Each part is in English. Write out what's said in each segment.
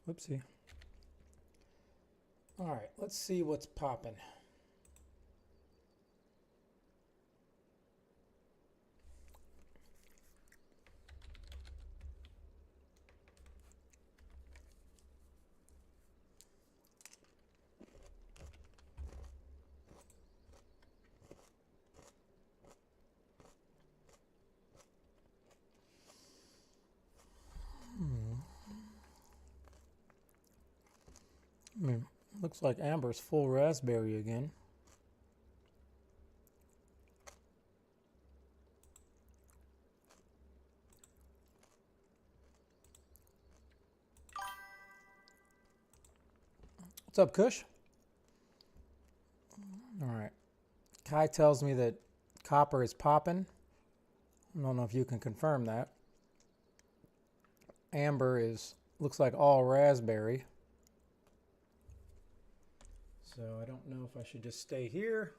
Whoopsie. All right, let's see what's popping. Looks like Amber's full raspberry again. What's up, Kush? All right. Kai tells me that copper is popping. I don't know if you can confirm that. Amber looks like all raspberry. So I don't know if I should just stay here.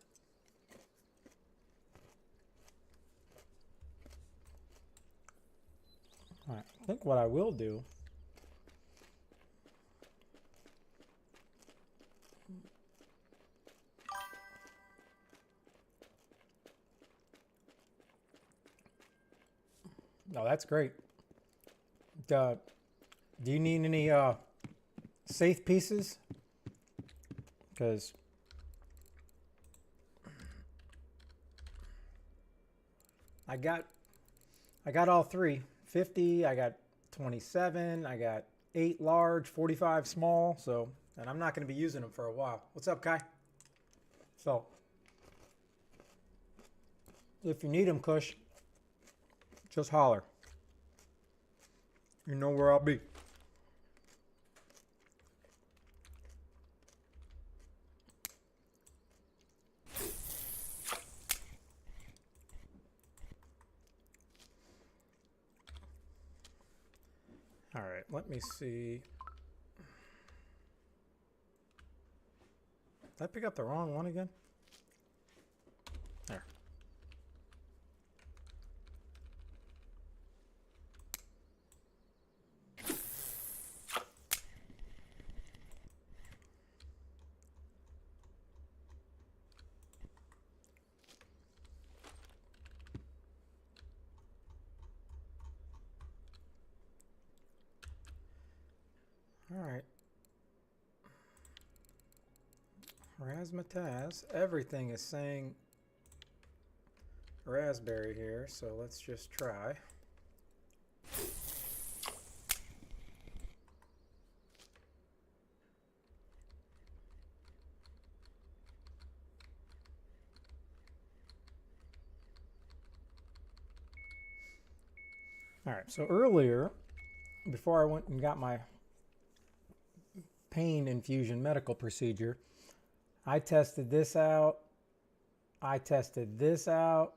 All right, I think what I will do Oh, that's great. Do you need any safe pieces? Because I got all three. 50, I got 27, I got 8 large, 45 small, so, and I'm not going to be using them for a while. What's up, Kai? So, if you need them, Kush, just holler. You know where I'll be. All right, let me see. Did I pick up the wrong one again? There. All right. Razzmatazz. Everything is saying raspberry here, so let's just try. All right, so earlier, before I went and got my pain infusion medical procedure, I tested this out. I tested this out.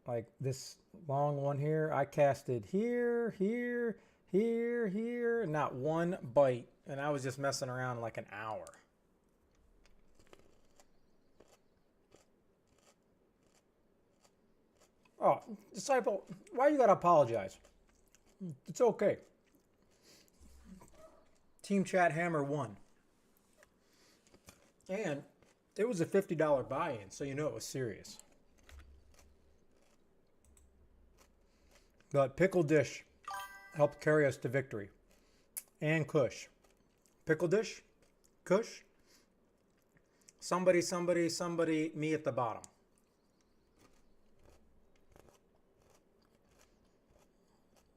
Like this long one here. I casted here, here, here, here. Not one bite. And I was just messing around like an hour. Oh, disciple, why you gotta apologize? It's okay. Team Chat Hammer won. And it was a $50 buy-in, so you know it was serious. But Pickle Dish helped carry us to victory. And Kush. Pickle Dish, Kush, somebody, me at the bottom.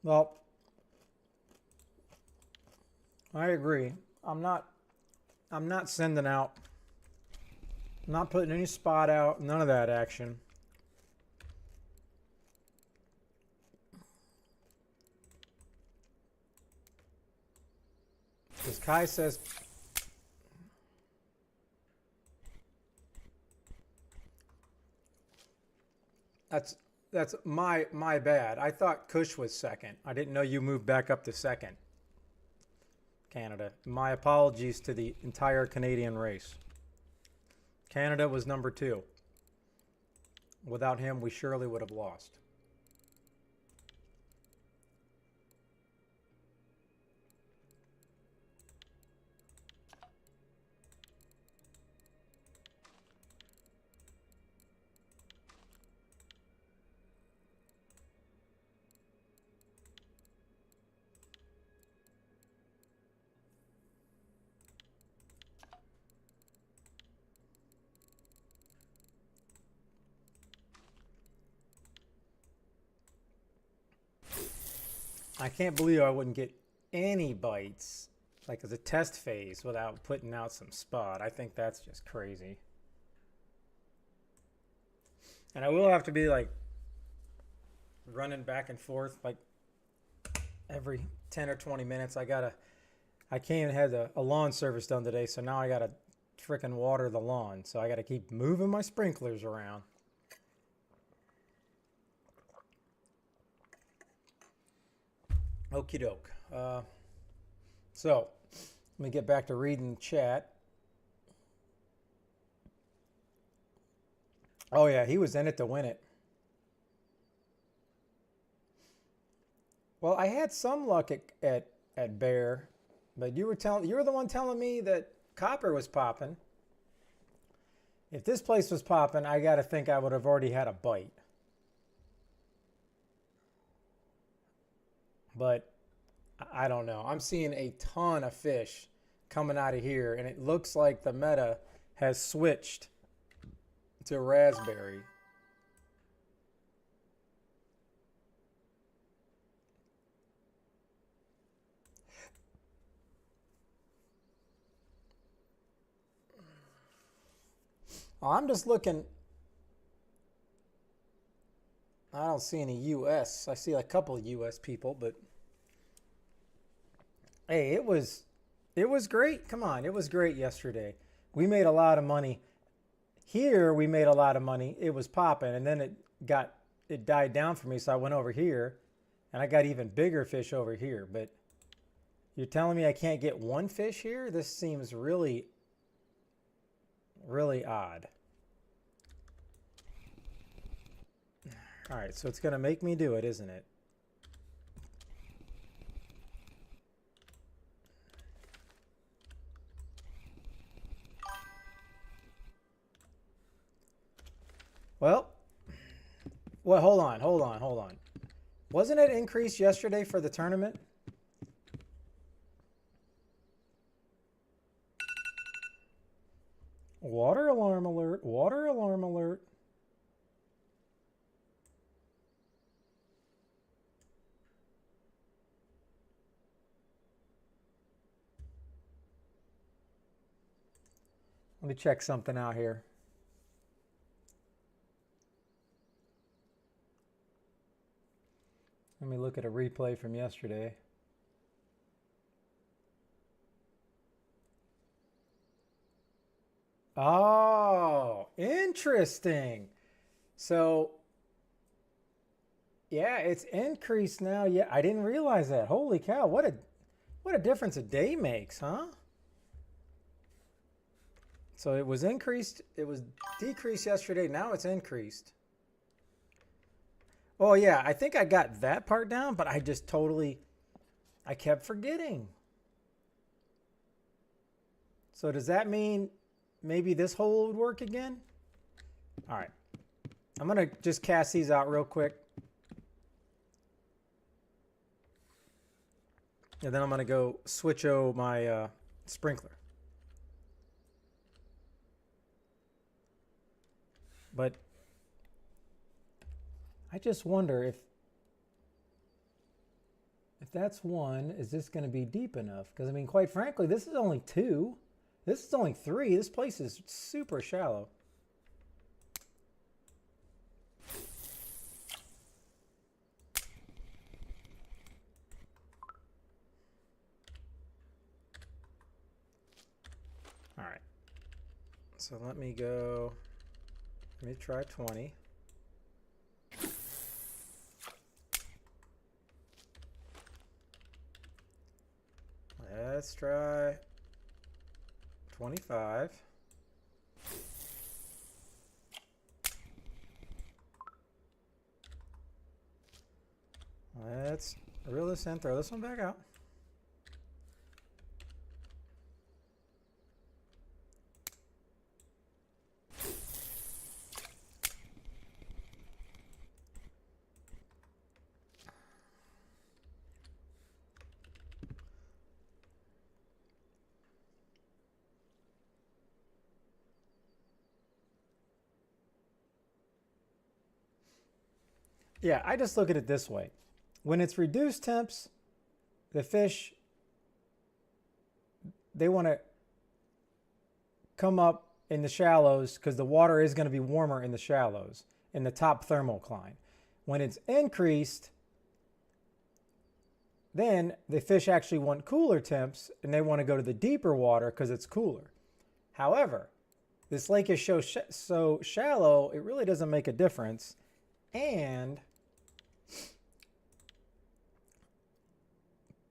Well, I agree. I'm not sending out, I'm not putting any spot out, none of that action. Because Kai says that's my bad. I thought Kush was second. I didn't know you moved back up to second. Canada. My apologies to the entire Canadian race. Canada was number 2. Without him, we surely would have lost. I can't believe I wouldn't get any bites, like as a test phase, without putting out some spot. I think that's just crazy. And I will have to be like running back and forth like every 10 or 20 minutes. I came and had a lawn service done today, so now I gotta frickin' water the lawn. So I gotta keep moving my sprinklers around. Okie doke. So let me get back to reading chat. Oh yeah, he was in it to win it. Well, I had some luck at Bear, but you were the one telling me that copper was popping. If this place was popping, I got to think I would have already had a bite. But I don't know. I'm seeing a ton of fish coming out of here, and it looks like the meta has switched to raspberry. I'm just looking. I don't see any US. I see a couple of US people, but hey, it was great. Come on, it was great yesterday. We made a lot of money. Here we made a lot of money. It was popping, and then it died down for me, so I went over here, and I got even bigger fish over here. But you're telling me I can't get one fish here? This seems really, really odd. All right, so it's going to make me do it, isn't it? Well, hold on. Wasn't it increased yesterday for the tournament? Water alarm alert, water alarm alert. Let me check something out here. Let me look at a replay from yesterday. Oh, interesting. So, yeah, it's increased now. Yeah, I didn't realize that. Holy cow, what a difference a day makes, huh? So it was increased, it was decreased yesterday, now it's increased. Oh yeah, I think I got that part down, but I just I kept forgetting. So does that mean maybe this hole would work again? All right, I'm gonna just cast these out real quick. And then I'm gonna go switch over my sprinkler. But I just wonder if that's one, is this going to be deep enough? Because I mean, quite frankly, this is only 2. This is only 3. This place is super shallow. All right. So let me try 20. Let's try 25. Let's reel this in, throw this one back out. Yeah, I just look at it this way. When it's reduced temps, the fish, they want to come up in the shallows because the water is going to be warmer in the shallows, in the top thermocline. When it's increased, then the fish actually want cooler temps and they want to go to the deeper water because it's cooler. However, this lake is so shallow, it really doesn't make a difference. And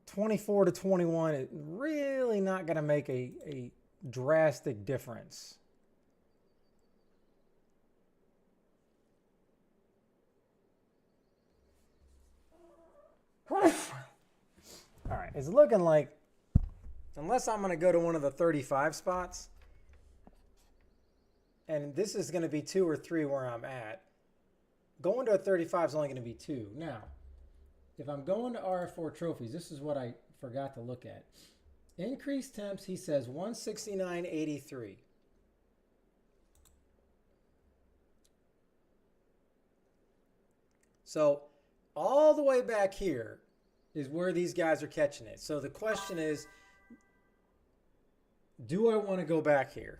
24 to 21 is really not going to make a drastic difference. All right, it's looking like, unless I'm going to go to one of the 35 spots, and this is going to be 2 or 3 where I'm at, going to a 35 is only going to be 2. Now, if I'm going to RF4 trophies, this is what I forgot to look at. Increased temps, he says 169.83. So all the way back here is where these guys are catching it. So the question is, do I want to go back here?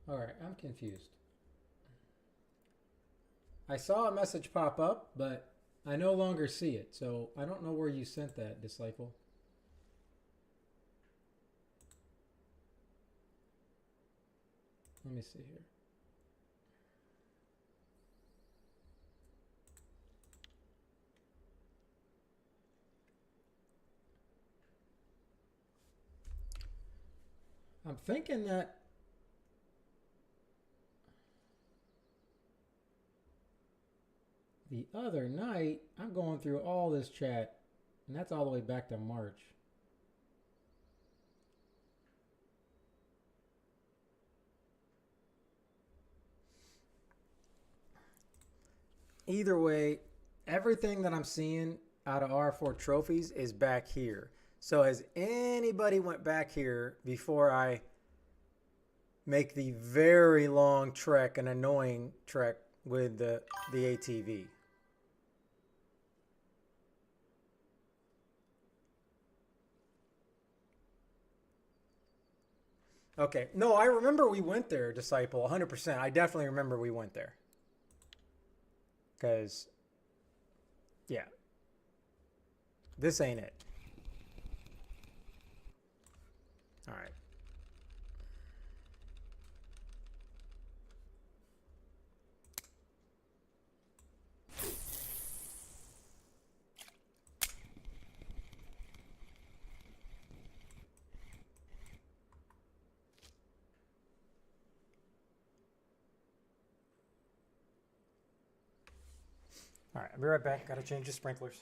All right, I'm confused. I saw a message pop up, but I no longer see it. So I don't know where you sent that, Disciple. Let me see here. I'm thinking that the other night, I'm going through all this chat, and that's all the way back to March. Either way, everything that I'm seeing out of R4 trophies is back here. So has anybody went back here before I make the very long trek, an annoying trek with the ATV? Okay. No, I remember we went there, Disciple, 100%. I definitely remember we went there. Because, yeah. This ain't it. All right. All right, I'll be right back. Got to change the sprinklers.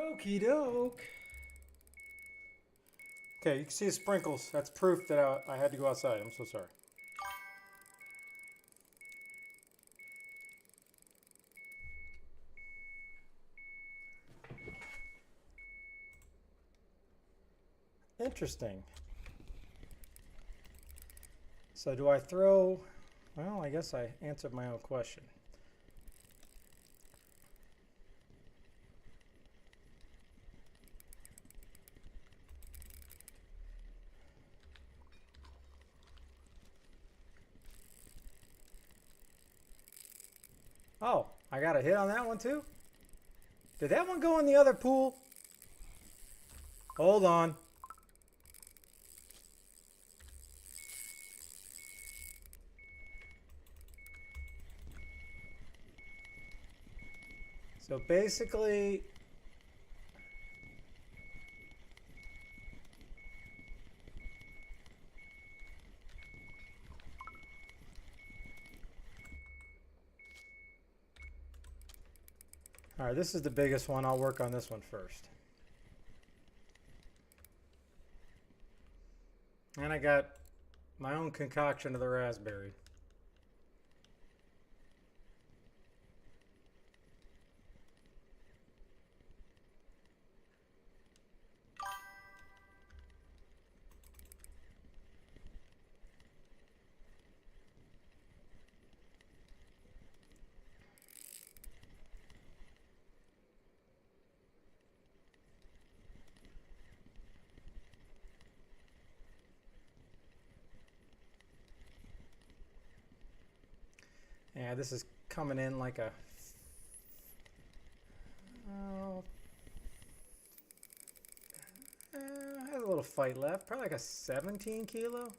Okie doke. Okay, you can see the sprinkles. That's proof that I had to go outside. I'm so sorry. Interesting. So do I throw... Well, I guess I answered my own question. Oh, I got a hit on that one too? Did that one go in the other pool? Hold on. So basically, all right, this is the biggest one. I'll work on this one first. And I got my own concoction of the raspberry. Yeah, this is coming in like a... has a little fight left. Probably like a 17 kilo.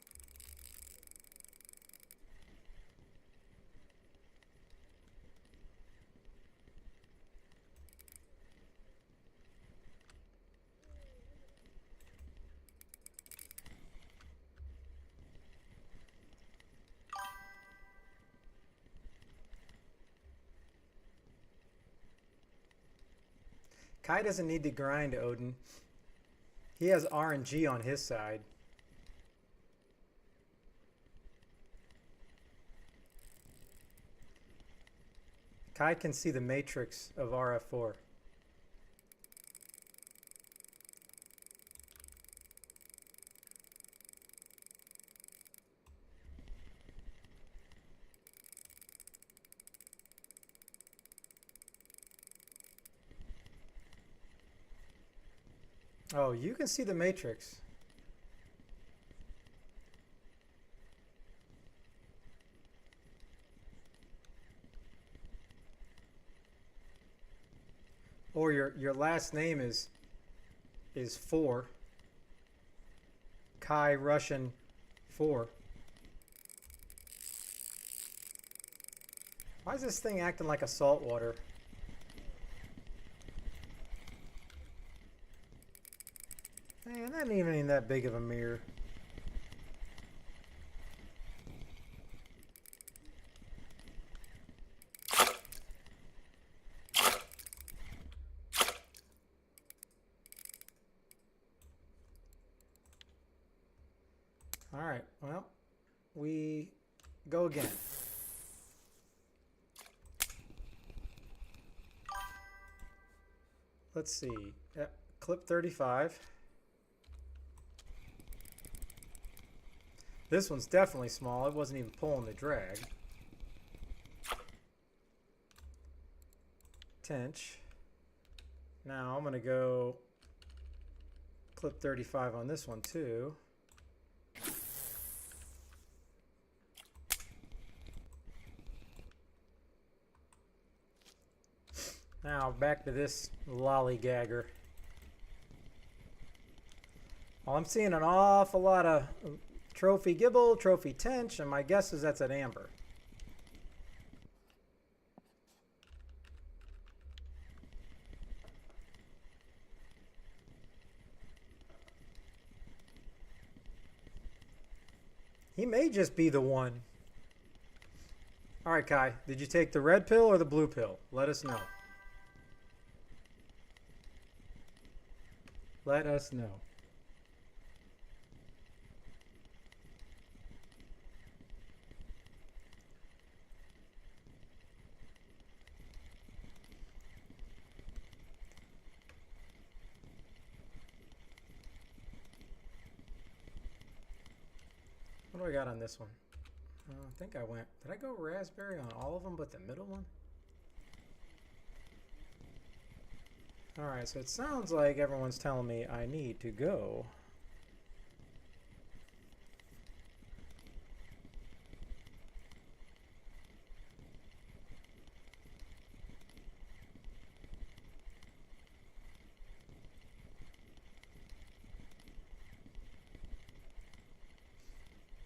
Kai doesn't need to grind, Odin. He has RNG on his side. Kai can see the matrix of RF4. Oh, you can see the matrix. Or your last name is 4. Kai Russian 4. Why is this thing acting like a saltwater? Man, that ain't even that big of a mirror. All right, well, we go again. Let's see, clip 35. This one's definitely small. It wasn't even pulling the drag. Tench. Now I'm going to go clip 35 on this one too. Now back to this lollygagger. Well, I'm seeing an awful lot of trophy gibble, trophy tench, and my guess is that's at amber. He may just be the one. All right, Kai, did you take the red pill or the blue pill? Let us know. Let us know. What do I got on this one? I think I went... Did I go raspberry on all of them but the middle one? Alright, so it sounds like everyone's telling me I need to go...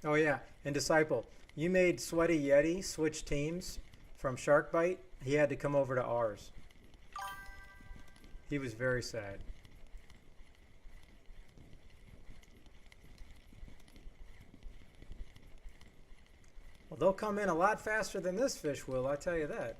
Oh yeah, and Disciple, you made Sweaty Yeti switch teams from Shark Bite. He had to come over to ours. He was very sad. Well, they'll come in a lot faster than this fish will, I tell you that.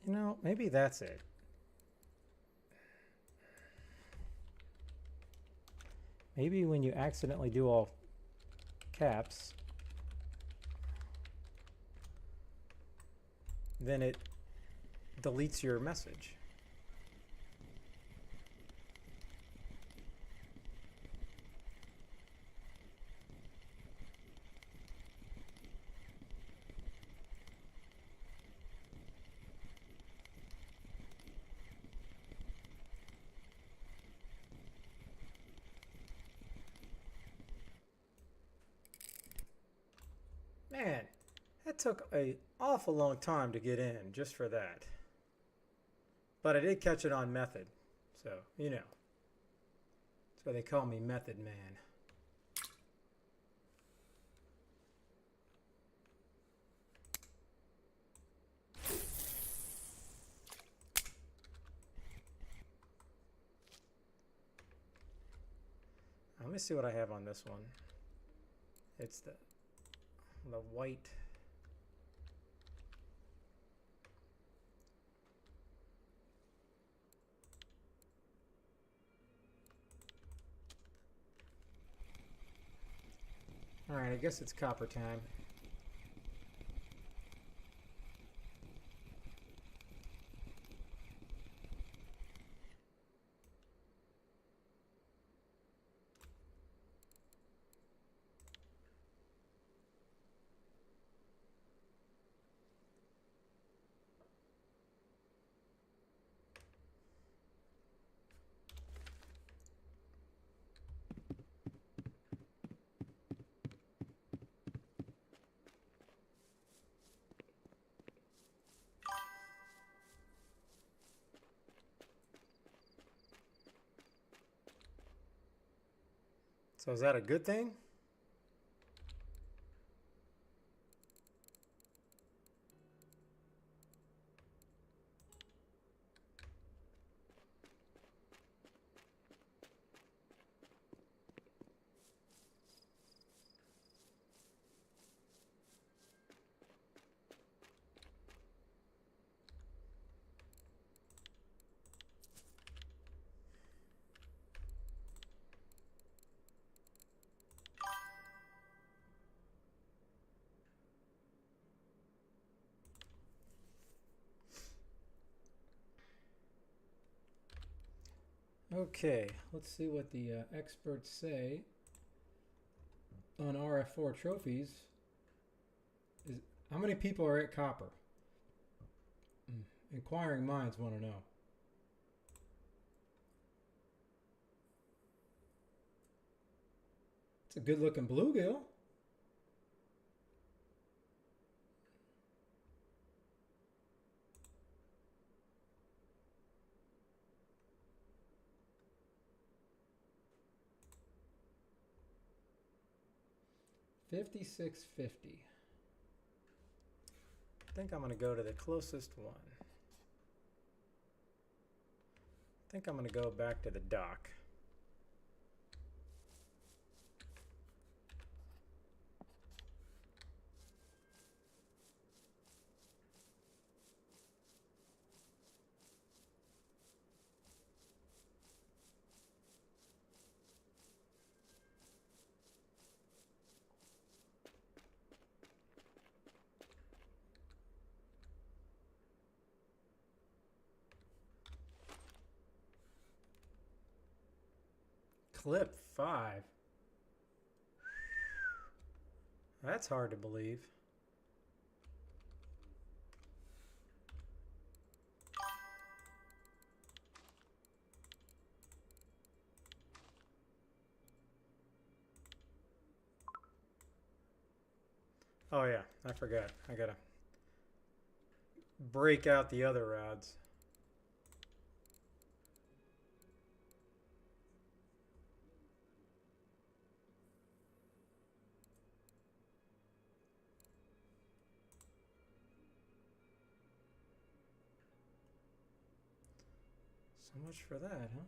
You know, maybe that's it. Maybe when you accidentally do all caps, then it deletes your message. Man, that took an awful long time to get in just for that. But I did catch it on method, so, you know. That's why they call me Method Man. Let me see what I have on this one. It's the white. All right, I guess it's copper time. So is that a good thing? Okay, let's see what the experts say on RF4 trophies. How many people are at copper? Inquiring minds want to know. It's a good looking bluegill. 5650. I think I'm going to go to the closest one. I think I'm going to go back to the dock. Clip 5. That's hard to believe. Oh yeah, I forgot. I gotta break out the other rods. So much for that, huh?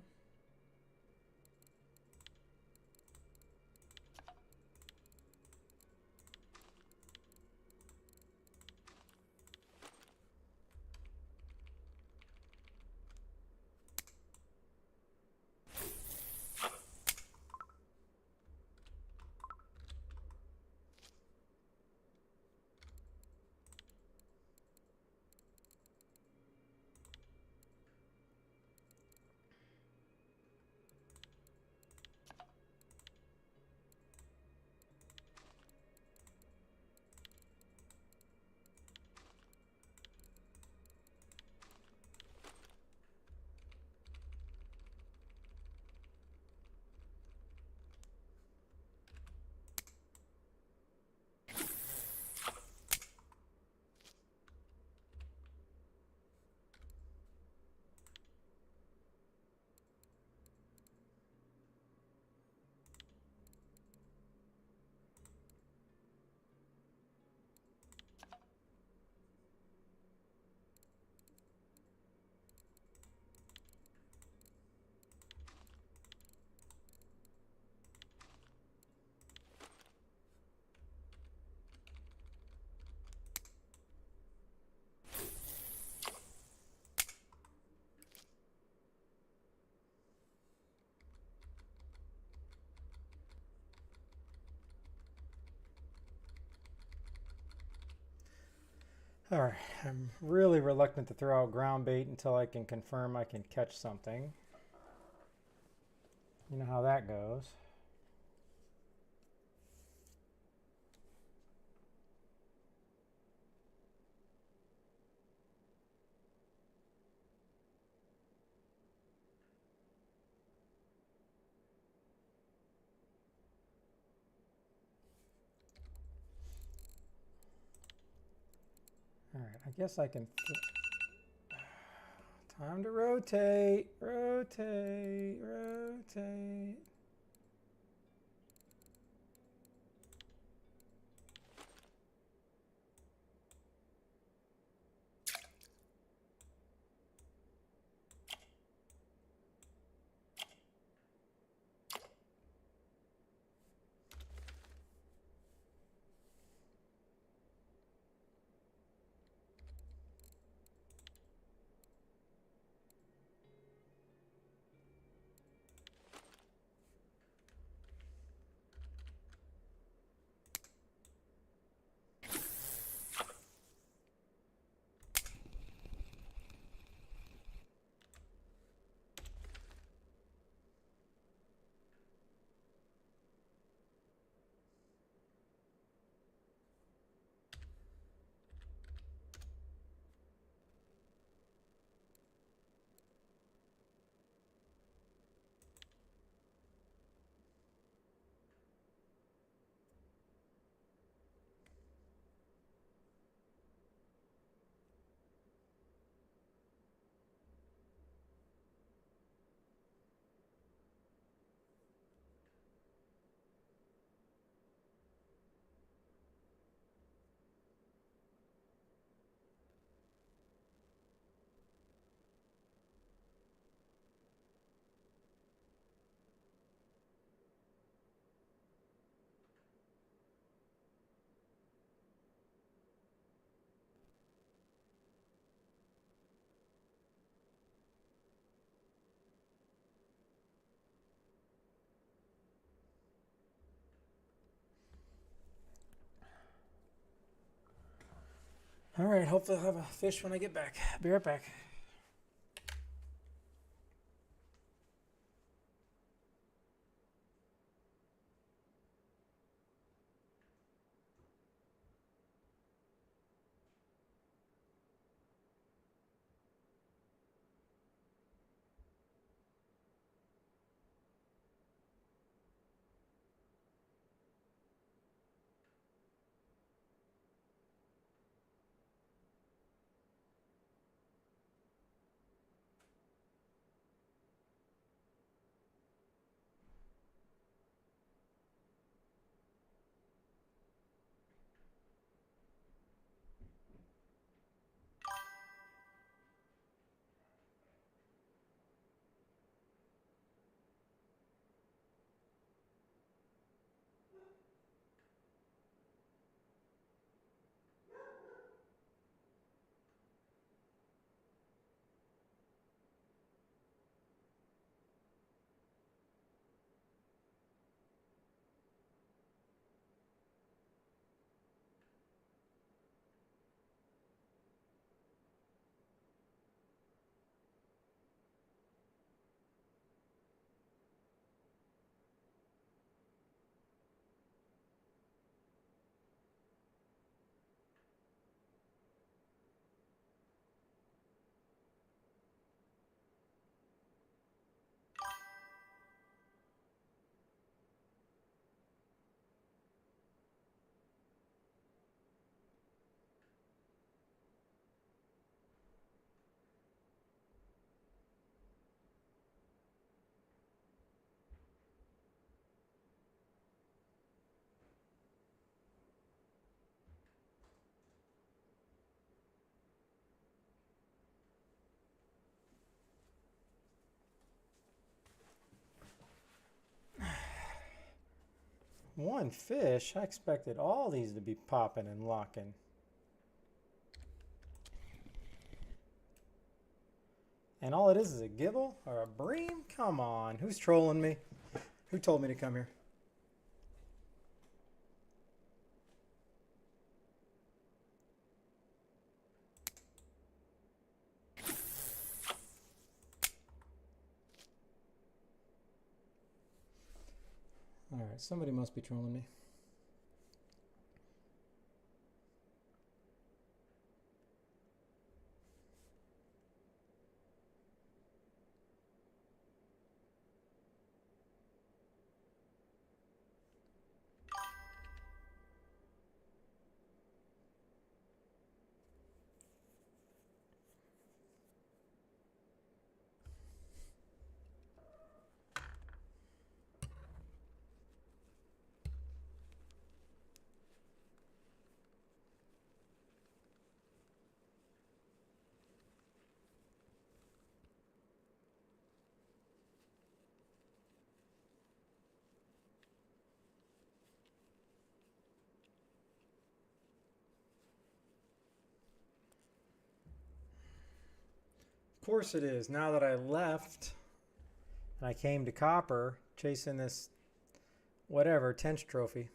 All right, I'm really reluctant to throw out ground bait until I can confirm I can catch something. You know how that goes. All right, I guess I can. Time to rotate, rotate, rotate. All right, hopefully I'll have a fish when I get back. Be right back. One fish? I expected all these to be popping and locking. And all it is a gibble or a bream? Come on. Who's trolling me? Who told me to come here? Alright, somebody must be trolling me. Of course it is. Now that I left and I came to copper chasing this whatever Temps trophy.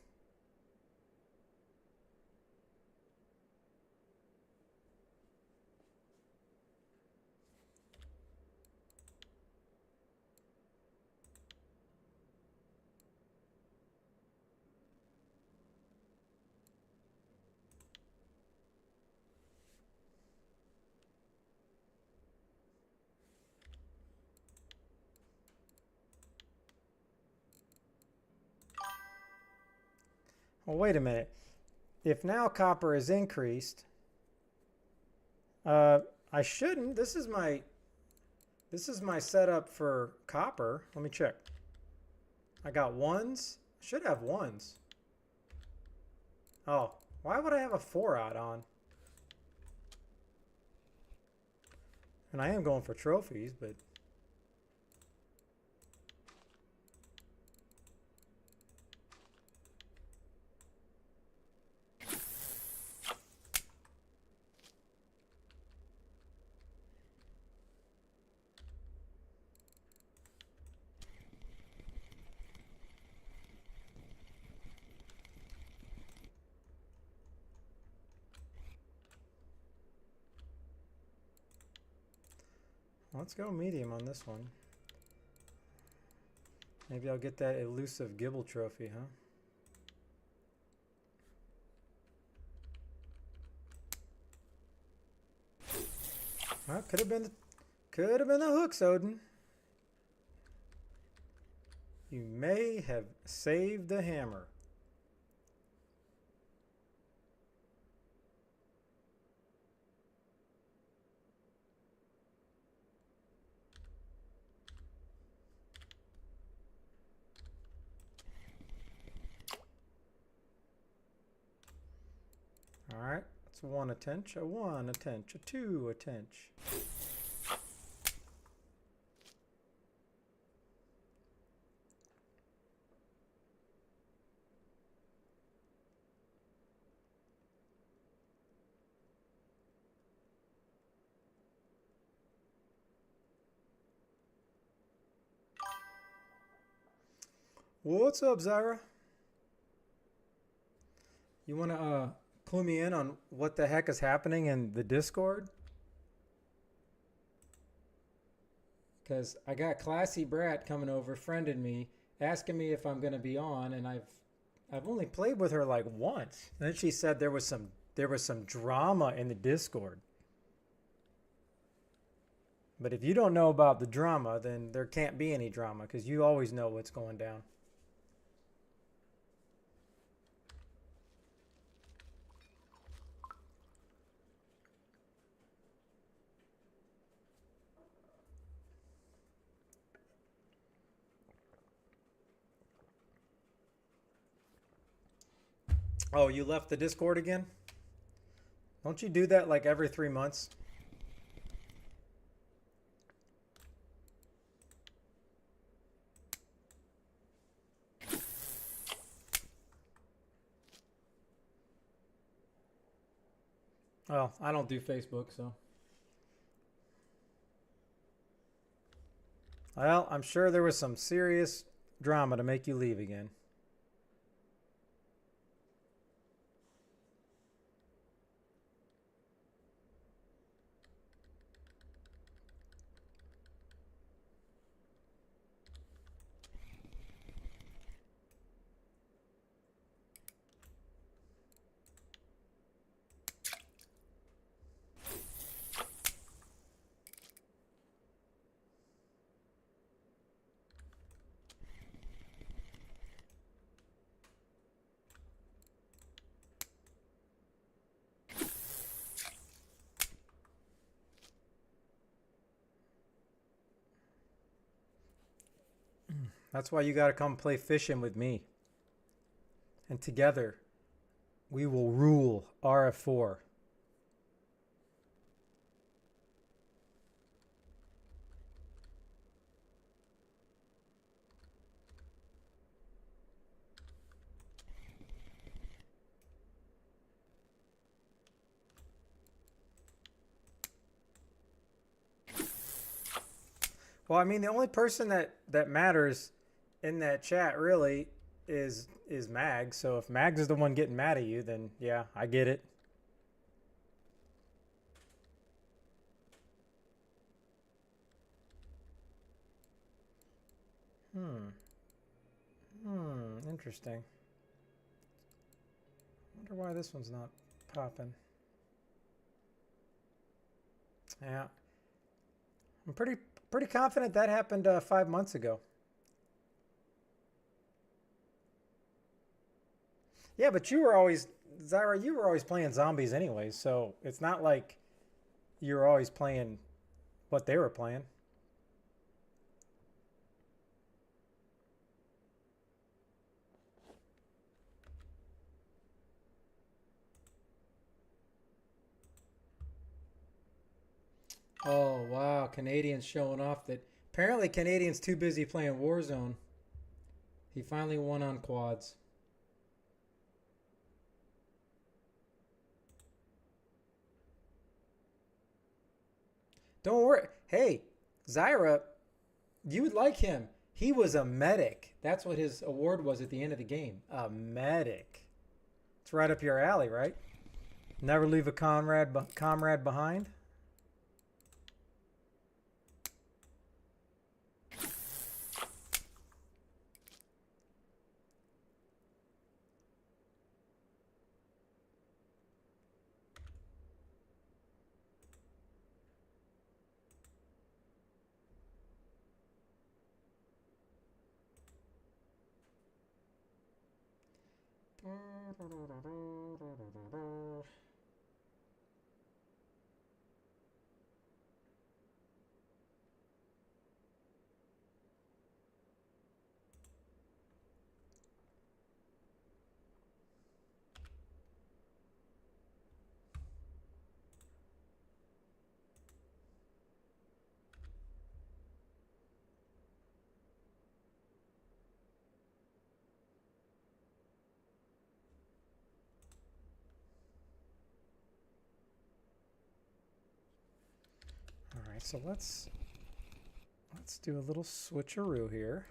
Well, wait a minute. If now copper is increased, I shouldn't. This is my setup for copper. Let me check. I got ones. I should have ones. Oh, why would I have a 4-aught on? And I am going for trophies, but let's go medium on this one. Maybe I'll get that elusive Gibble trophy, huh? Well, could have been the hooks, Odin. You may have saved the hammer. All right, that's one a tench, a one a tench, a two a tench. What's up, Zyra? You want to clue me in on what the heck is happening in the Discord? Because I got Classy Brat coming over, friended me, asking me if I'm going to be on, and I've only played with her like once. And then she said there was some drama in the Discord. But if you don't know about the drama, then there can't be any drama because you always know what's going down. Oh, you left the Discord again? Don't you do that like every 3 months? Well, I don't do Facebook, so. Well, I'm sure there was some serious drama to make you leave again. That's why you got to come play fishing with me. And together, we will rule RF4. Well, I mean, the only person that matters in that chat really is Mags. So if Mags is the one getting mad at you, then yeah, I get it. Interesting. Wonder why this one's not popping. Yeah. I'm pretty confident that happened 5 months ago. Yeah, but you were always, Zyra, you were always playing zombies anyway, so it's not like you were always playing what they were playing. Oh, wow. Canadians showing off that apparently Canadians too busy playing Warzone. He finally won on quads. Don't worry. Hey, Zyra, you would like him. He was a medic. That's what his award was at the end of the game. A medic. It's right up your alley, right? Never leave a comrade behind. All right, so let's do a little switcheroo here.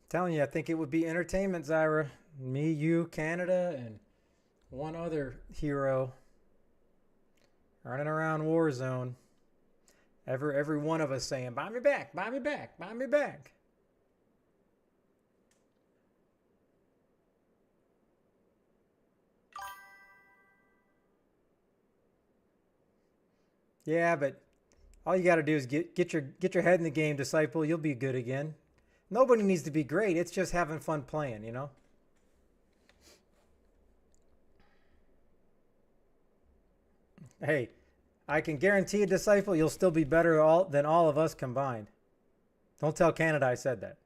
Telling you, I think it would be entertainment, Zyra. Me, you, Canada, and one other hero running around Warzone. Every one of us saying, "Buy me back, buy me back, buy me back." Yeah, but all you got to do is get your head in the game, Disciple. You'll be good again. Nobody needs to be great. It's just having fun playing, you know? Hey, I can guarantee a Disciple you'll still be better than all of us combined. Don't tell Canada I said that.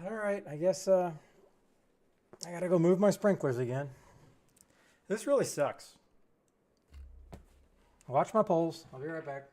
All right, I guess I gotta go move my sprinklers again. This really sucks. Watch my polls. I'll be right back.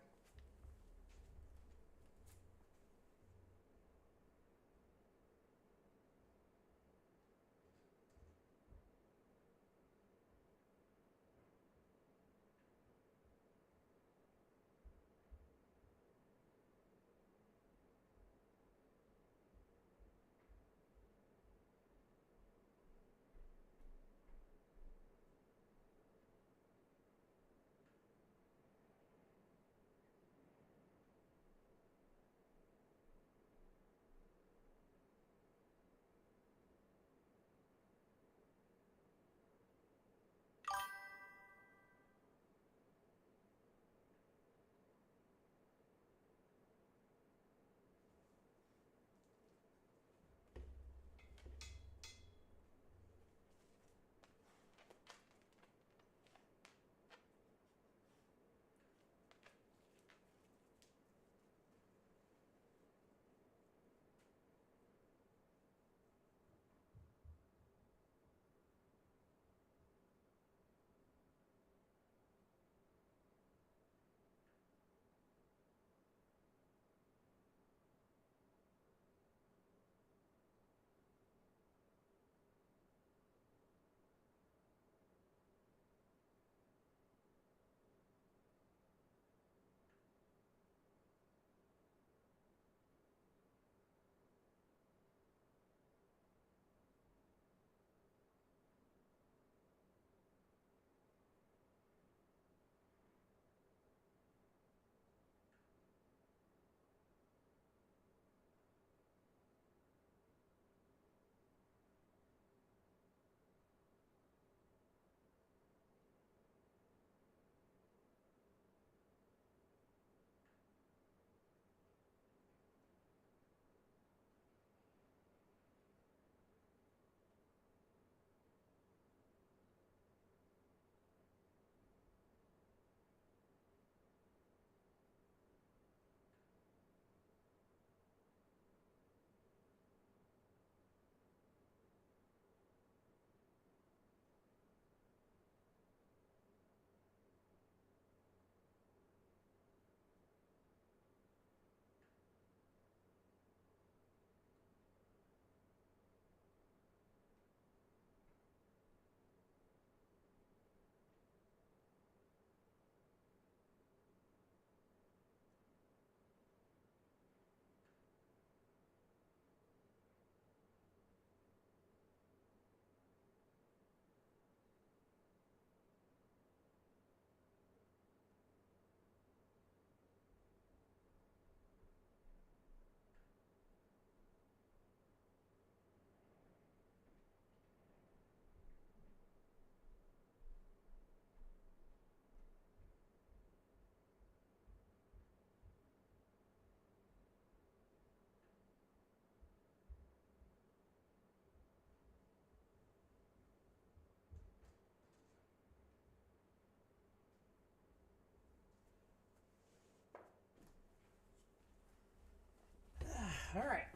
All right.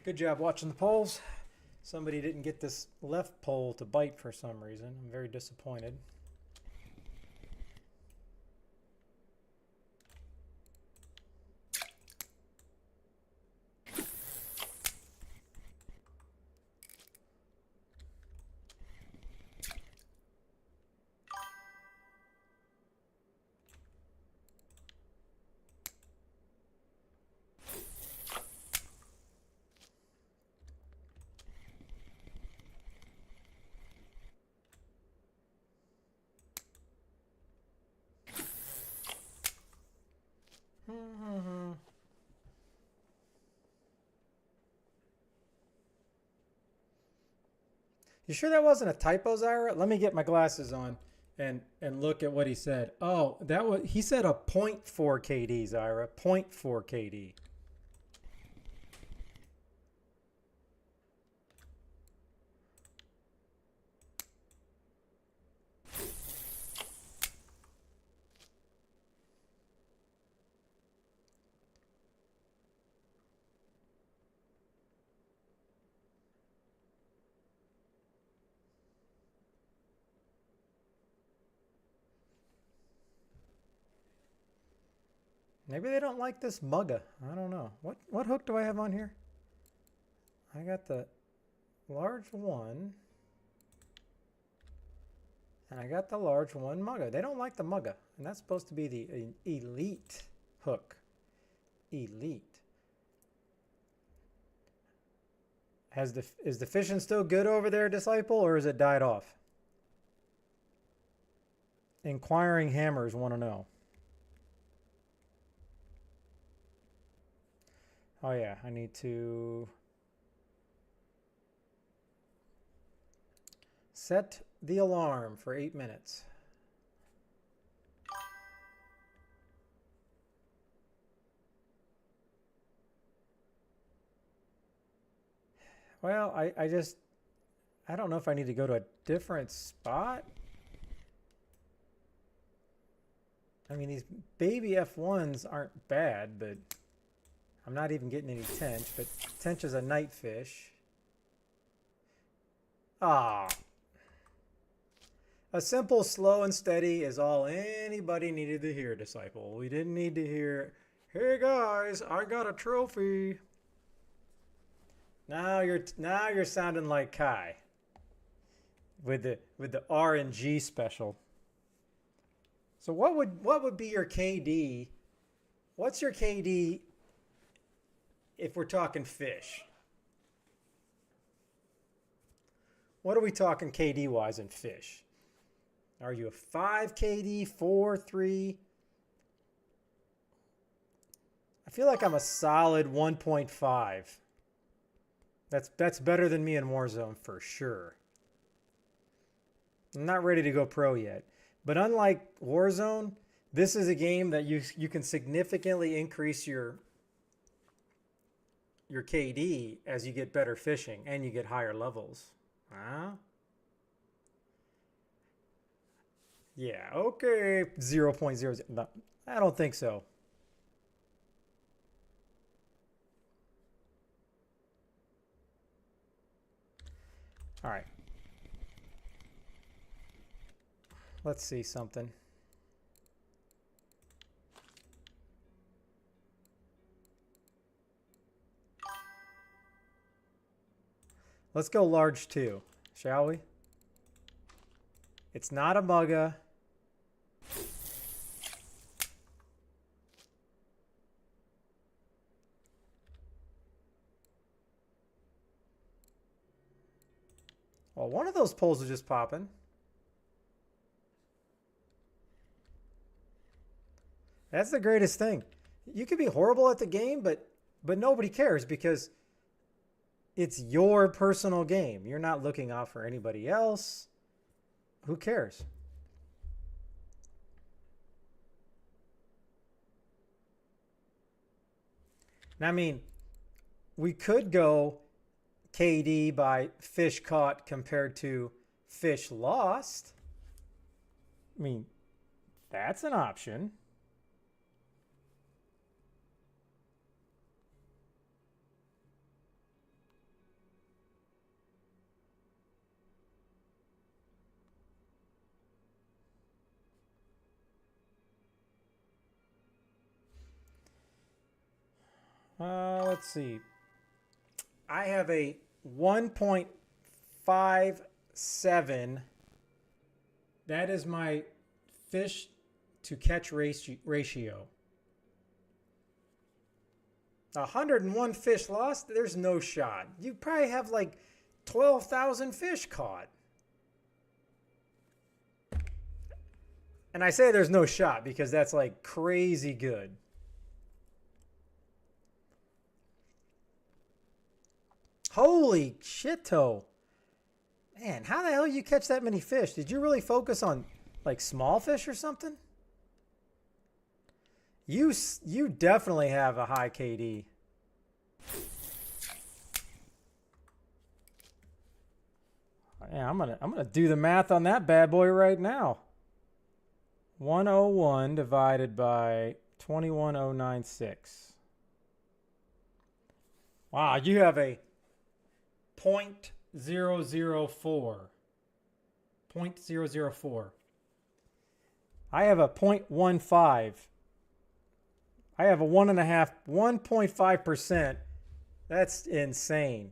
Good job watching the polls. Somebody didn't get this left poll to bite for some reason. I'm very disappointed. You sure that wasn't a typo, Zyra? Let me get my glasses on and look at what he said. Oh, he said a 0.4 KD, Zyra. 0.4 KD. Maybe they don't like this mugga. I don't know. What hook do I have on here? I got the large one. And I got the large one mugga. They don't like the mugga. And that's supposed to be the elite hook. Elite. Is the fishing still good over there, Disciple, or has it died off? Inquiring hammers want to know. Oh yeah, I need to set the alarm for 8 minutes. Well, I don't know if I need to go to a different spot. I mean, these baby F1s aren't bad, but I'm not even getting any tench, but tench is a night fish. Ah. A simple, slow, and steady is all anybody needed to hear, Disciple. We didn't need to hear, hey guys, I got a trophy. Now you're sounding like Kai with the RNG special. So what would be your KD? What's your KD if we're talking fish? What are we talking KD wise in fish? Are you a 5 KD, 4, 3? I feel like I'm a solid 1.5. That's better than me in Warzone for sure. I'm not ready to go pro yet. But unlike Warzone, this is a game that you can significantly increase your KD as you get better fishing and you get higher levels. Huh? Yeah, okay. 0.0. No, I don't think so. All right. Let's see something. Let's go large 2, shall we? It's not a mugga. Well, one of those poles is just popping. That's the greatest thing. You could be horrible at the game, but nobody cares because it's your personal game. You're not looking out for anybody else. Who cares? Now, I mean, we could go KD by fish caught compared to fish lost. I mean, that's an option. Let's see. I have a 1.57. That is my fish to catch ratio. 101 fish lost? There's no shot. You probably have like 12,000 fish caught. And I say there's no shot because that's like crazy good. Holy shit-o. Man, how the hell you catch that many fish? Did you really focus on like small fish or something? You definitely have a high KD. Yeah, I'm gonna do the math on that bad boy right now. 101 divided by 21096. Wow, you have a 0.004. 0.004. I have a 0.15. I have a 1.5%. That's insane.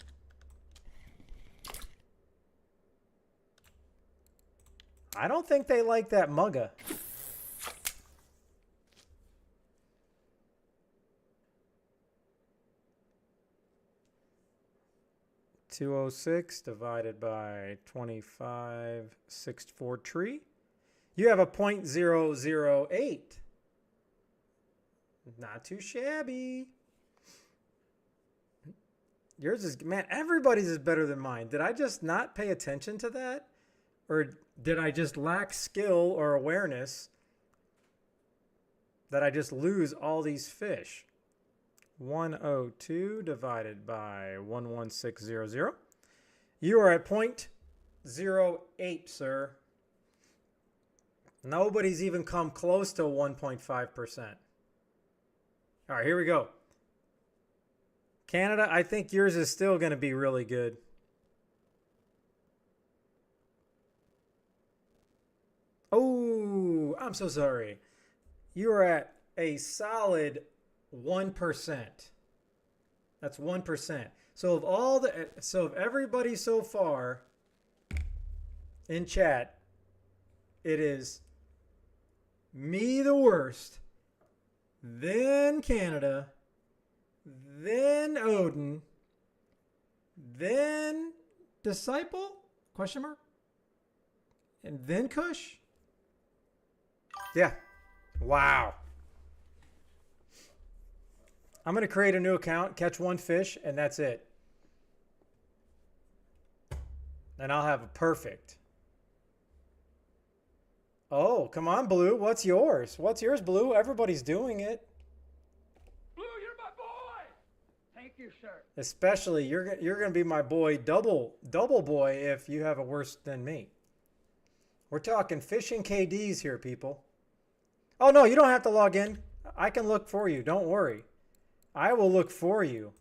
I don't think they like that mugga. $206 divided by 2564 tree. You have a 0.008. Not too shabby. Yours is, man, everybody's is better than mine. Did I just not pay attention to that? Or did I just lack skill or awareness that I just lose all these fish? 102 divided by 11600. You are at 0.08, sir. Nobody's even come close to 1.5%. All right, here we go. Canada, I think yours is still going to be really good. Oh, I'm so sorry. You are at a solid 1%. That's 1%. So of everybody so far in chat, it is me the worst, then Canada, then Odin, then Disciple, question mark, and then Kush. Yeah. Wow. I'm going to create a new account, catch one fish, and that's it. And I'll have a perfect. Oh, come on, Blue. What's yours? What's yours, Blue? Everybody's doing it. Blue, you're my boy. Thank you, sir. Especially, you're going to be my boy, double boy, if you have a worse than me. We're talking fishing KDs here, people. Oh, no, you don't have to log in. I can look for you. Don't worry. I will look for you.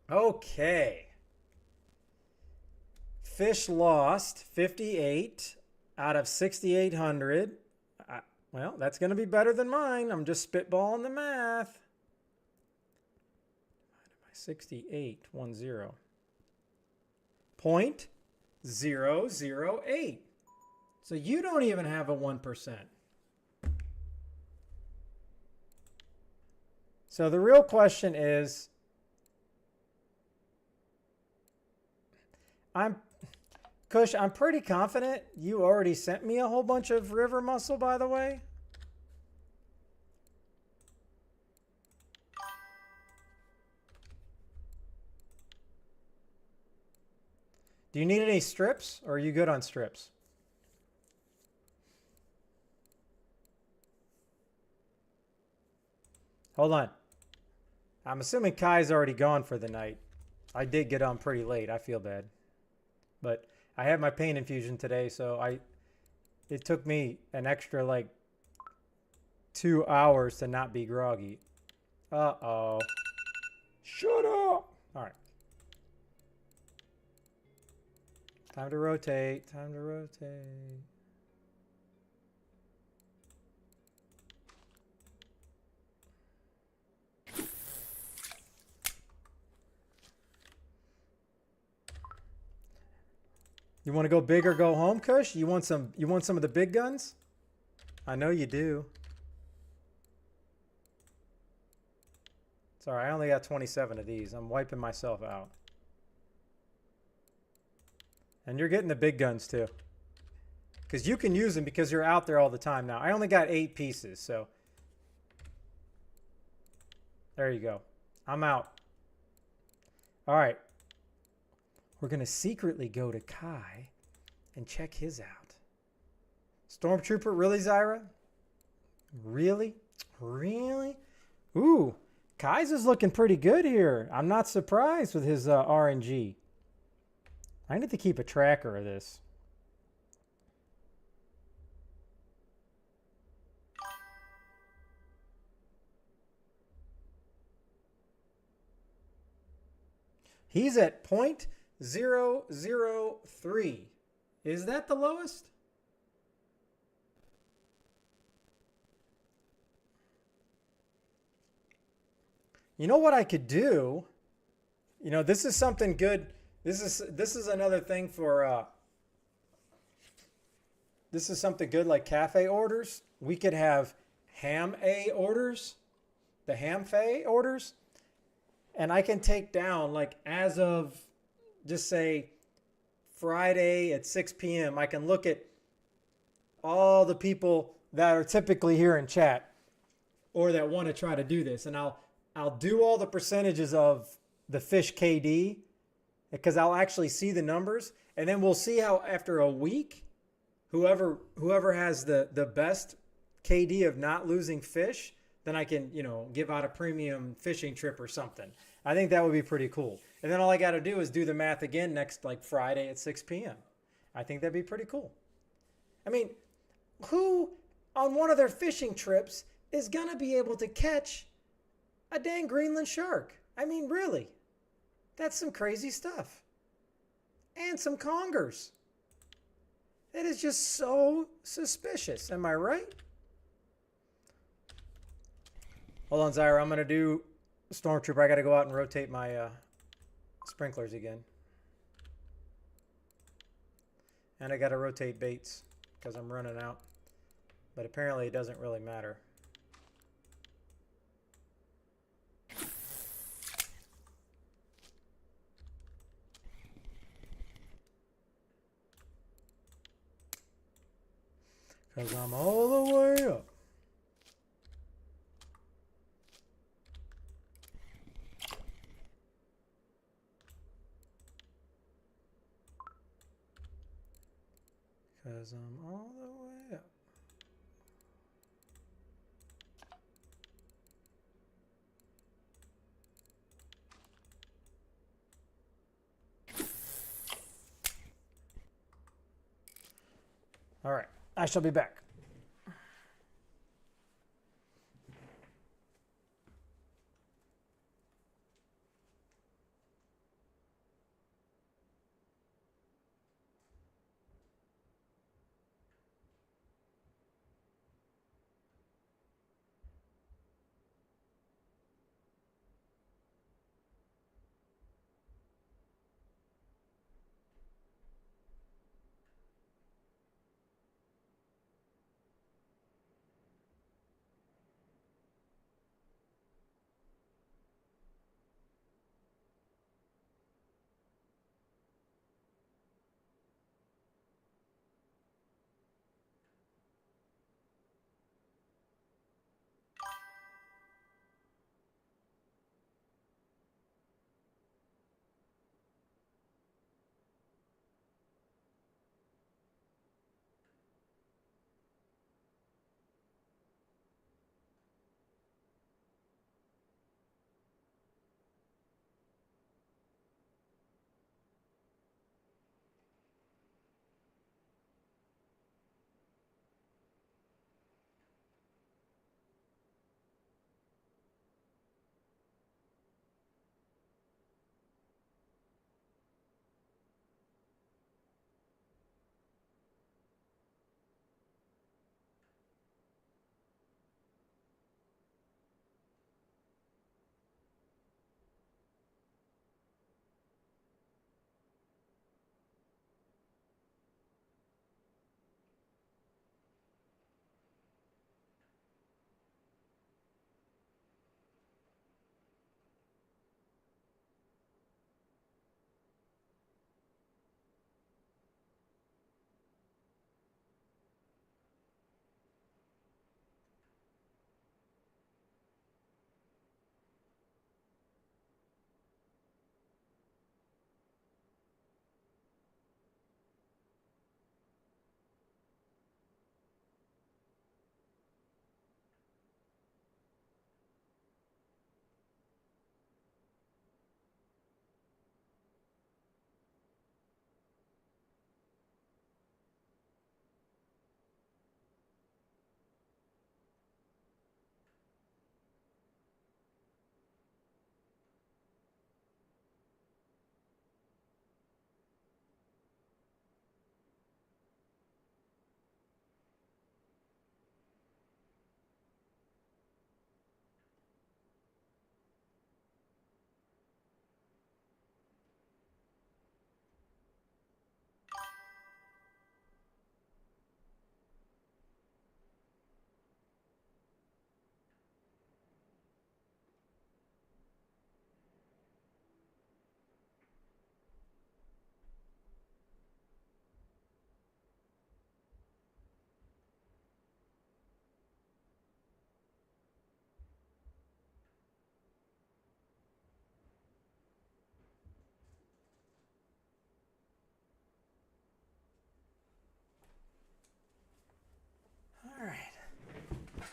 Okay. Fish lost 58 out of 6,800. Well, that's going to be better than mine. I'm just spitballing the math. 68, 10. 0.008. So you don't even have a 1%. So the real question is, Kush, I'm pretty confident you already sent me a whole bunch of river mussel, by the way. Do you need any strips, or are you good on strips? Hold on. I'm assuming Kai's already gone for the night. I did get on pretty late. I feel bad. But I had my pain infusion today, so it took me an extra like 2 hours to not be groggy. Uh-oh. Shut up! All right. Time to rotate. Time to rotate. You want to go big or go home, Kush? You want some of the big guns? I know you do. Sorry, I only got 27 of these. I'm wiping myself out. And you're getting the big guns too. Because you can use them because you're out there all the time now. I only got 8 pieces, so. There you go. I'm out. All right. We're going to secretly go to Kai and check his out. Stormtrooper, really, Zyra? Really? Really? Ooh, Kai's is looking pretty good here. I'm not surprised with his RNG. I need to keep a tracker of this. He's at 0.003. Is that the lowest? You know what I could do? You know, this is something good. This is another thing for this is something good like cafe orders. We could have ham A orders, the ham fay orders, and I can take down like as of just say Friday at 6 p.m. I can look at all the people that are typically here in chat or that want to try to do this, and I'll do all the percentages of the fish KD because I'll actually see the numbers, and then we'll see how after a week, whoever has the best KD of not losing fish, then I can, you know, give out a premium fishing trip or something. I think that would be pretty cool. And then all I got to do is do the math again next like Friday at 6 p.m. I think that'd be pretty cool. I mean, who on one of their fishing trips is going to be able to catch a dang Greenland shark? I mean, really? That's some crazy stuff. And some congers. It is just so suspicious. Am I right? Hold on, Zyra. I'm going to do Stormtrooper. I got to go out and rotate my sprinklers again. And I got to rotate baits because I'm running out. But apparently it doesn't really matter. Because I'm all the way up. Because I'm all the way up. All right. I shall be back.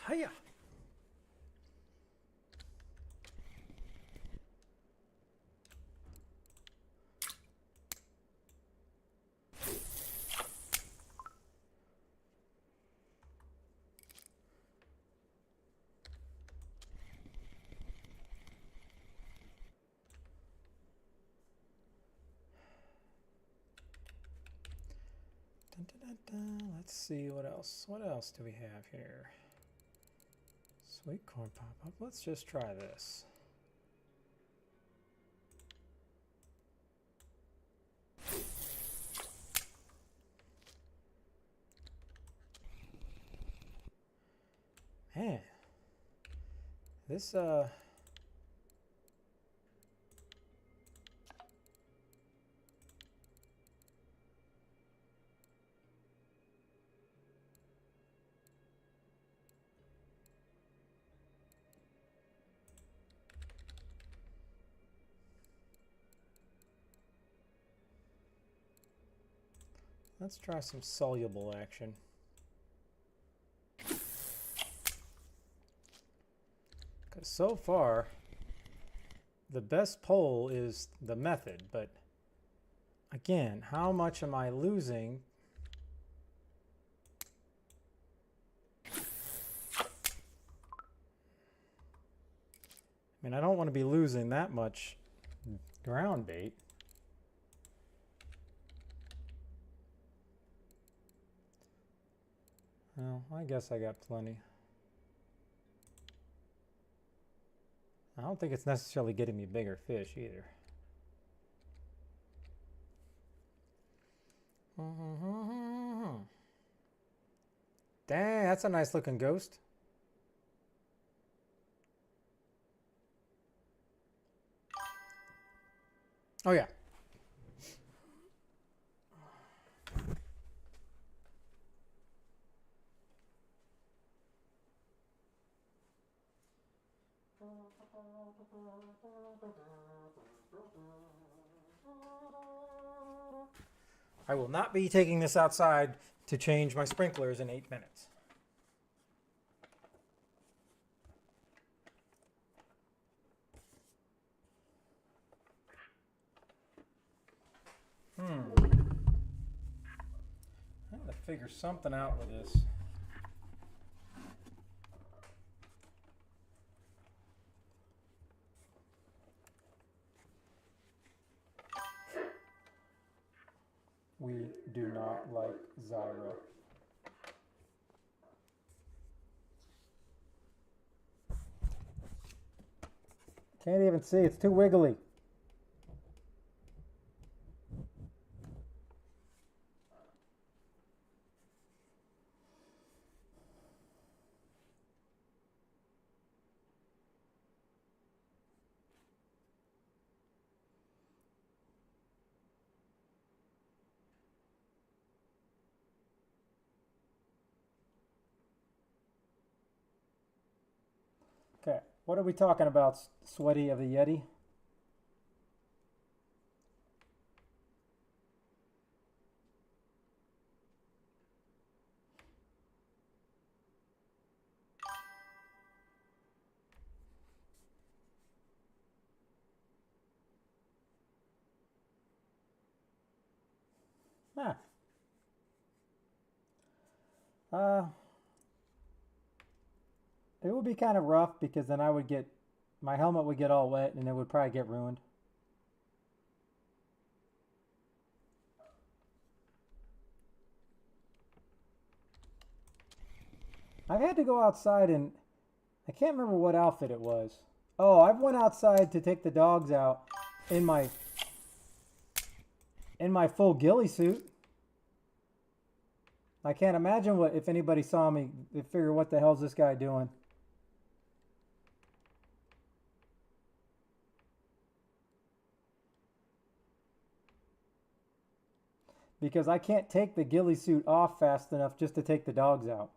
Hiya. Let's see what else. What else do we have here? Sweet corn pop-up. Let's just try this. Man, this let's try some soluble action. Because so far, the best poll is the method, but again, how much am I losing? I mean, I don't want to be losing that much ground bait. Well, I guess I got plenty. I don't think it's necessarily getting me bigger fish either. Dang, that's a nice looking ghost. Oh yeah. I will not be taking this outside to change my sprinklers in 8 minutes. I gotta figure something out with this. We do not like Zyra. Can't even see, it's too wiggly. Okay, what are we talking about, Sweaty of the Yeti? Huh. It would be kind of rough because then I would get, my helmet would get all wet and it would probably get ruined. I've had to go outside and I can't remember what outfit it was. Oh, I went outside to take the dogs out in my full ghillie suit. I can't imagine what if anybody saw me, they'd figure what the hell's this guy doing. Because I can't take the ghillie suit off fast enough just to take the dogs out.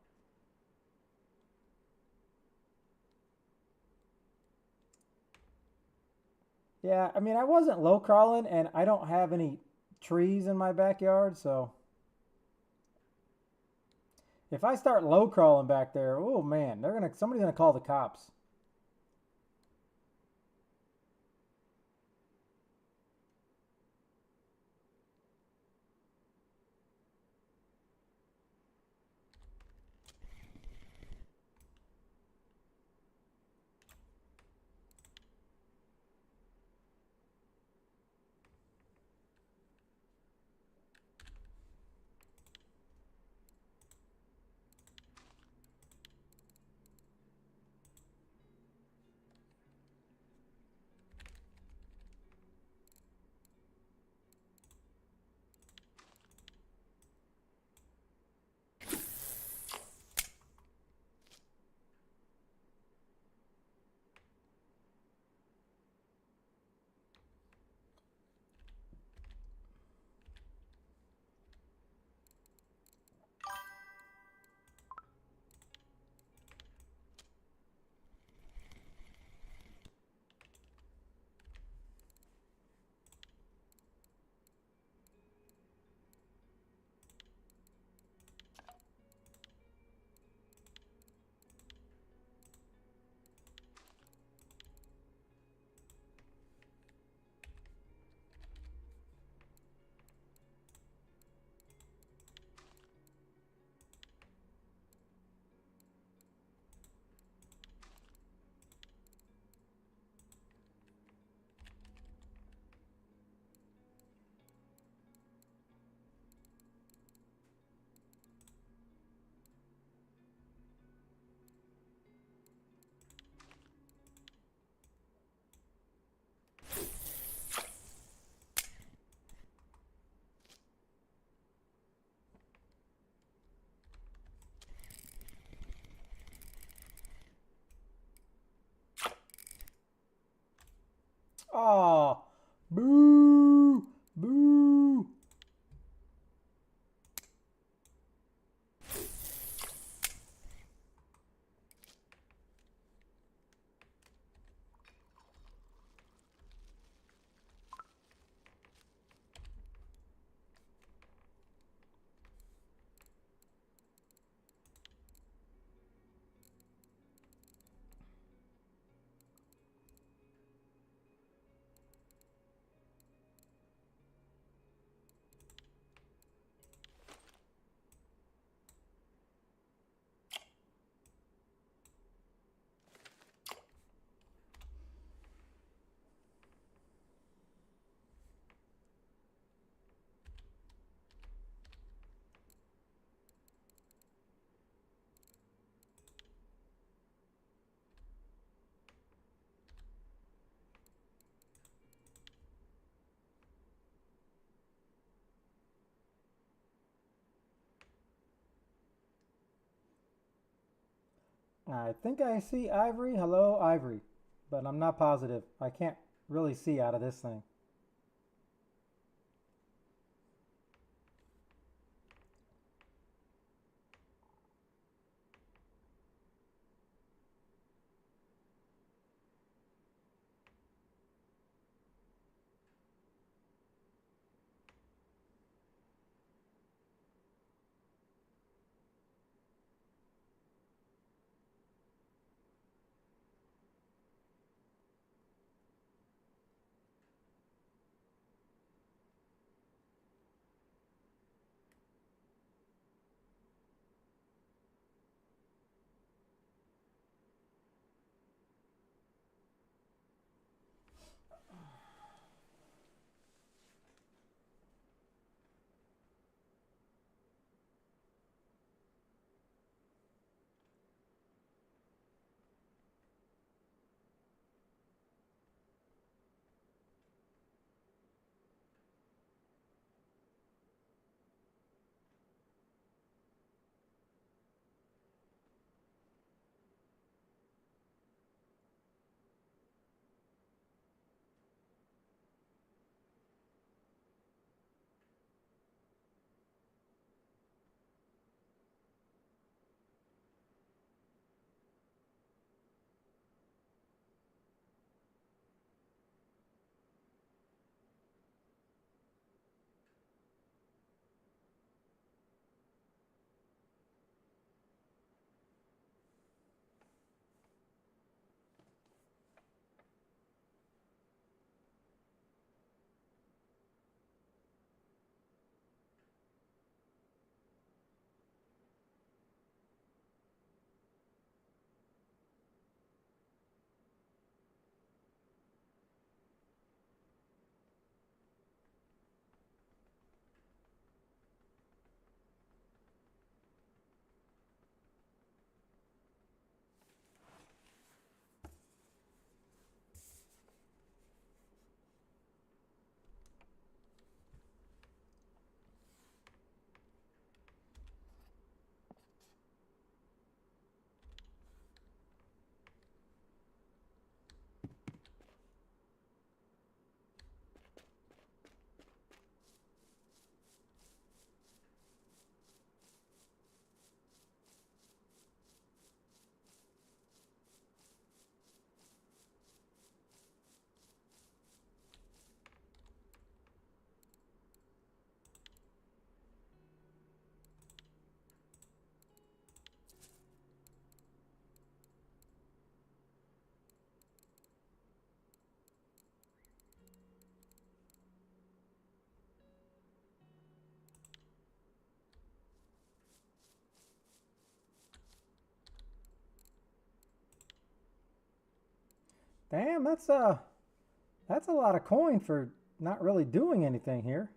Yeah, I mean, I wasn't low crawling and I don't have any trees in my backyard, so. If I start low crawling back there, oh man, somebody's gonna call the cops. Oh, boo, boo. I think I see Ivory. Hello, Ivory. But I'm not positive. I can't really see out of this thing. Damn, that's a lot of coin for not really doing anything here.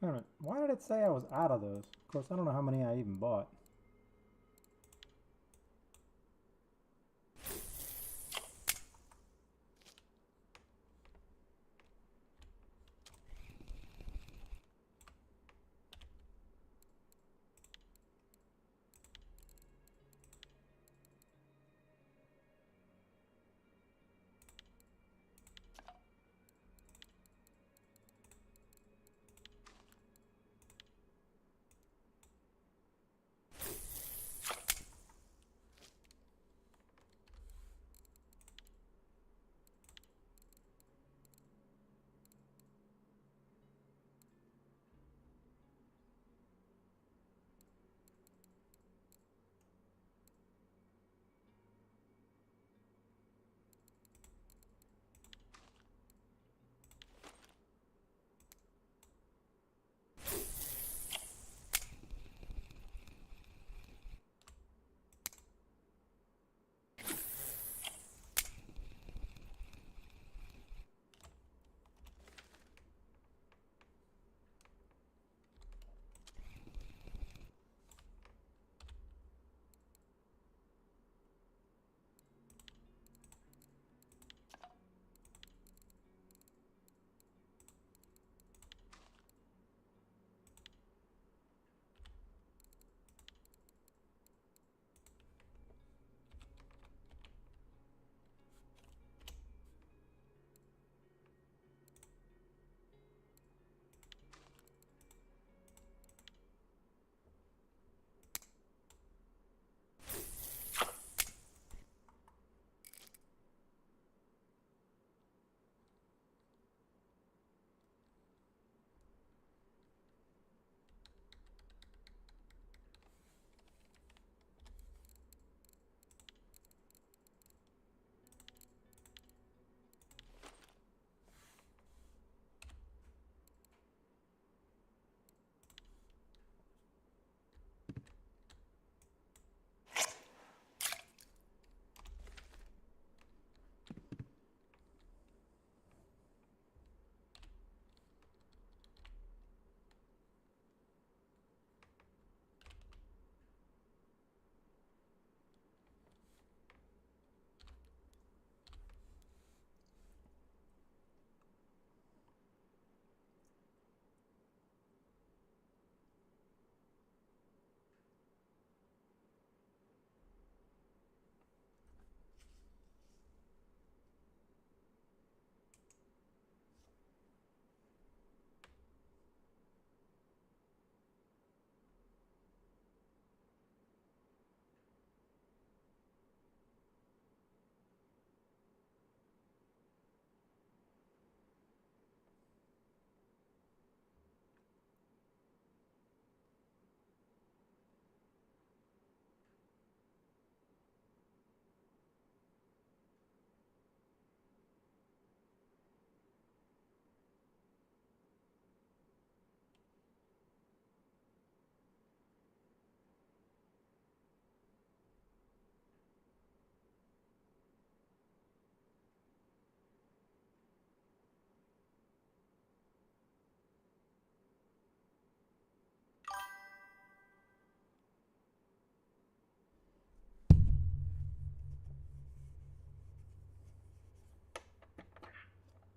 Wait a minute, why did it say I was out of those? Of course, I don't know how many I even bought.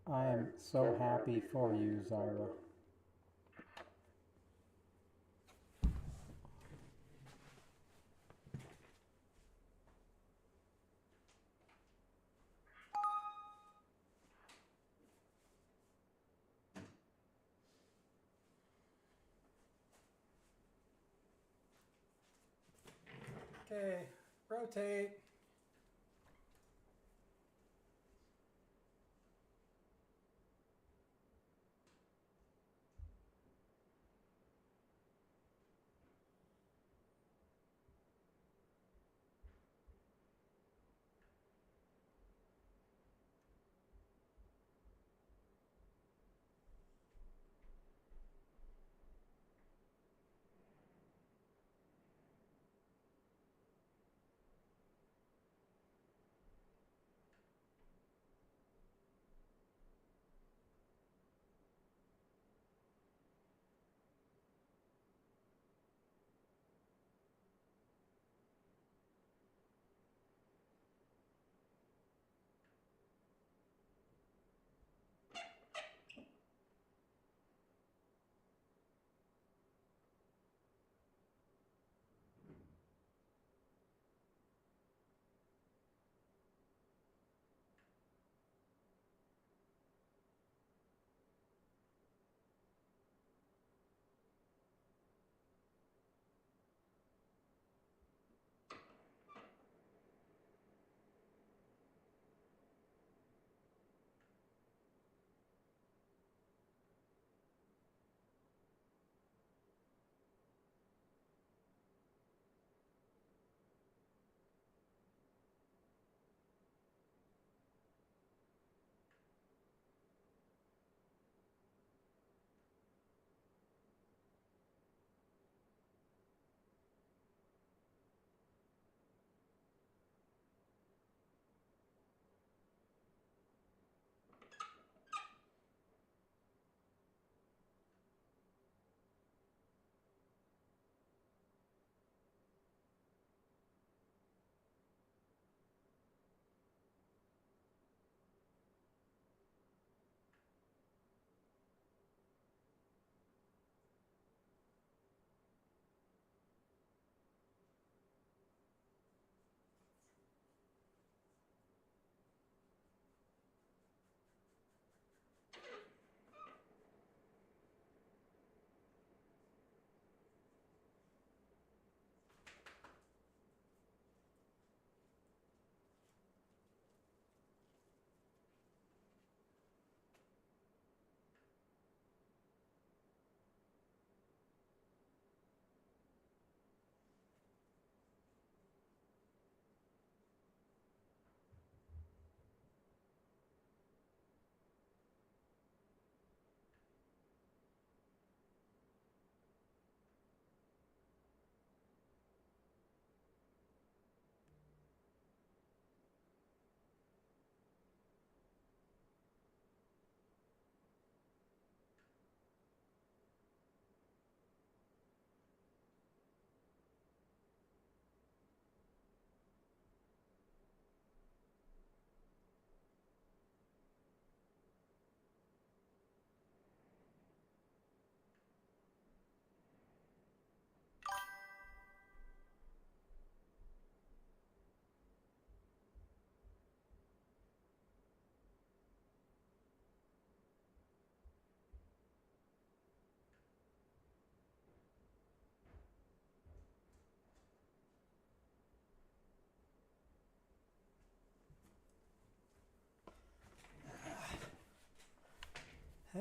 I am so happy for you, Zyra. Okay, rotate.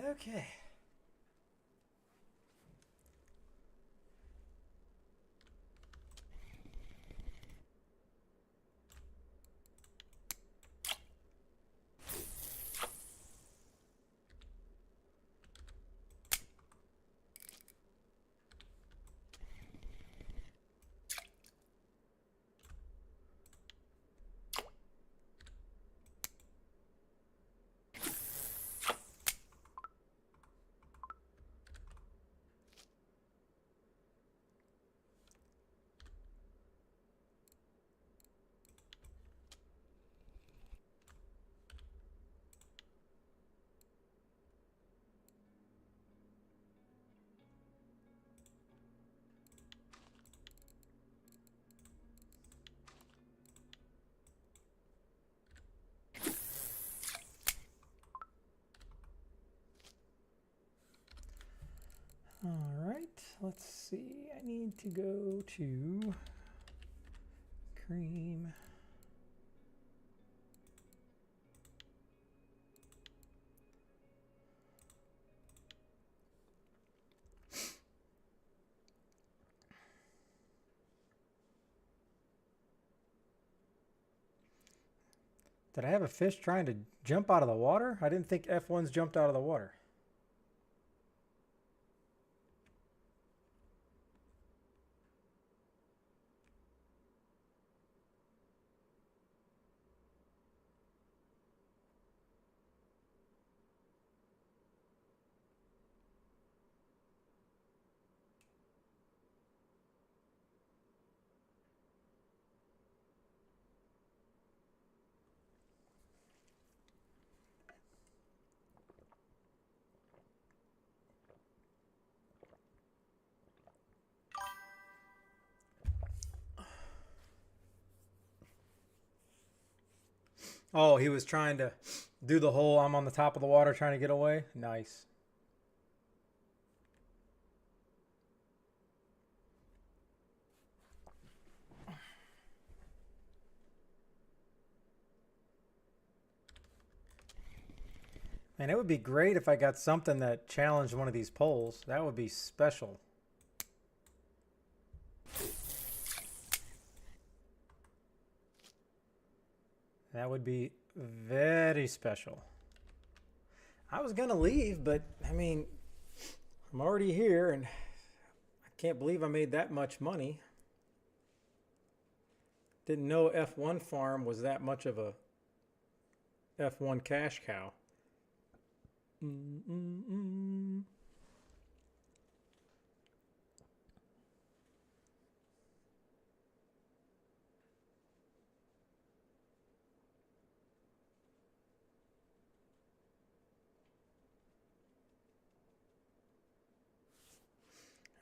Okay. let's see. I need to go to cream. Did I have a fish trying to jump out of the water? I didn't think F1s jumped out of the water. Oh, he was trying to do the whole I'm on the top of the water trying to get away. Nice. Man, it would be great if I got something that challenged one of these poles. That would be special. That would be very special. I was going to leave, but I mean, I'm already here and I can't believe I made that much money. Didn't know F1 farm was that much of a F1 cash cow.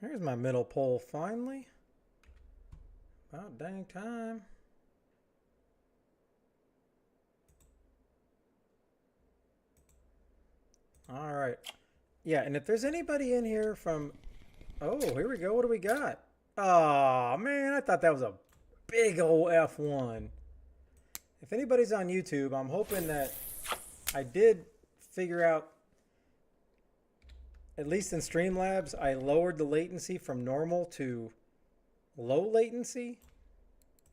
Here's my middle pole finally. About dang time. All right. Yeah, and if there's anybody in here from... Oh, here we go. What do we got? Oh, man, I thought that was a big old F1. If anybody's on YouTube, I'm hoping that I did figure out, at least in Streamlabs, I lowered the latency from normal to low latency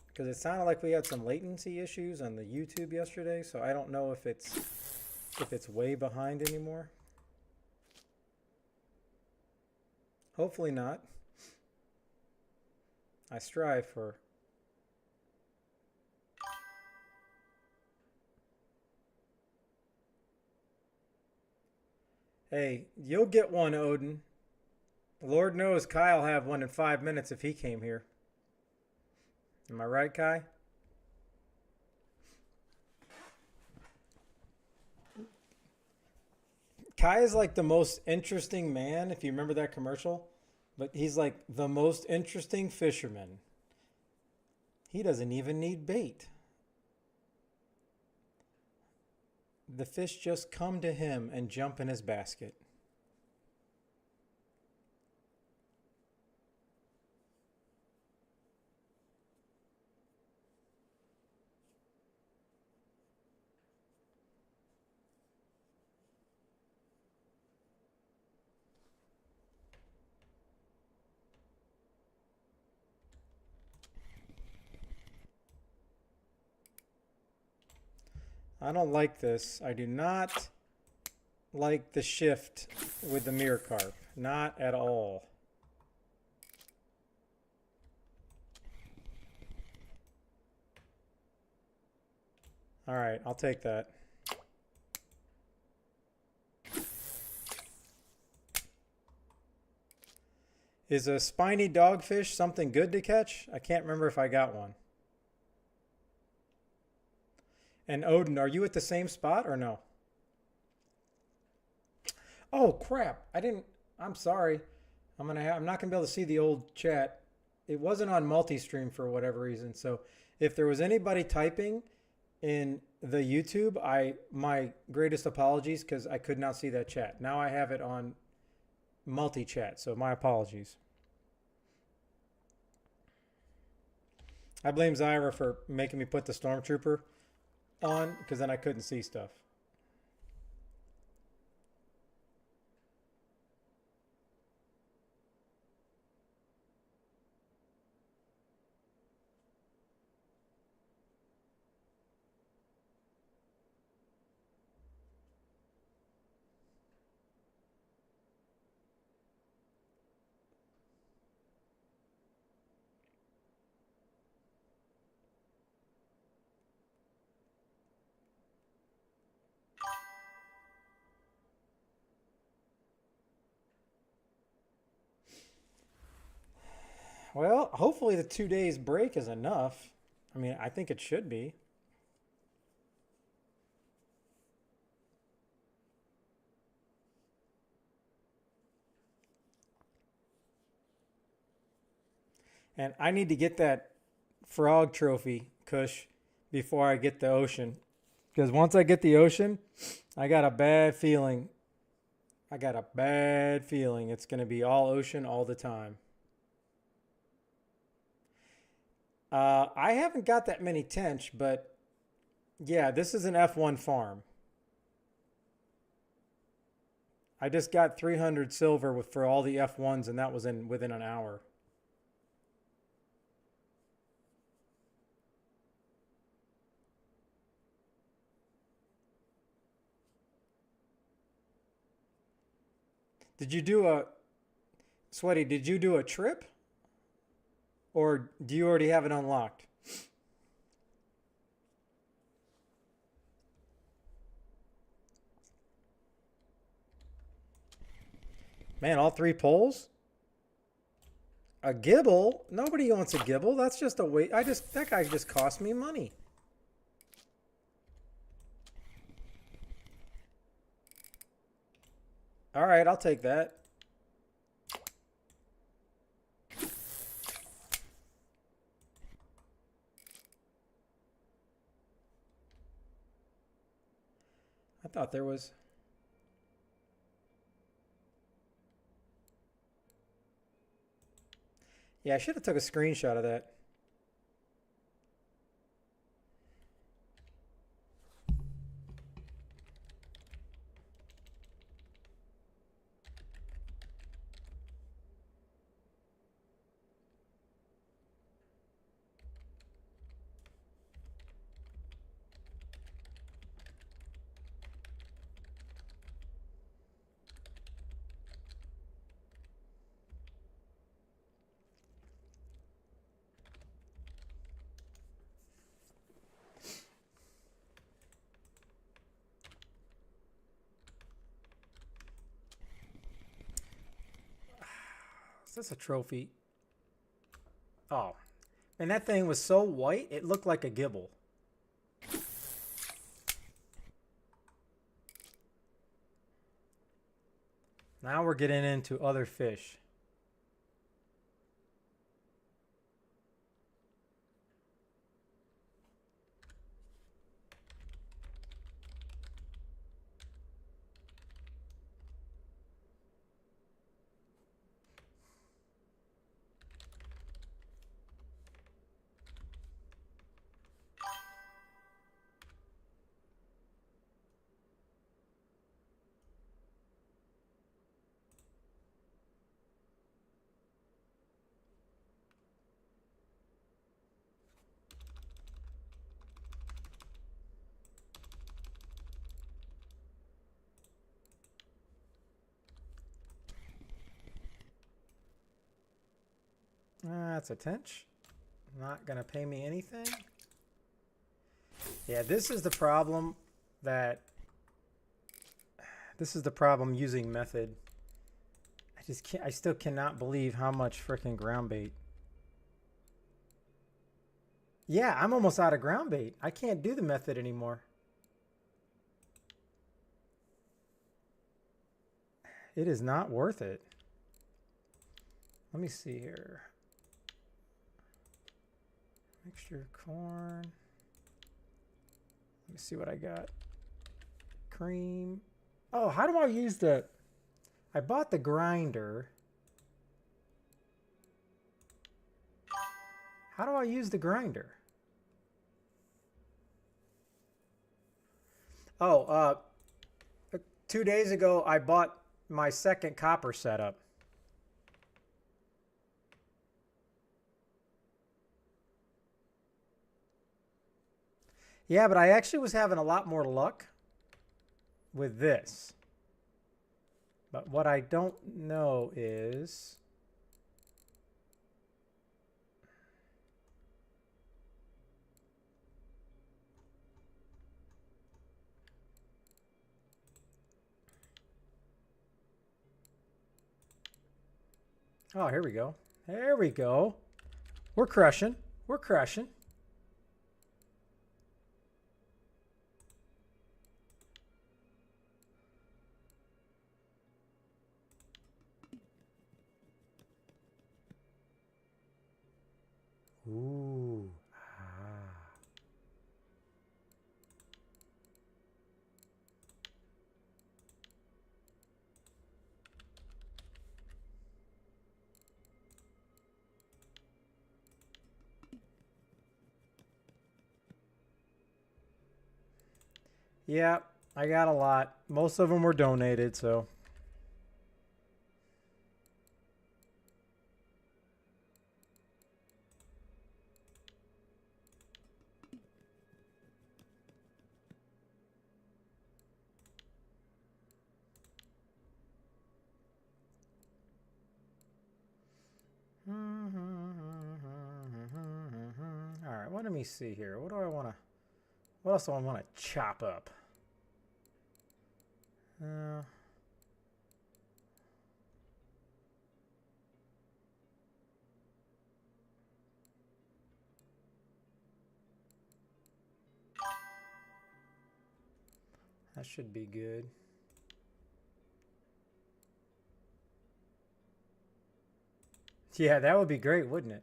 because it sounded like we had some latency issues on the YouTube yesterday, so I don't know if it's way behind anymore. Hopefully not. I strive for... Hey, you'll get one, Odin. Lord knows Kyle have one in 5 minutes if he came here. Am I right, Kai? Kai is like the most interesting man, if you remember that commercial. But he's like the most interesting fisherman. He doesn't even need bait. The fish just come to him and jump in his basket. I don't like this. I do not like the shift with the mirror carp. Not at all. All right, I'll take that. Is a spiny dogfish something good to catch? I can't remember if I got one. And Odin, are you at the same spot or no? Oh crap! I'm sorry. I'm not gonna be able to see the old chat. It wasn't on multi-stream for whatever reason. So if there was anybody typing in the YouTube, my greatest apologies because I could not see that chat. Now I have it on multi-chat, so my apologies. I blame Zyra for making me put the Stormtrooper on because then I couldn't see stuff. Well, hopefully the 2 days break is enough. I mean, I think it should be. And I need to get that frog trophy, Kush, before I get the ocean. Because once I get the ocean, I got a bad feeling. I got a bad feeling it's going to be all ocean all the time. I haven't got that many tench, but yeah, this is an F1 farm. I just got 300 silver for all the F1s, and that was within an hour. Did you do a Sweaty? Did you do a trip, or do you already have it unlocked? Man, all 3 poles? A gibble? Nobody wants a gibble. That's just a wait. That guy just cost me money. All right, I'll take that. I thought there was. Yeah, I should have took a screenshot of that. Is this a trophy? Oh, and that thing was so white, it looked like a gibble. Now we're getting into other fish. That's a tench. Not gonna pay me anything. Yeah, this is the problem using method. I still cannot believe how much freaking ground bait. Yeah, I'm almost out of ground bait. I can't do the method anymore. It is not worth it. Let me see here. Mixture corn. Let me see what I got. Cream. Oh, how do I use the... I bought the grinder. How do I use the grinder? Oh, 2 days ago I bought my second copper setup. Yeah, but I actually was having a lot more luck with this. But what I don't know is... Oh, here we go. There we go. We're crushing. We're crushing. Ooh. Ah. Yeah, I got a lot. Most of them were donated, so... All right, let me see here. What do I want to... What else do I want to chop up? That should be good. Yeah, that would be great, wouldn't it?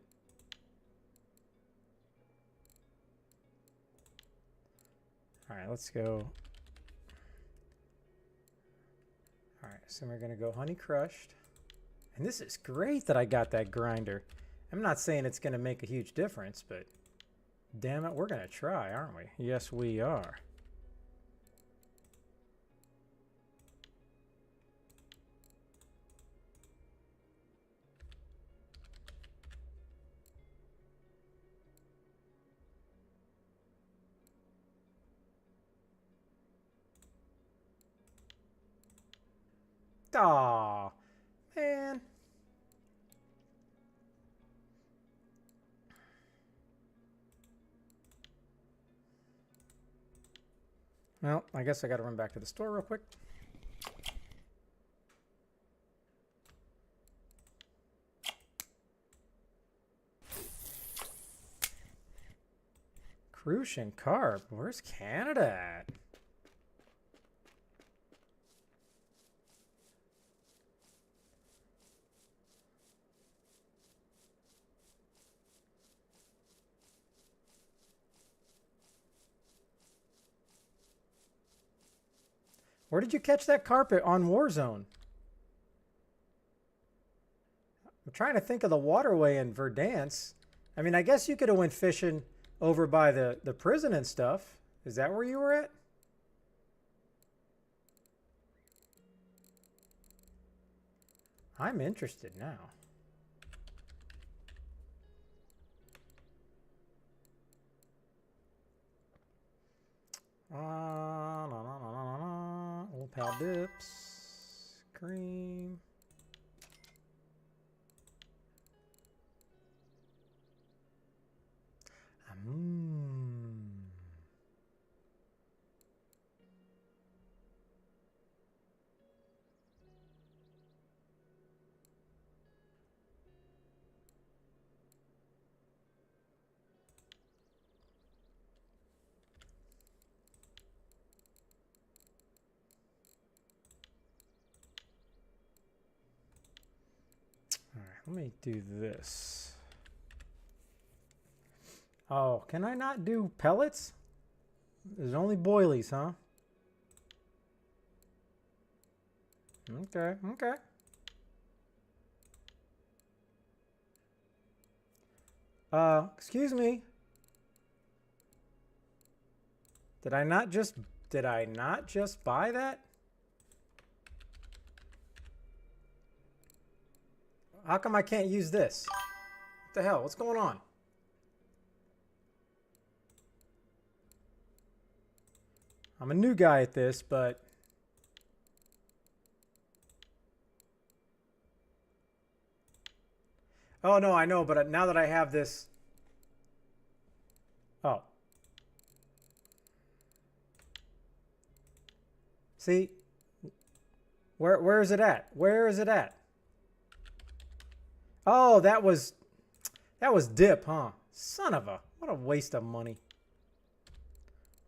All right, let's go. All right, so we're going to go honey crushed. And this is great that I got that grinder. I'm not saying it's going to make a huge difference, but damn it, we're going to try, aren't we? Yes, we are. Aw, man. Well, I guess I got to run back to the store real quick. Crucian carp. Where's Canada at? Where did you catch that carpet on Warzone? I'm trying to think of the waterway in Verdansk. I mean, I guess you could have went fishing over by the prison and stuff. Is that where you were at? I'm interested now. Old pal dips. Cream. All right, let me do this. Oh, can I not do pellets? There's only boilies, huh? Okay, okay. Excuse me. Did I not just buy that? How come I can't use this? What the hell? What's going on? I'm a new guy at this, but oh no, I know, but now that I have this. Oh. See? Where is it at? Where is it at? Oh, that was dip, huh? Son of a, what a waste of money.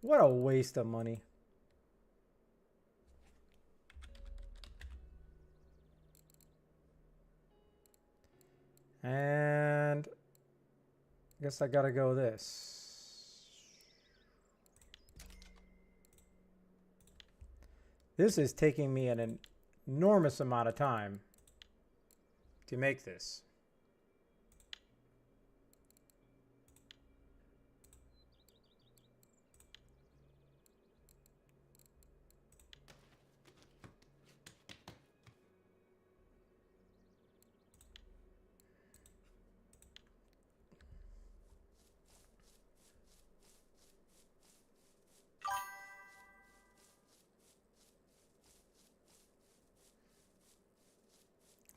What a waste of money. And I guess I gotta go this. This is taking me an enormous amount of time to make this.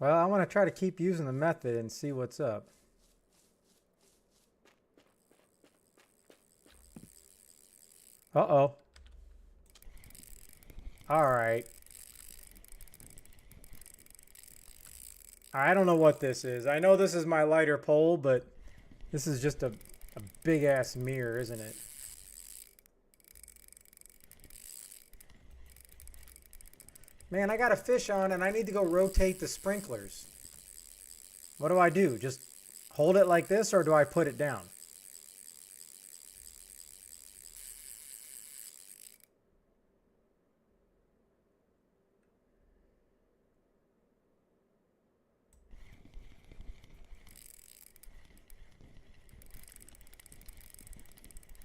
Well, I want to try to keep using the method and see what's up. Uh-oh. All right. I don't know what this is. I know this is my lighter pole, but this is just a big-ass mirror, isn't it? Man, I got a fish on and I need to go rotate the sprinklers. What do I do? Just hold it like this, or do I put it down?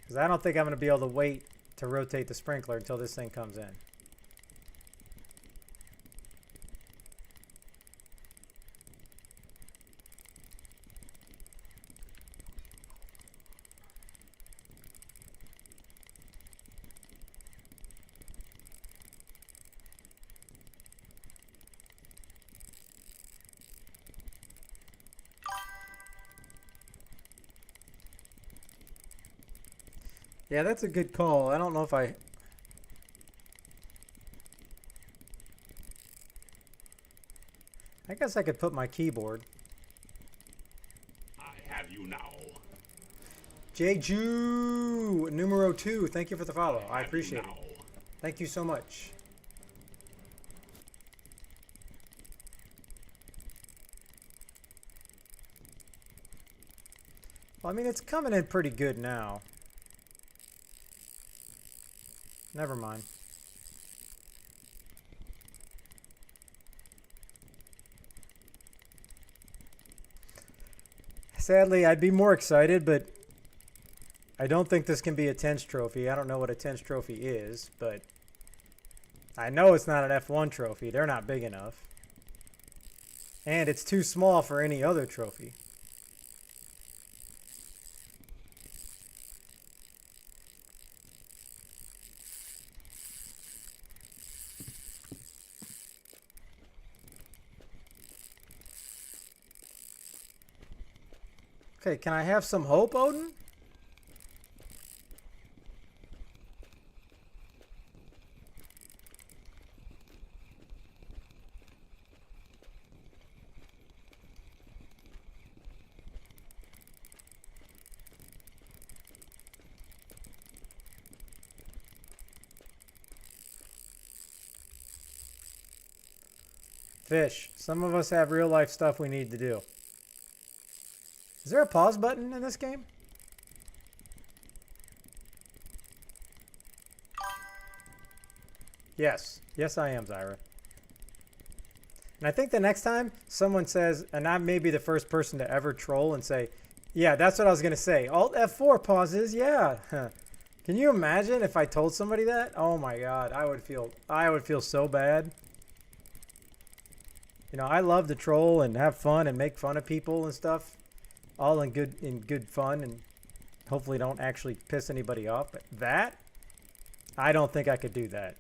Because I don't think I'm going to be able to wait to rotate the sprinkler until this thing comes in. Yeah, that's a good call. I don't know if I guess I could put my keyboard. I have you now. Jeju numero 2, thank you for the follow. I appreciate now. it. Thank you so much. Well, I mean, it's coming in pretty good now. Never mind. Sadly, I'd be more excited, but I don't think this can be a Temps trophy. I don't know what a Temps trophy is, but I know it's not an F1 trophy. They're not big enough. And it's too small for any other trophy. Okay, can I have some hope, Odin? Fish. Some of us have real life stuff we need to do. Is there a pause button in this game? Yes. Yes, I am, Zyra. And I think the next time someone says, and I may be the first person to ever troll and say, Yeah, that's what I was gonna say. Alt F4 pauses. Yeah. Can you imagine if I told somebody that? Oh my God, I would feel so bad. You know, I love to troll and have fun and make fun of people and stuff, all in good fun, and hopefully don't actually piss anybody off. But that, I don't think I could do that.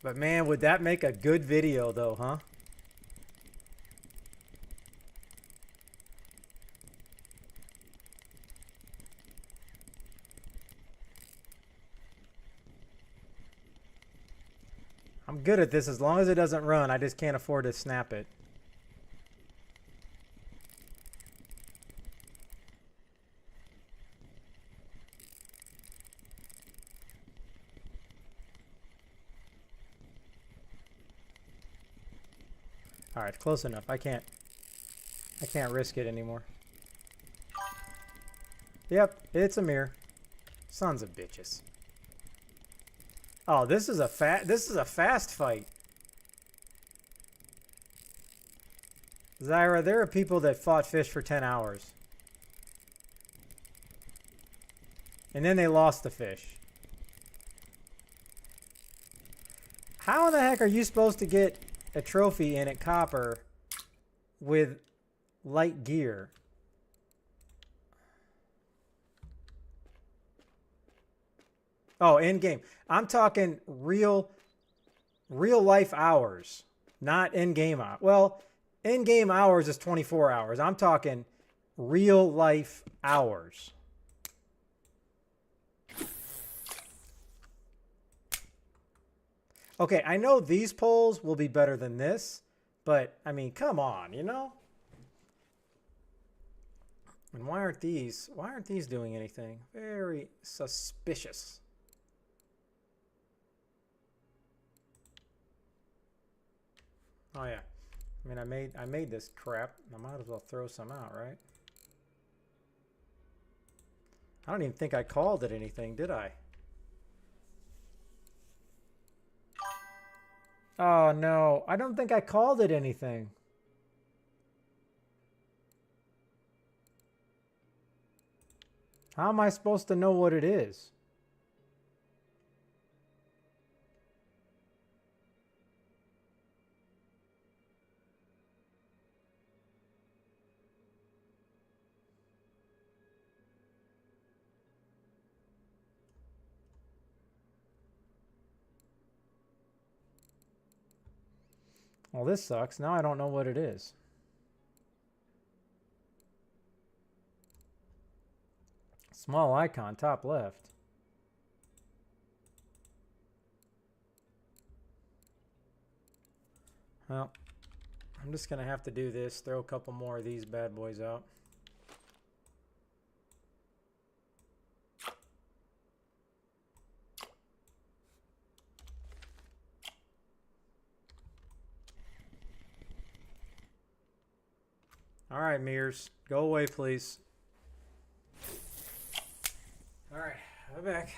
But man, would that make a good video though, huh? I'm good at this as long as it doesn't run. I just can't afford to snap it. All right, close enough. I can't risk it anymore. Yep, it's a mirror. Sons of bitches. Oh, this is a fast fight. Zyra, there are people that fought fish for 10 hours. And then they lost the fish. How in the heck are you supposed to get a trophy in at copper with light gear? Oh, in game. I'm talking real life hours, not in game hours. Well, in game hours is 24 hours. I'm talking real life hours. Okay, I know these polls will be better than this, but I mean, come on, you know? And why aren't these doing anything? Very suspicious. Oh yeah. I mean, I made this crap. I might as well throw some out, right? I don't even think I called it anything, did I? Oh no, I don't think I called it anything. How am I supposed to know what it is? Well, this sucks. Now I don't know what it is. Small icon, top left. Well, I'm just going to have to do this. Throw a couple more of these bad boys out. All right, mirrors. Go away, please. All right, I'm back.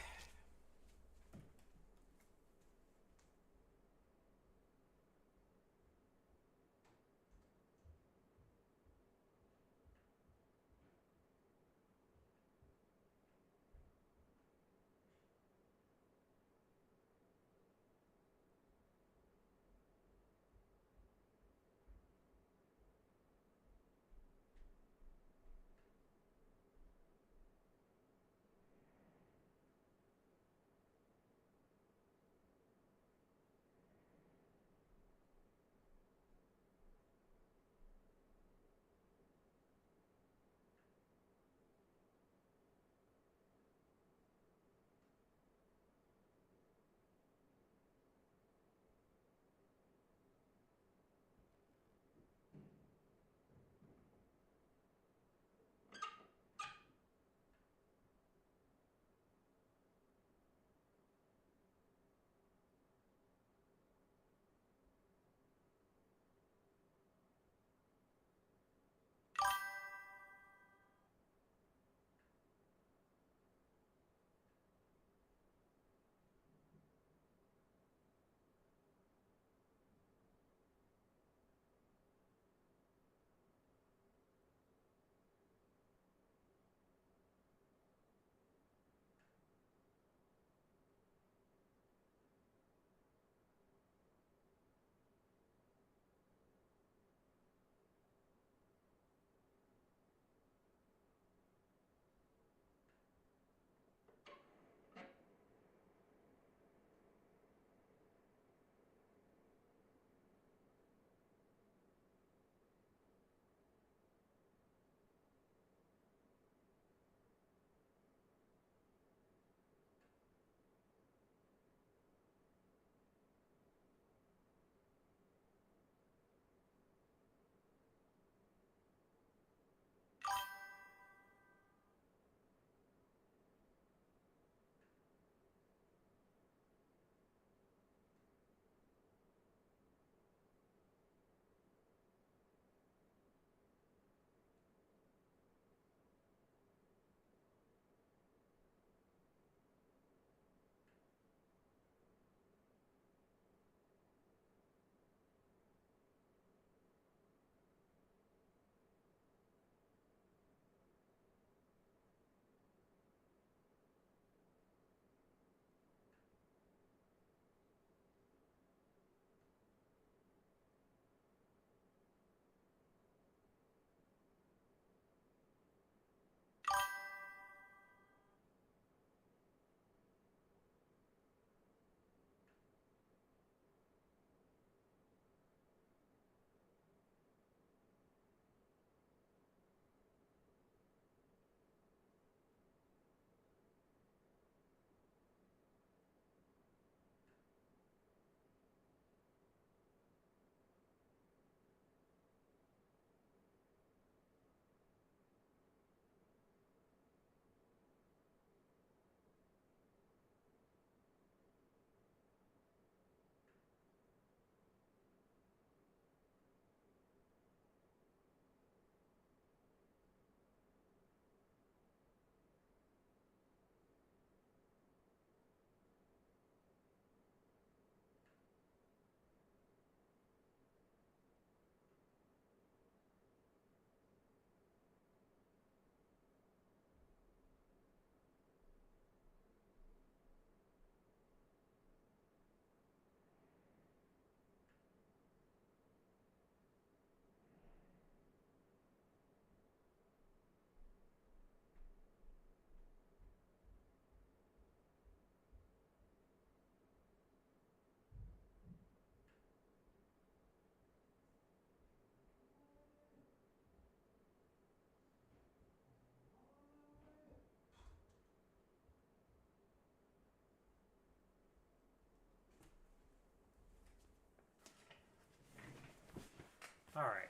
All right.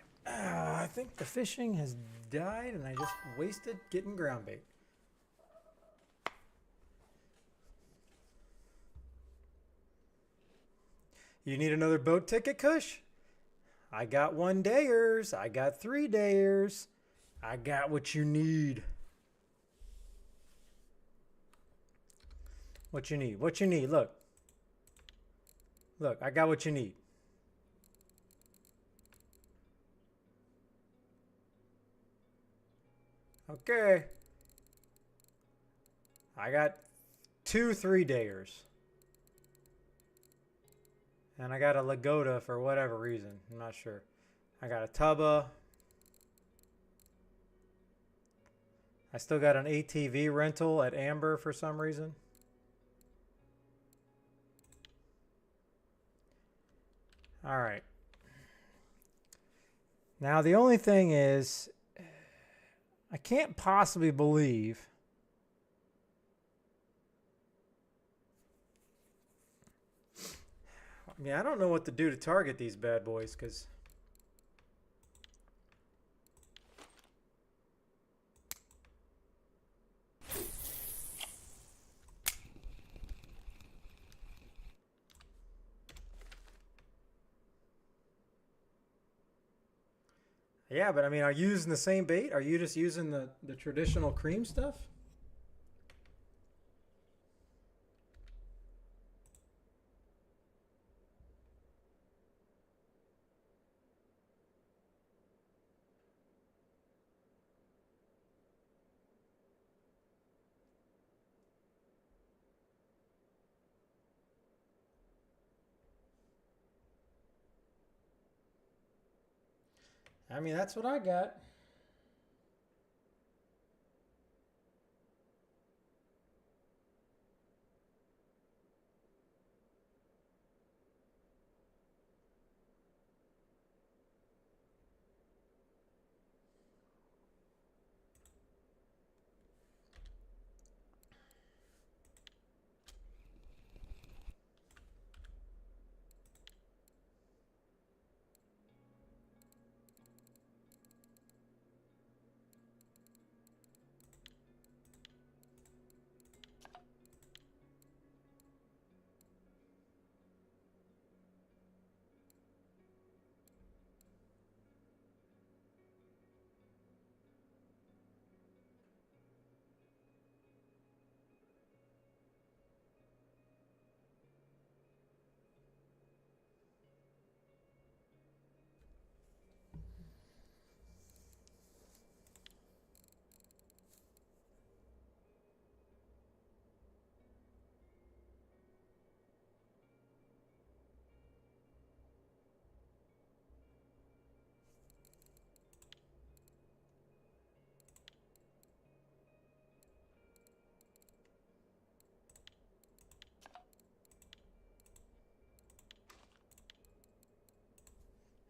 I think the fishing has died and I just wasted getting ground bait. You need another boat ticket, Kush? I got 1 dayers. I got 3 dayers. I got what you need. What you need? What you need? Look. Look, I got what you need. Okay. I got 2 3-dayers. And I got a Lagoda for whatever reason. I'm not sure. I got a Tubba. I still got an ATV rental at Amber for some reason. All right. Now the only thing is, I can't possibly believe I mean, I don't know what to do to target these bad boys, because yeah, but I mean, are you using the same bait? Are you just using the traditional cream stuff? I mean, that's what I got.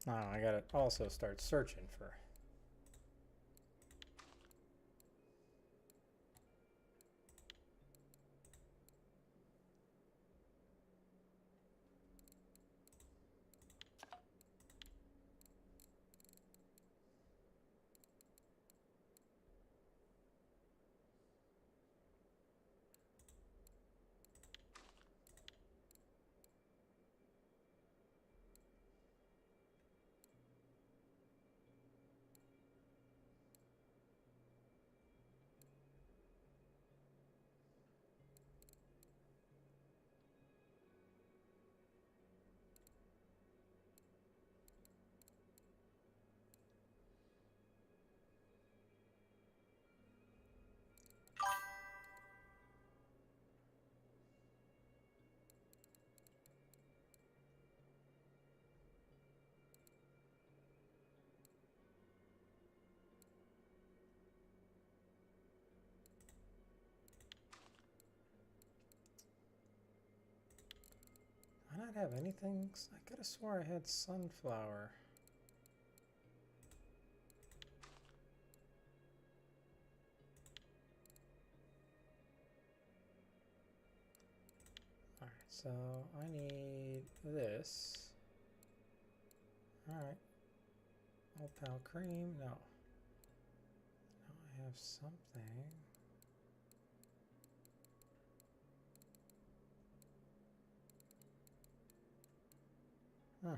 Now I gotta also start searching for. I not have anything? I could have swore I had sunflower. Alright, so I need this. Alright. Opal cream. No. Now I have something. Huh.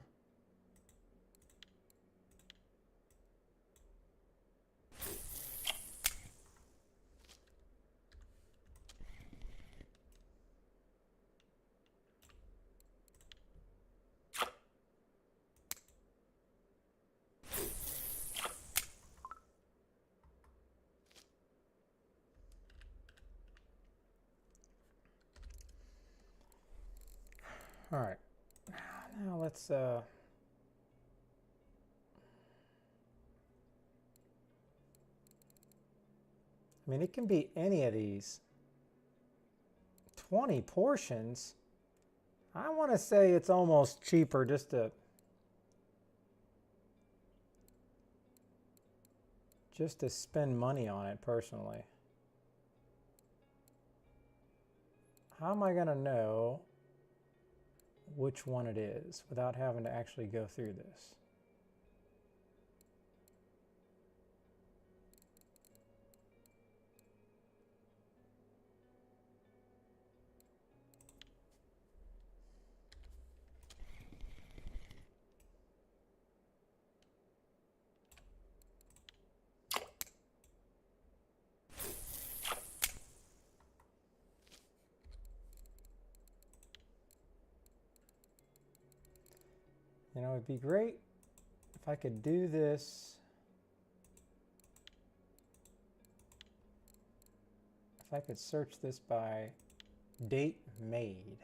All right. Now let's I mean, it can be any of these. 20 portions. I want to say it's almost cheaper just to spend money on it personally. How am I going to know which one it is without having to actually go through this? You know, it'd be great if I could do this. If I could search this by date made.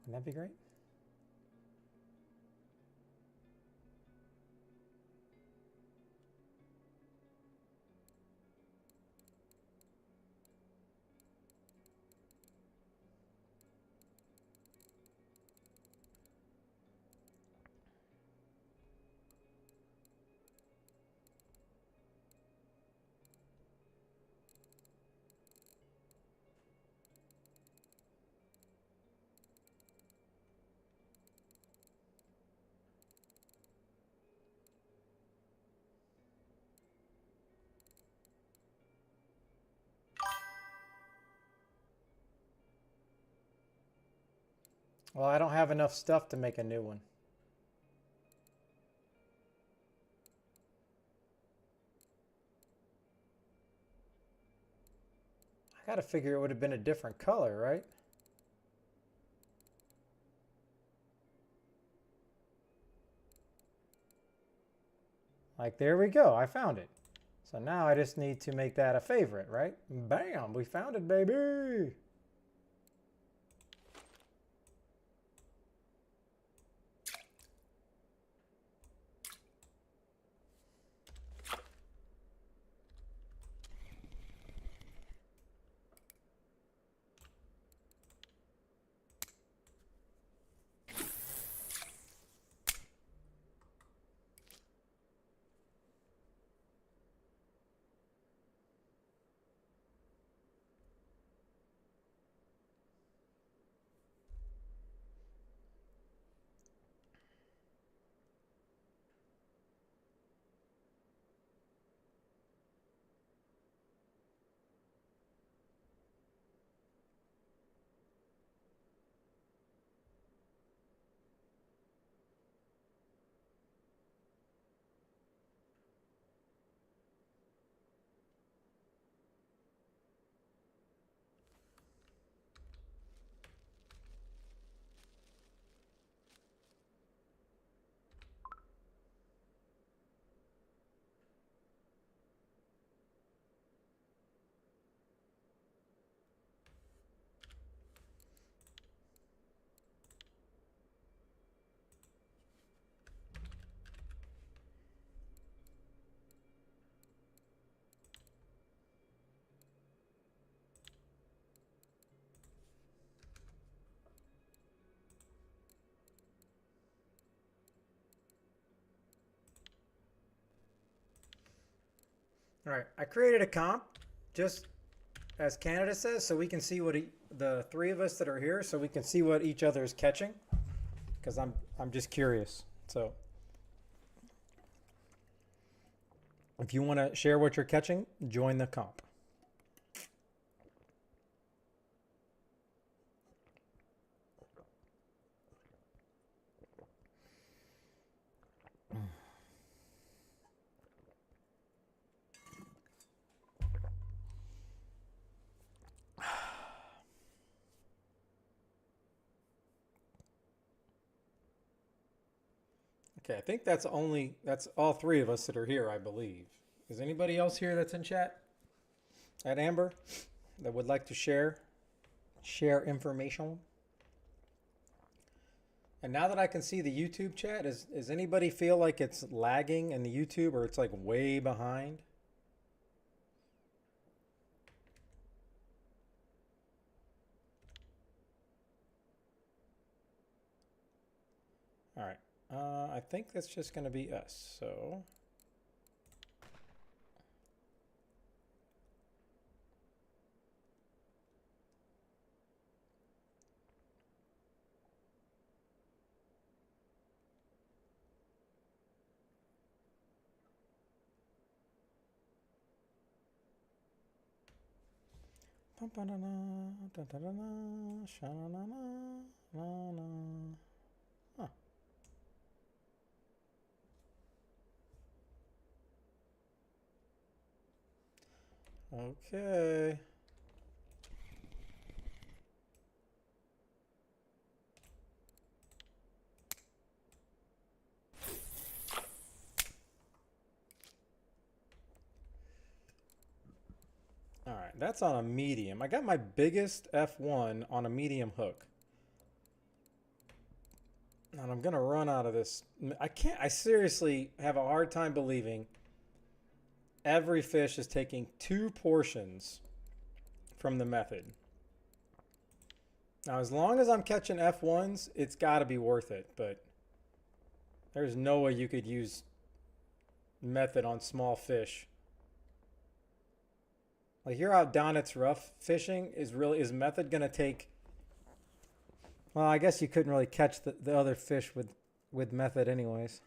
Wouldn't that be great? Well, I don't have enough stuff to make a new one. I gotta figure it would have been a different color, right? Like, there we go. I found it. So now I just need to make that a favorite, right? Bam! We found it, baby! All right, I created a comp just as Canada says, so we can see what the three of us that are here, so we can see what each other is catching. Because I'm just curious. So If you want to share what you're catching, join the comp. Okay, I think that's all three of us that are here, I believe. Is anybody else here that's in chat at Amber that would like to share information? And now that I can see the YouTube chat, does anybody feel like it's lagging in the YouTube or it's like way behind? All right. I think that's just going to be us. So huh. Okay. All right, that's on a medium. I got my biggest F1 on a medium hook. And I'm going to run out of this. I seriously have a hard time believing every fish is taking 2 portions from the method. Now, as long as I'm catching F1s, it's got to be worth it, but there's no way you could use method on small fish. Like you're out down its rough fishing, is method going to take? Well, I guess you couldn't really catch the other fish with method anyways.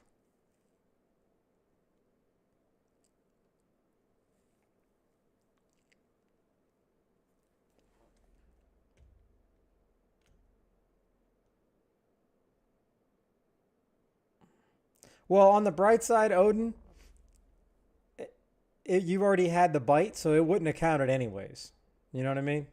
Well, on the bright side, Odin, you've already had the bite, so it wouldn't have counted anyways. You know what I mean?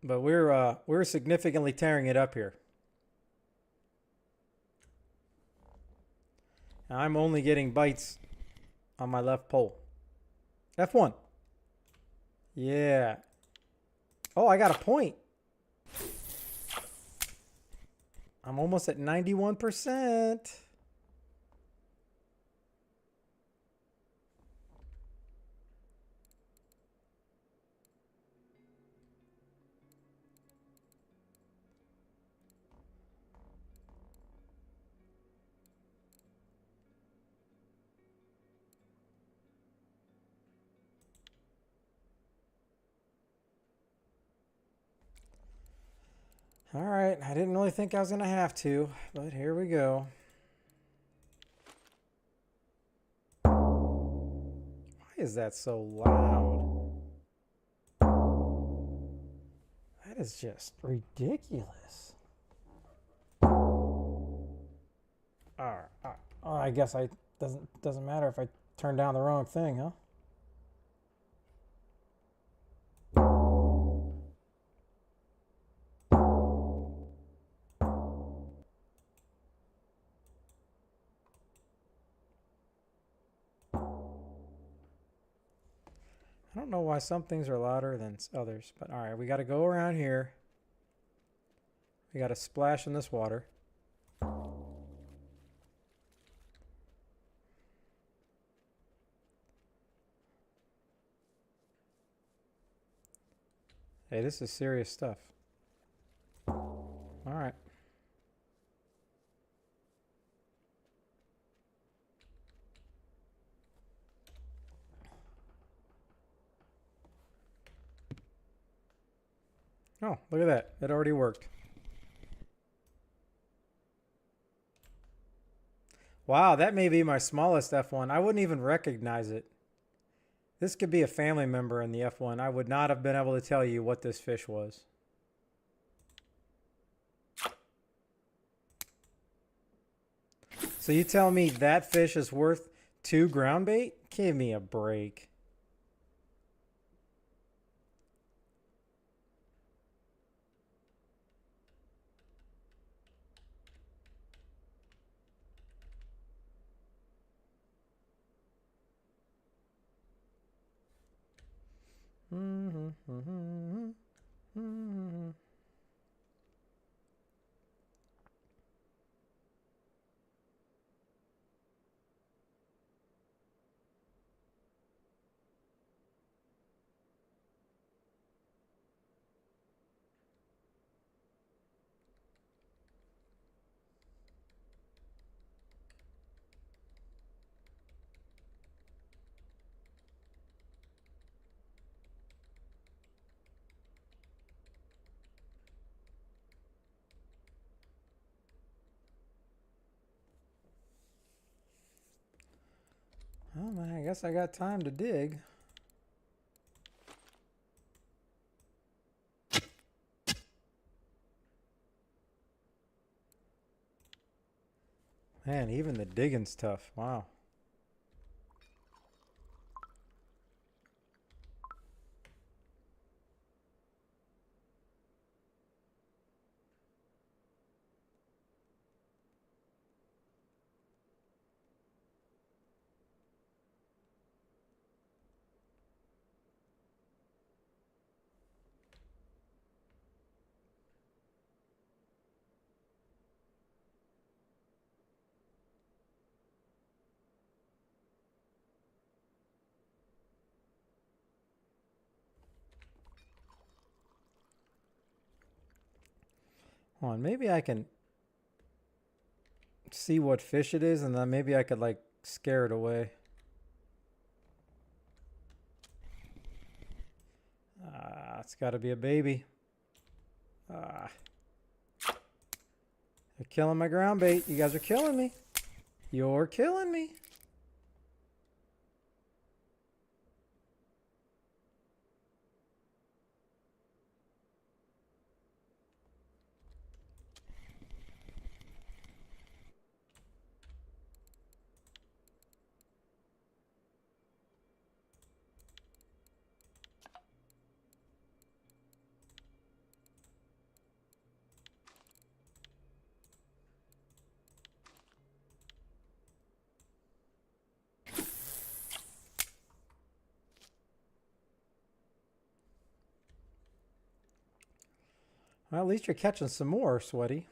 But we're significantly tearing it up here. Now I'm only getting bites on my left pole. F1. Yeah. Oh, I got a point. I'm almost at 91%. All right, I didn't really think I was going to have to, but here we go. Why is that so loud? That is just ridiculous. All right. Oh, I guess doesn't matter if I turn down the wrong thing, huh? I don't know why some things are louder than others, but all right, we got to go around here. We got to splash in this water. Hey, this is serious stuff. All right. Oh, look at that. It already worked. Wow, that may be my smallest F1. I wouldn't even recognize it. This could be a family member in the F1. I would not have been able to tell you what this fish was. So you tell me that fish is worth 2 ground bait? Give me a break. Oh man, I guess I got time to dig. Man, even the digging's tough. Wow. Hold on, maybe I can see what fish it is and then maybe I could like scare it away. It's got to be a baby. They're killing my ground bait. You guys are killing me. You're killing me. Well, at least you're catching some more, Sweaty.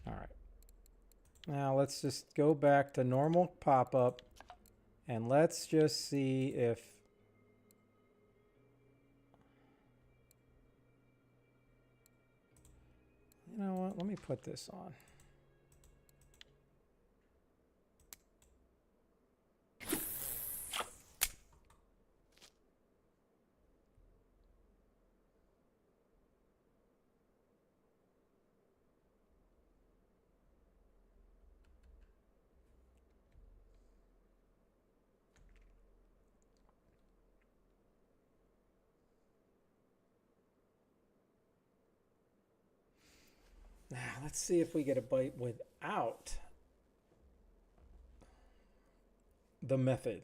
All right. Now let's just go back to normal pop-up and let's just see if you know what, let me put this on. Now let's see if we get a bite without the method.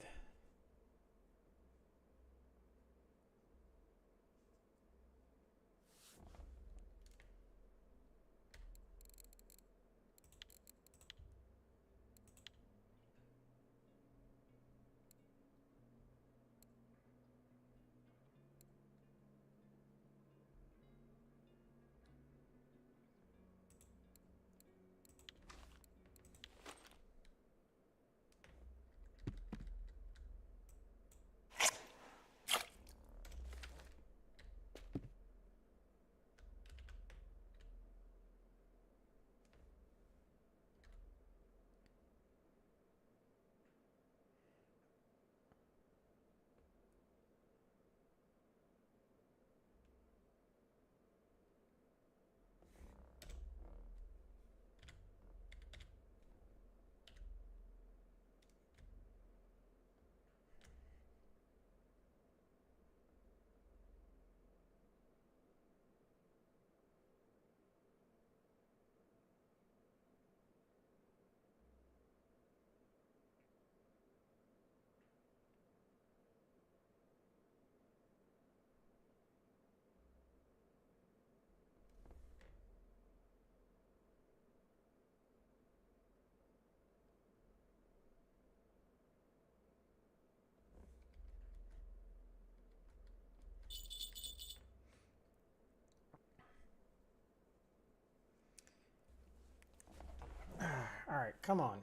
come on.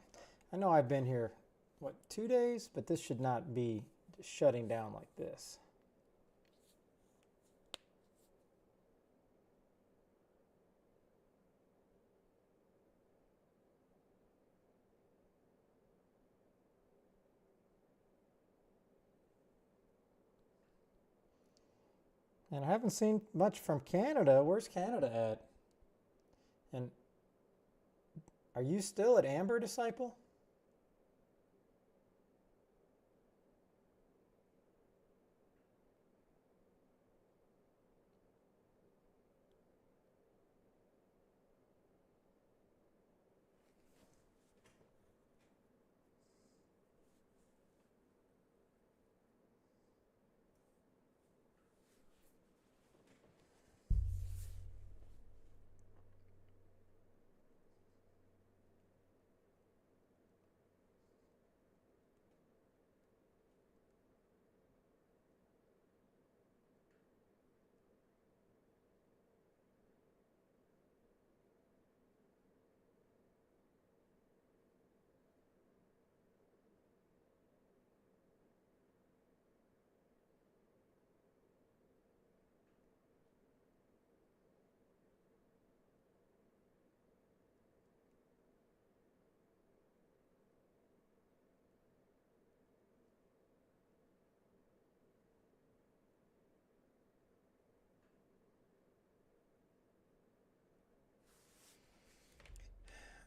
I know I've been here, what, 2 days? But this should not be shutting down like this. And I haven't seen much from Canada. Where's Canada at? And are you still at Amber Disciple?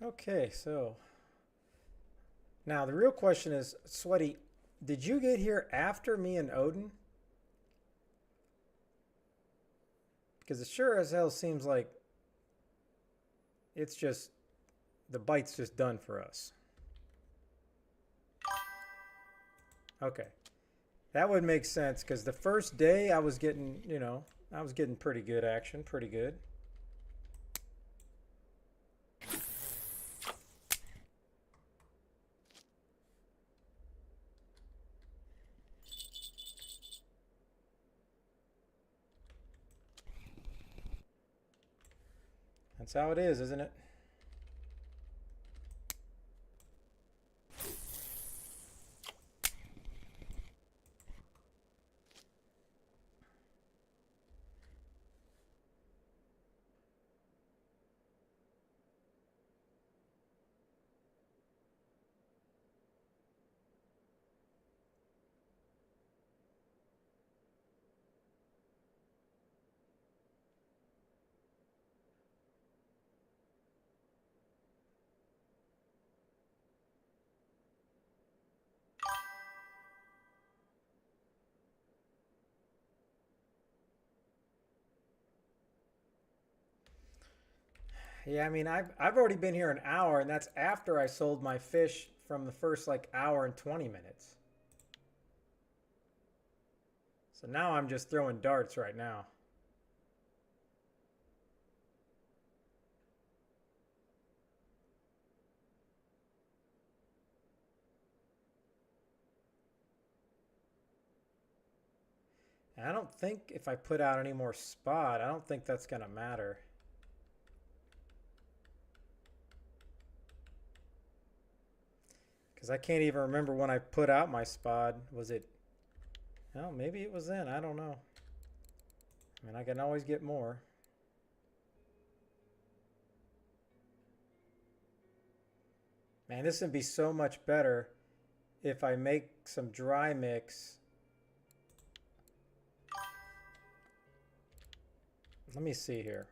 Okay, so now the real question is, Sweaty, did you get here after me and Odin? Because it sure as hell seems like it's just, the bite's just done for us. Okay. That would make sense because the first day I was getting, I was getting pretty good action, pretty good. That's how it is, isn't it? Yeah, I mean, I've already been here an hour, and that's after I sold my fish from the first like hour and 20 minutes. So now I'm just throwing darts right now. And I don't think if I put out any more spot, I don't think that's going to matter. Because I can't even remember when I put out my spot. Was it... Well, maybe it was then. I don't know. I mean, I can always get more. Man, this would be so much better if I make some dry mix. Let me see here.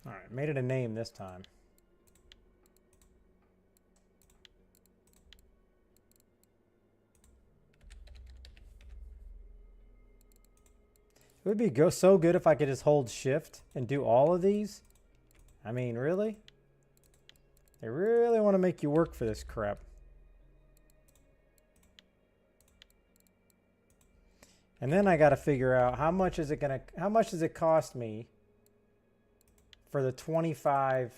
All right, made it a name this time. It would be so good if I could just hold shift and do all of these. I mean, really? They really want to make you work for this crap. And then I got to figure out how much does it cost me for the 25.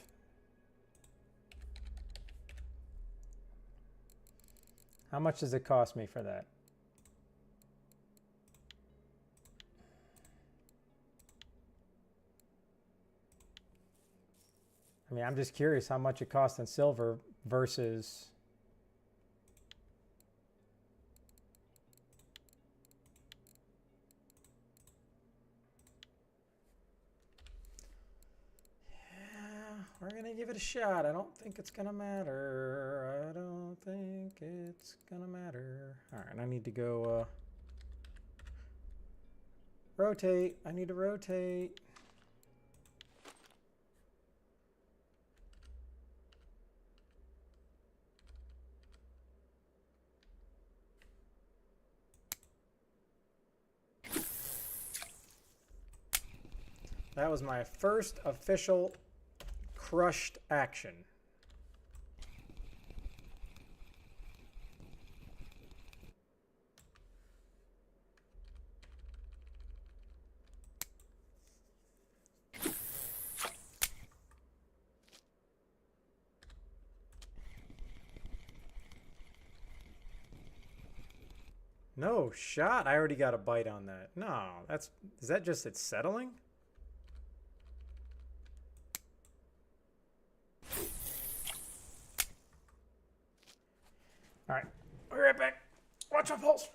How much does it cost me for that? I mean, I'm just curious how much it costs in silver versus. Yeah, we're going to give it a shot. I don't think it's going to matter. I don't think it's going to matter. All right, I need to go rotate. I need to rotate. That was my first official crushed action. No shot. I already got a bite on that. No, is that just it settling? All right, I'll be right back. Watch my pulse.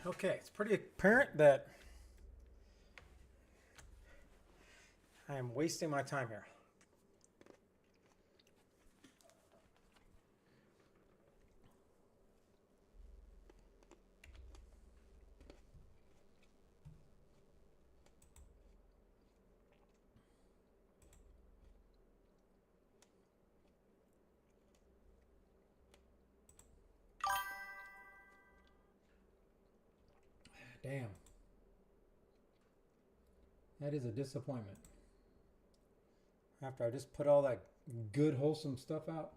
Okay, it's pretty apparent that I am wasting my time here. Damn. That is a disappointment. After I just put all that good, wholesome stuff out.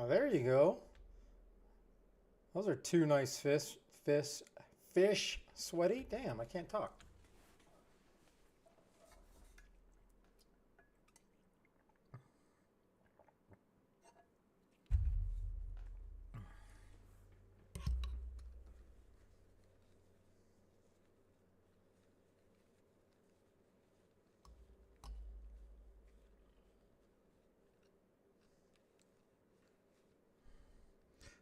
Oh, there you go. Those are two nice fish. Sweaty. Damn, I can't talk.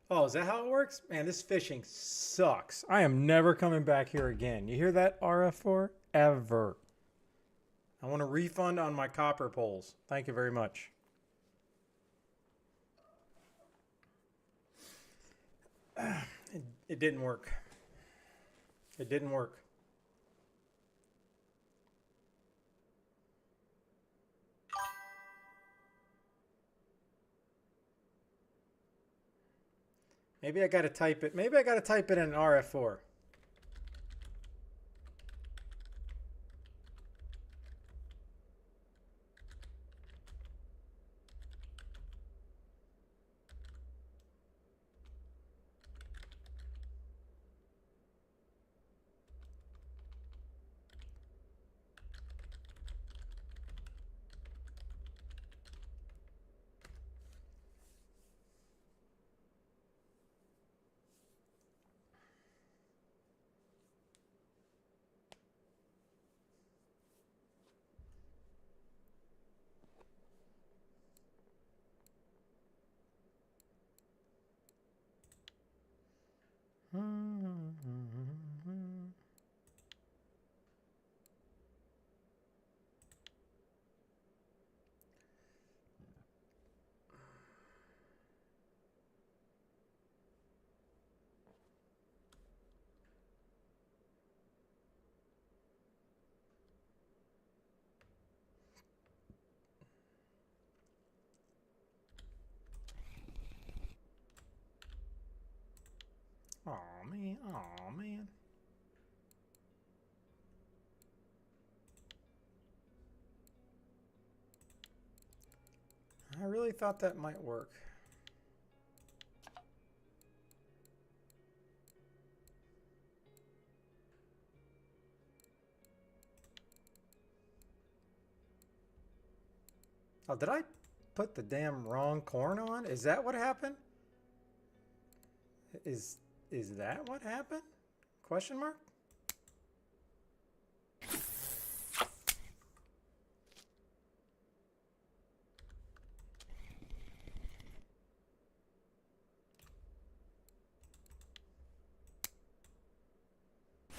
Oh, is that how it works? Man, this fishing sucks. I am never coming back here again. You hear that, RF4? Ever. I want a refund on my copper poles. Thank you very much. It didn't work. It didn't work. Maybe I got to type it. Maybe I got to type it in RF4. Oh man, oh man. I really thought that might work. Oh, did I put the damn wrong corn on? Is that what happened? Is that what happened? Question mark?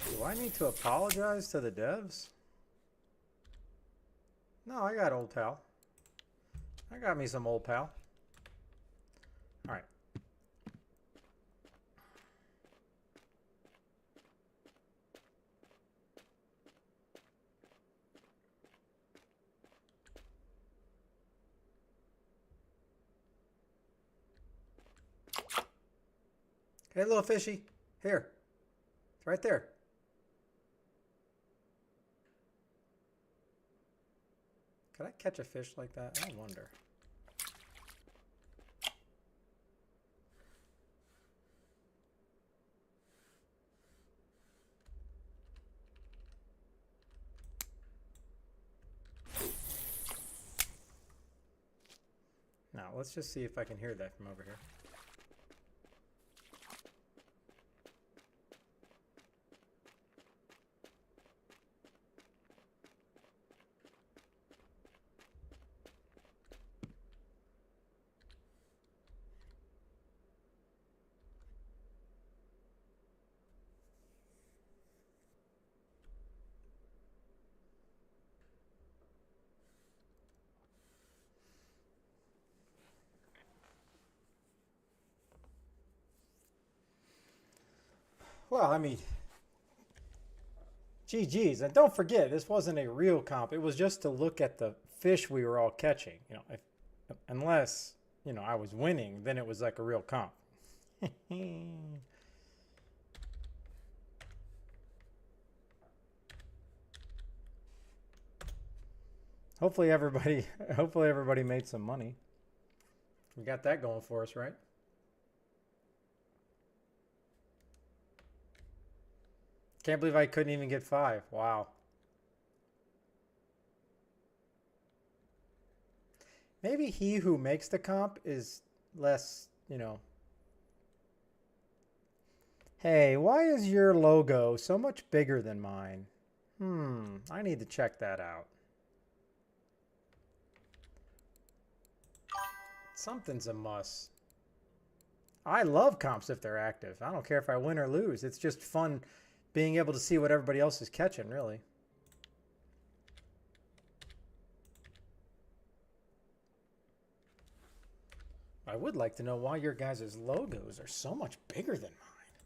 Do I need to apologize to the devs? No, I got old pal. I got me some old pal. All right. Hey, little fishy. Here. It's right there. Could I catch a fish like that? I wonder. Now, let's just see if I can hear that from over here. Well, I mean, GG's. And don't forget, this wasn't a real comp. It was just to look at the fish we were all catching. You know, unless, you know, I was winning, then it was like a real comp. hopefully everybody made some money. We got that going for us, right? Can't believe I couldn't even get 5. Wow. Maybe he who makes the comp is less, you know. Hey, why is your logo so much bigger than mine? I need to check that out. Something's a must. I love comps if they're active. I don't care if I win or lose. It's just fun being able to see what everybody else is catching, really. I would like to know why your guys' logos are so much bigger than mine.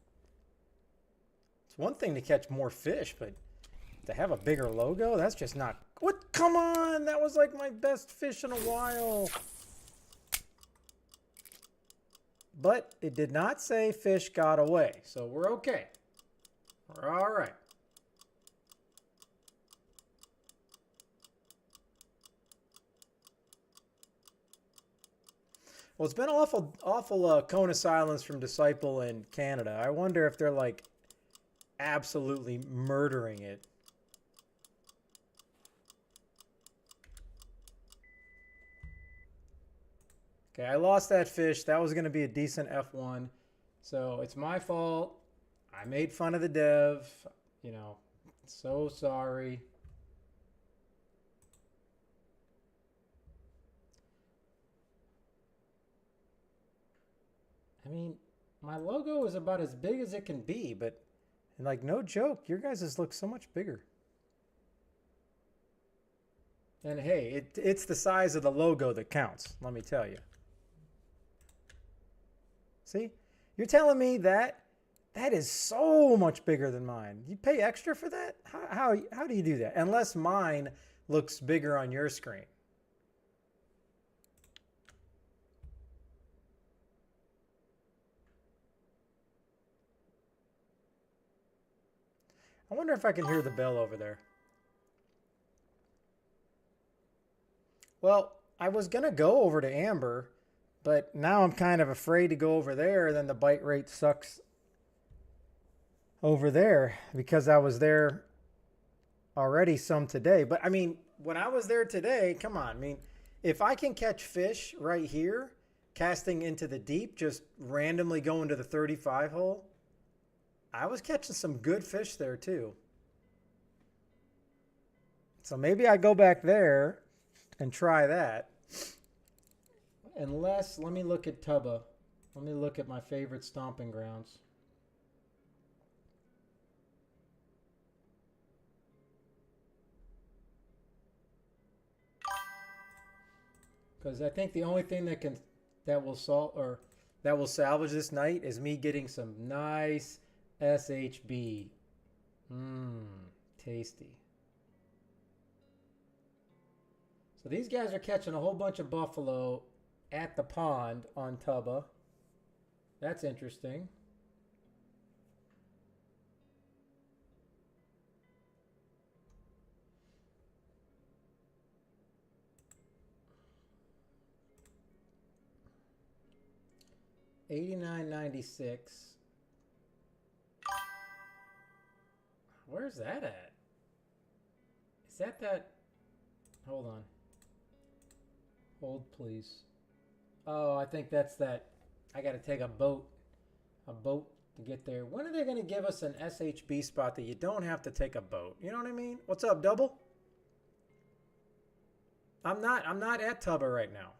It's one thing to catch more fish, but to have a bigger logo, that's just not... What? Come on! That was like my best fish in a while. But it did not say fish got away, so we're okay. We're all right. Well, it's been awful cone of silence from Disciple in Canada. I wonder if they're like absolutely murdering it. Okay, I lost that fish. That was going to be a decent F1. So it's my fault. I made fun of the dev. You know, so sorry. I mean, my logo is about as big as it can be, but like no joke, your guys' look so much bigger. And hey, it's the size of the logo that counts, let me tell you. See? You're telling me that is so much bigger than mine. You pay extra for that? How do you do that? Unless mine looks bigger on your screen. I wonder if I can hear the bell over there. Well, I was going to go over to Amber, but now I'm kind of afraid to go over there. Then the bite rate sucks over there because I was there already some today. But I mean, when I was there today, come on. I mean, if I can catch fish right here, casting into the deep, just randomly going to the 35 hole, I was catching some good fish there too. So maybe I go back there and try that. Unless, let me look at Tubba. Let me look at my favorite stomping grounds. Because I think the only thing that will salvage this night is me getting some nice SHB. Tasty. So these guys are catching a whole bunch of buffalo at the pond on Tubba. That's interesting. $89.96. Where's that at? Is that? Hold on. Hold, please. Oh, I think that's that. I got to take a boat to get there. When are they going to give us an SHB spot that you don't have to take a boat? You know what I mean? What's up, Double? I'm not at Tubba right now.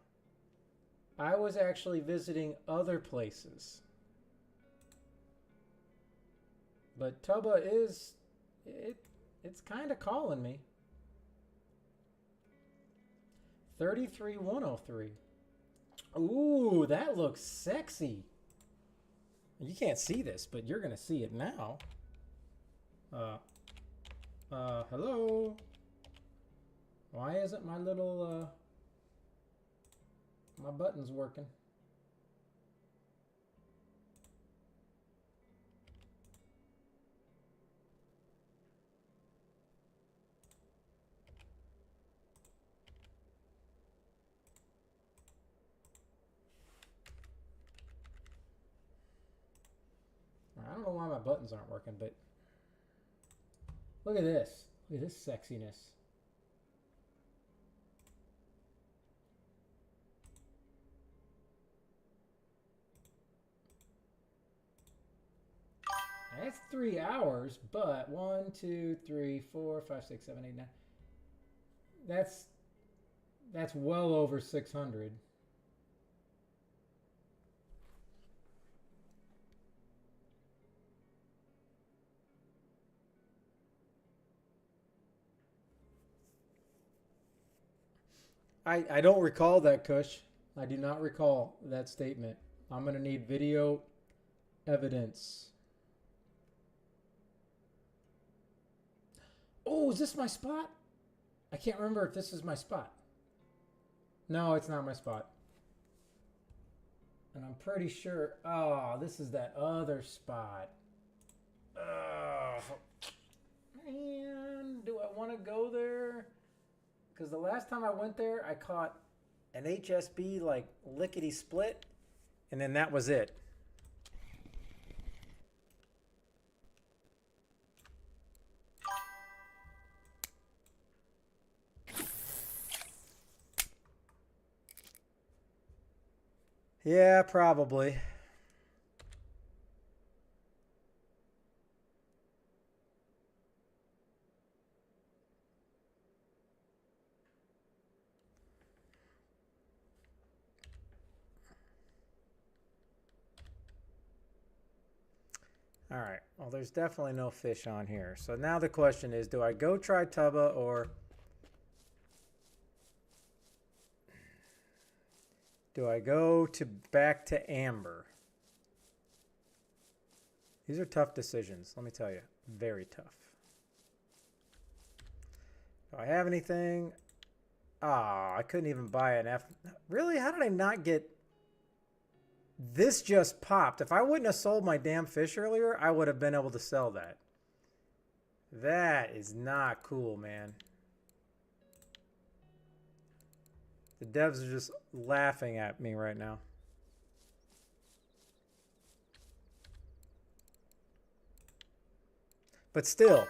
I was actually visiting other places. But Tubba it's kind of calling me. 33,103. Ooh, that looks sexy. You can't see this, but you're gonna see it now. Hello. Why isn't my little my buttons working? I don't know why my buttons aren't working, but look at this. Look at this sexiness. That's 3 hours, but 1, 2, 3, 4, 5, 6, 7, 8, 9. That's well over 600. I don't recall that, Kush. I do not recall that statement. I'm going to need video evidence. Oh, is this my spot? I can't remember if this is my spot. No, it's not my spot. And I'm pretty sure... Oh, this is that other spot. Oh, man, do I want to go there? Because the last time I went there, I caught an HSB like lickety split, and then that was it. Yeah, probably. All right. Well, there's definitely no fish on here. So now the question is, do I go try Tubba or do I go back to Amber? These are tough decisions, let me tell you. Very tough. Do I have anything? Ah, I couldn't even buy an F. Really? How did I not get... This just popped. If I wouldn't have sold my damn fish earlier, I would have been able to sell that. That is not cool, man. The devs are just laughing at me right now. But still,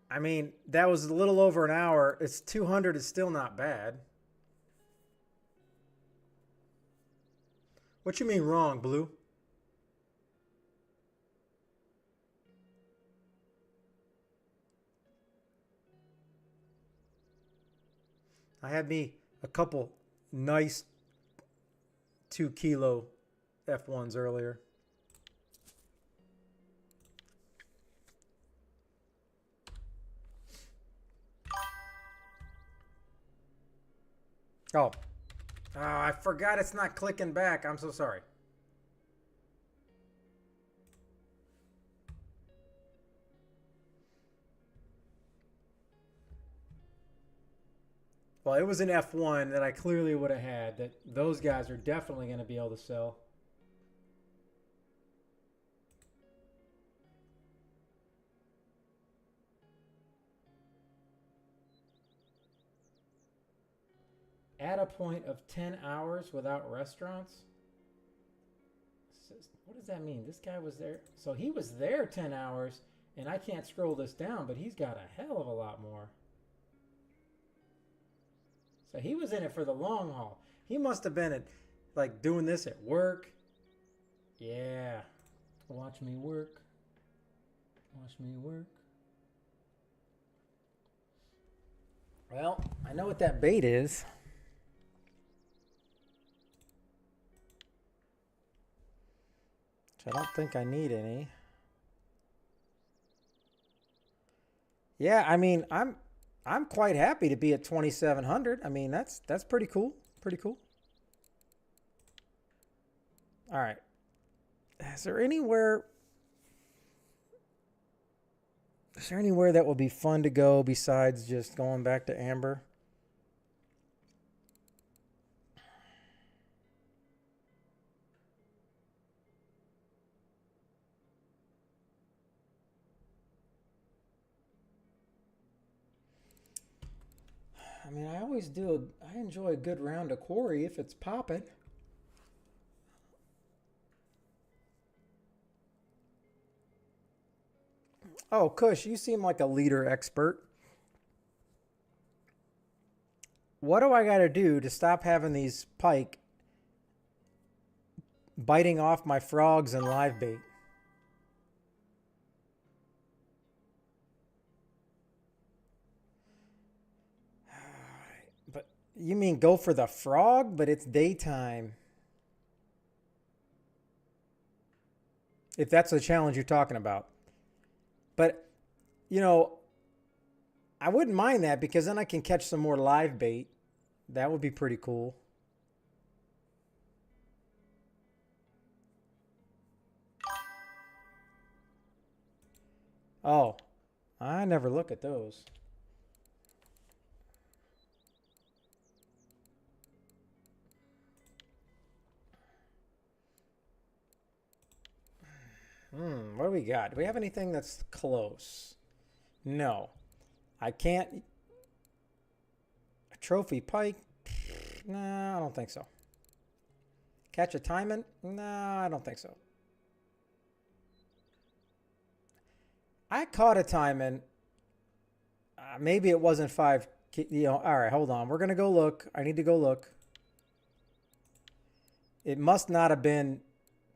I mean, that was a little over an hour. It's 200 is still not bad. What you mean wrong, Blue? I had me a couple nice 2-kilo F1s earlier. Oh. I forgot it's not clicking back. I'm so sorry. Well, it was an F1 that I clearly would have had. That those guys are definitely going to be able to sell. At a point of 10 hours without restaurants? What does that mean? This guy was there. So he was there 10 hours, and I can't scroll this down, but he's got a hell of a lot more. So he was in it for the long haul. He must have been like doing this at work. Yeah. Watch me work. Watch me work. Well, I know what that bait is. Which I don't think I need any. Yeah, I mean, I'm quite happy to be at 2,700. I mean, that's pretty cool. Pretty cool. All right. Is there anywhere that will be fun to go besides just going back to Amber? I mean, I always do. I enjoy a good round of quarry if it's popping. Oh, Kush, you seem like a leader expert. What do I got to do to stop having these pike biting off my frogs and live bait? But you mean go for the frog, but it's daytime. If that's the challenge you're talking about. But, you know, I wouldn't mind that because then I can catch some more live bait. That would be pretty cool. Oh, I never look at those. What do we got? Do we have anything that's close? No. I can't. A trophy pike? No, I don't think so. Catch a timon? No, I don't think so. I caught a timon. Maybe it wasn't 5. You know, all right, hold on. We're going to go look. I need to go look. It must not have been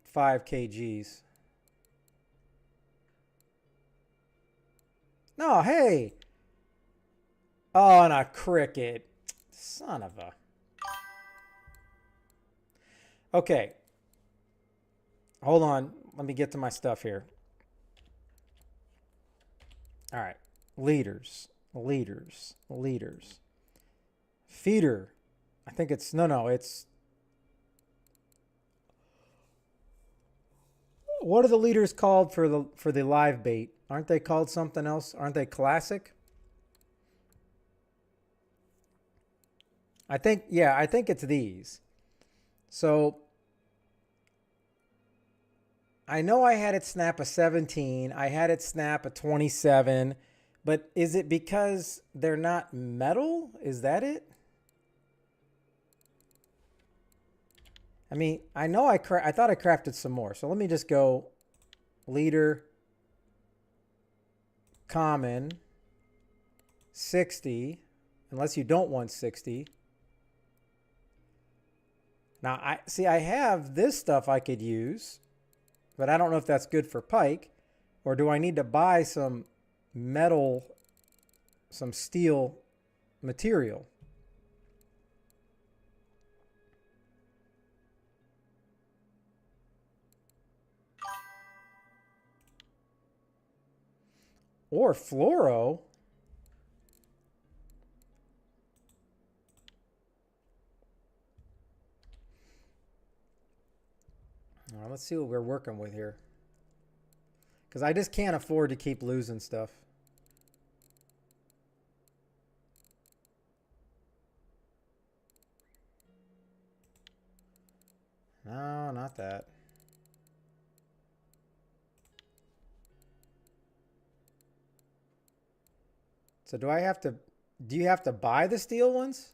5 kgs. No, hey. Oh, and a cricket. Son of a. Okay. Hold on. Let me get to my stuff here. All right. Leaders. Feeder. I think it's, no, it's. What are the leaders called for the live bait? Aren't they called something else? Aren't they classic? I think it's these. So I know I had it snap a 17. I had it snap a 27. But is it because they're not metal? Is that it? I mean, I know I thought I crafted some more. So let me just go leader, common, 60, unless you don't want 60. Now, I have this stuff I could use, but I don't know if that's good for pike, or do I need to buy some metal, some steel material? Or fluoro. All right, let's see what we're working with here. Because I just can't afford to keep losing stuff. No, not that. So do you have to buy the steel ones?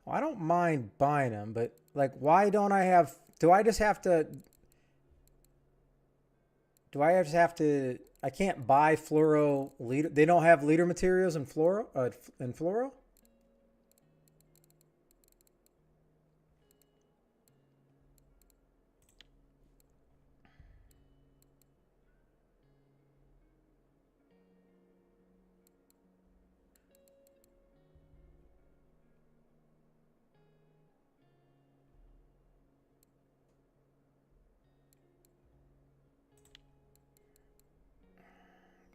Well, I don't mind buying them, but like, why don't I have? Do I just have to? Do I just have to? I can't buy fluoro leader. They don't have leader materials in fluoro. In fluoro.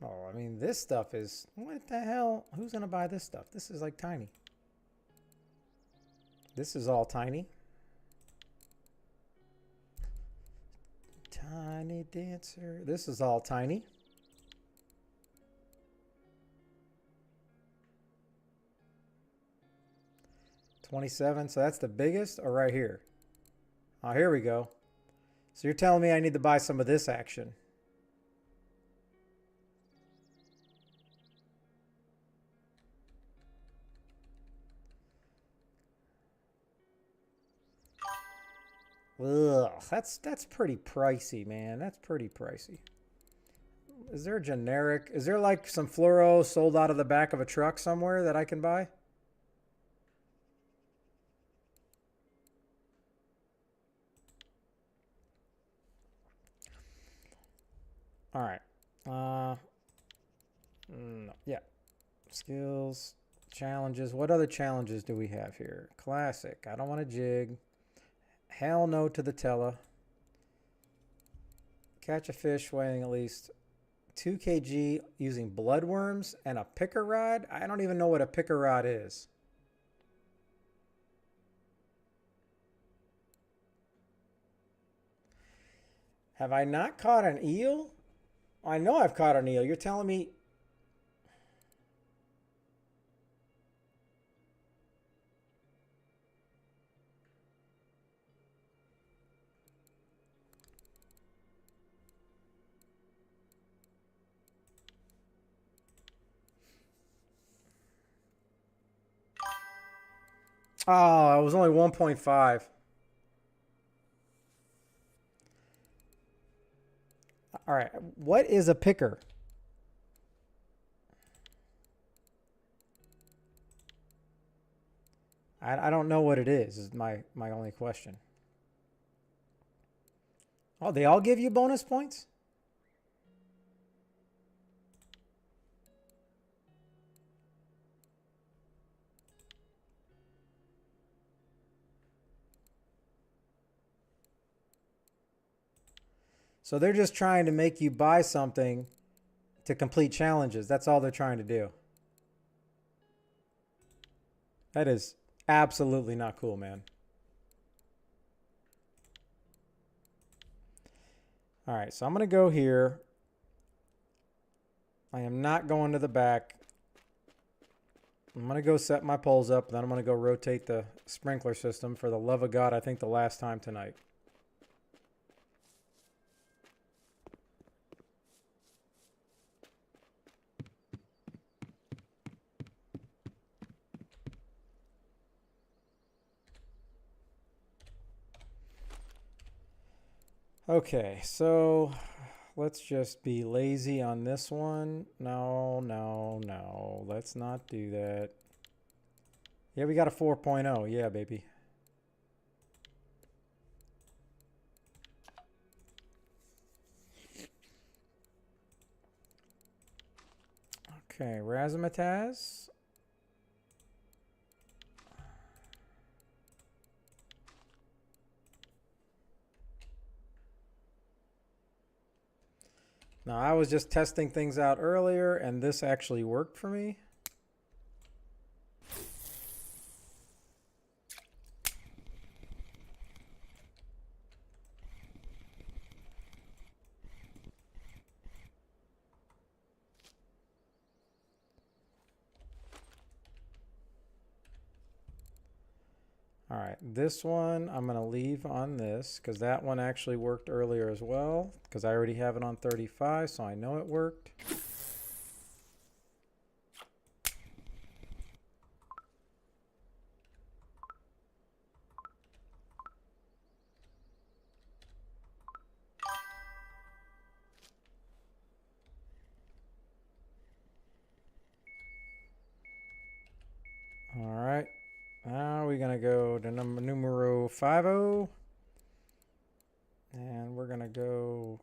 Oh, I mean, this stuff is, what the hell? Who's going to buy this stuff? This is like tiny. This is all tiny. Tiny dancer. This is all tiny. $27. So that's the biggest, or right here? Oh, here we go. So you're telling me I need to buy some of this action. Ugh, that's pretty pricey, man. That's pretty pricey. Is there a generic? Is there like some fluoro sold out of the back of a truck somewhere that I can buy? All right. No, yeah. Skills, challenges. What other challenges do we have here? Classic. I don't want to jig. Hell no to the tella. Catch a fish weighing at least 2 kg using bloodworms and a picker rod. I don't even know what a picker rod is. Have I not caught an eel? I know I've caught an eel. You're telling me. Oh, it was only 1.5. All right. What is a picker? I don't know what it is my only question. Oh, they all give you bonus points? So they're just trying to make you buy something to complete challenges. That's all they're trying to do. That is absolutely not cool, man. All right, so I'm going to go here. I am not going to the back. I'm going to go set my poles up, then I'm going to go rotate the sprinkler system for the love of God, I think the last time tonight. Okay, so let's just be lazy on this one. No, no, no. Let's not do that. Yeah, we got a 4.0. Yeah, baby. Okay, razzmatazz. Now, I was just testing things out earlier, and this actually worked for me. All right, this one I'm going to leave on this because that one actually worked earlier as well because I already have it on 35, so I know it worked. 5-0. And we're going to go...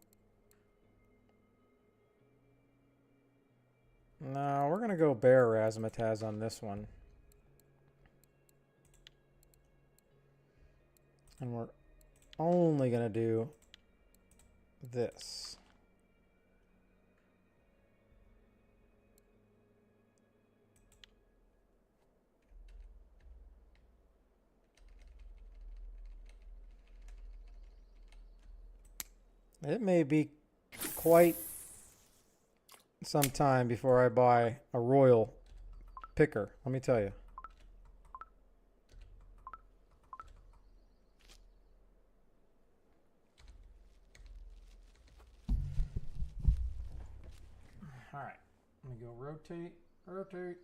No, we're going to go Bear Razzmatazz on this one. And we're only going to do this. It may be quite some time before I buy a royal picker, let me tell you. All right, let me go rotate, rotate.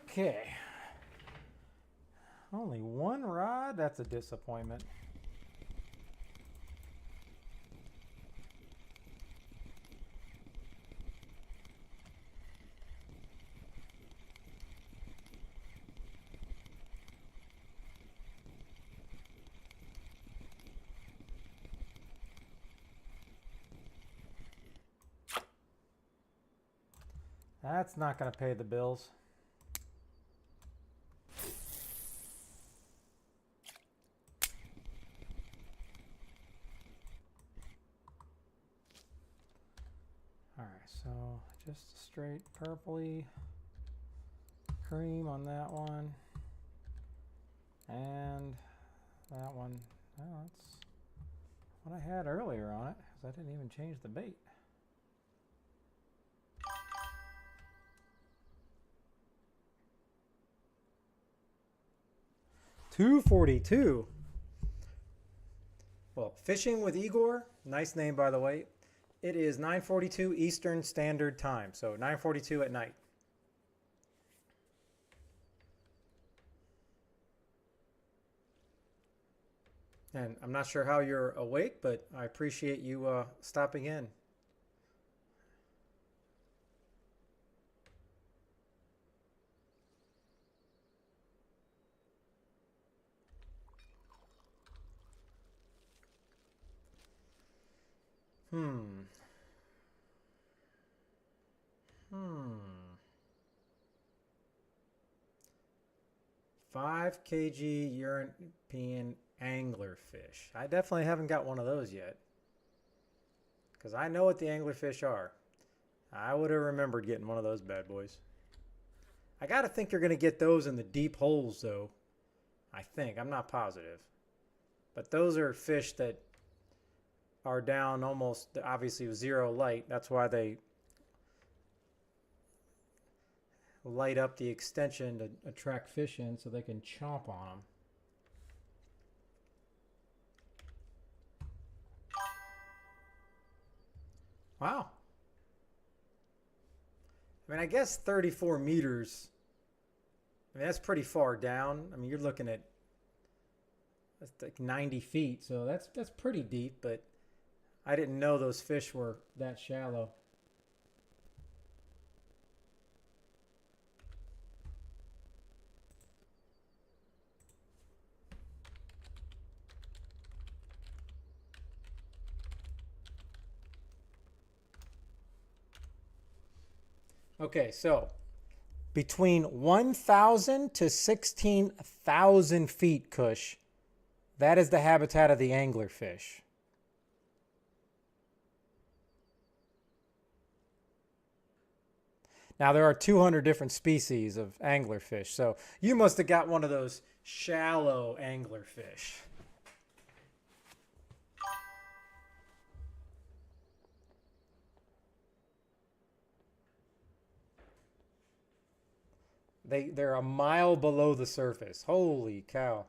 Okay. Only one rod? That's a disappointment. That's not going to pay the bills. All right, so just a straight purpley cream on that one. And that one, well, that's what I had earlier on it, because I didn't even change the bait. $2.42. Well, Fishing with Igor, nice name by the way. It is 9:42 Eastern Standard Time, so 9:42 at night. And I'm not sure how you're awake, but I appreciate you stopping in. Hmm. 5 kg European anglerfish. I definitely haven't got one of those yet. Because I know what the anglerfish are. I would have remembered getting one of those bad boys. I got to think you're going to get those in the deep holes, though. I think. I'm not positive. But those are fish that are down almost, obviously, with zero light. That's why they light up the extension to attract fish in so they can chomp on them. Wow. I mean, I guess 34 meters, I mean, that's pretty far down. I mean, you're looking at, that's like 90 feet, so that's pretty deep, but I didn't know those fish were that shallow. Okay, so between 1,000 to 16,000 feet, Kush, that is the habitat of the anglerfish. Now, there are 200 different species of anglerfish, so you must have got one of those shallow anglerfish. They're a mile below the surface. Holy cow.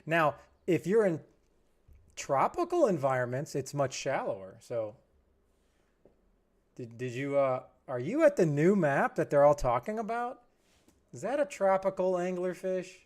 Now, if you're in tropical environments, it's much shallower. So, did you are you at the new map that they're all talking about? Is that a tropical anglerfish?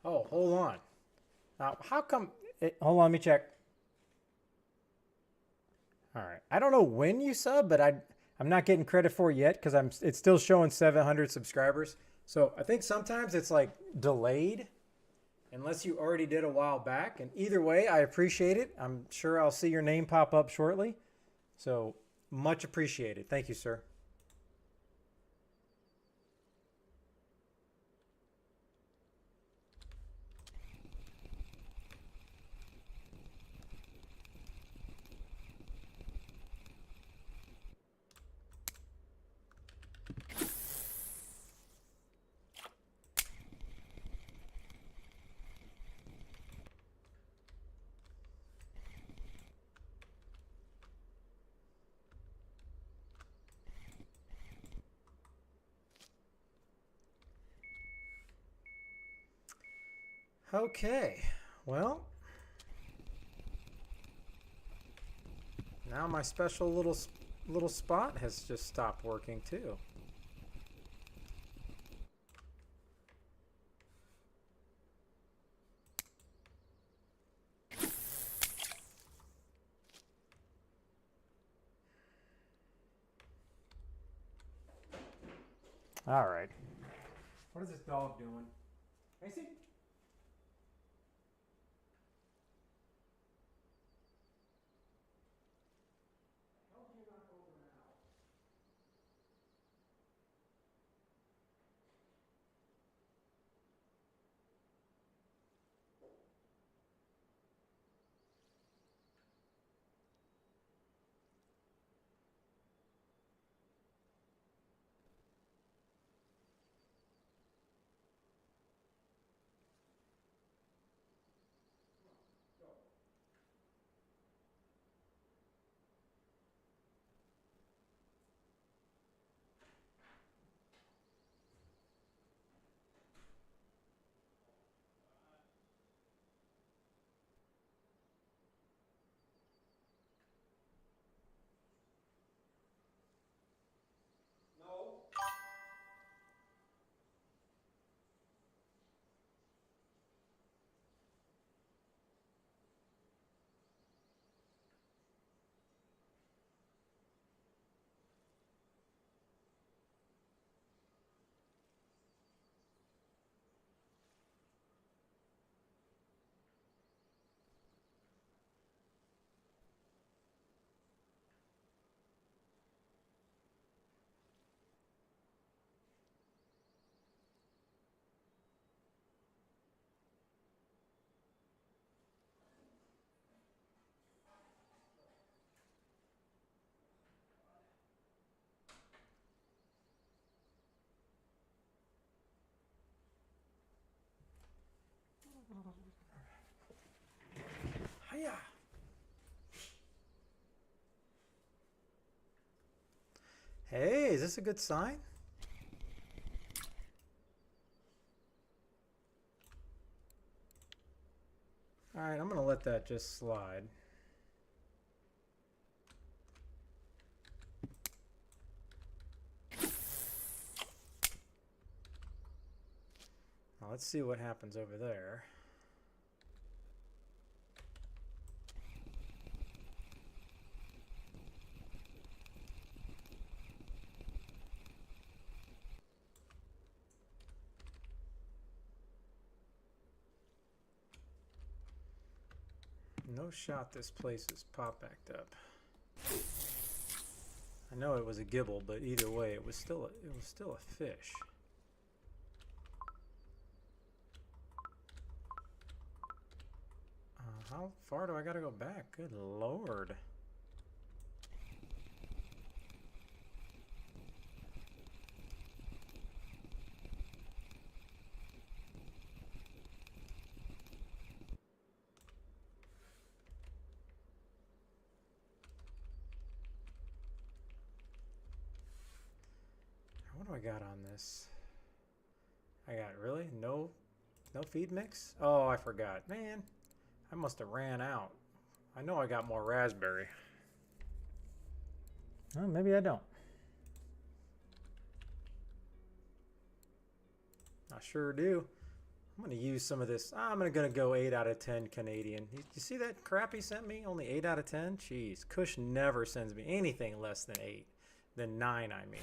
Oh, hold on. Now, how come? Hold on, let me check. All right. I don't know when you sub, but I'm not getting credit for it yet because it's still showing 700 subscribers. So I think sometimes it's like delayed unless you already did a while back. And either way, I appreciate it. I'm sure I'll see your name pop up shortly. So much appreciated. Thank you, sir. Okay. Well, now my special little spot has just stopped working too. All right. What is this dog doing? Macy? Hiya. Hey, is this a good sign? All right, I'm going to let that just slide. Now let's see what happens over there. No shot this place is pop backed up. I know it was a gibble, but either way, it was still a fish. How far do I gotta go back? Good lord. What do I got on this? I got really no feed mix? Oh, I forgot. Man, I must have ran out. I know I got more raspberry. Well, maybe I don't. I sure do. I'm going to use some of this. I'm going to go 8 out of 10 Canadian. You see that crap he sent me? Only 8 out of 10? Jeez. Kush never sends me anything less than 8. Than 9, I mean.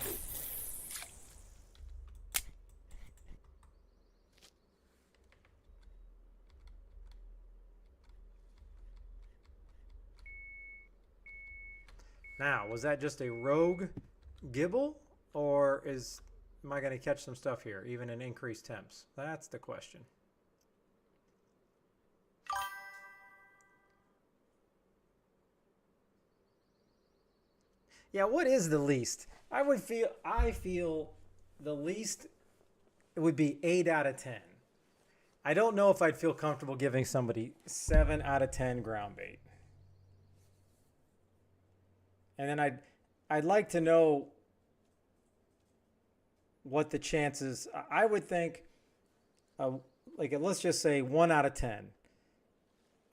Now, was that just a rogue gibble? Or am I going to catch some stuff here, even in increased temps? That's the question. Yeah, what is the least? I feel the least it would be 8 out of 10. I don't know if I'd feel comfortable giving somebody 7 out of 10 ground bait. And then I'd like to know what the chances. I would think, like, let's just say 1 out of 10.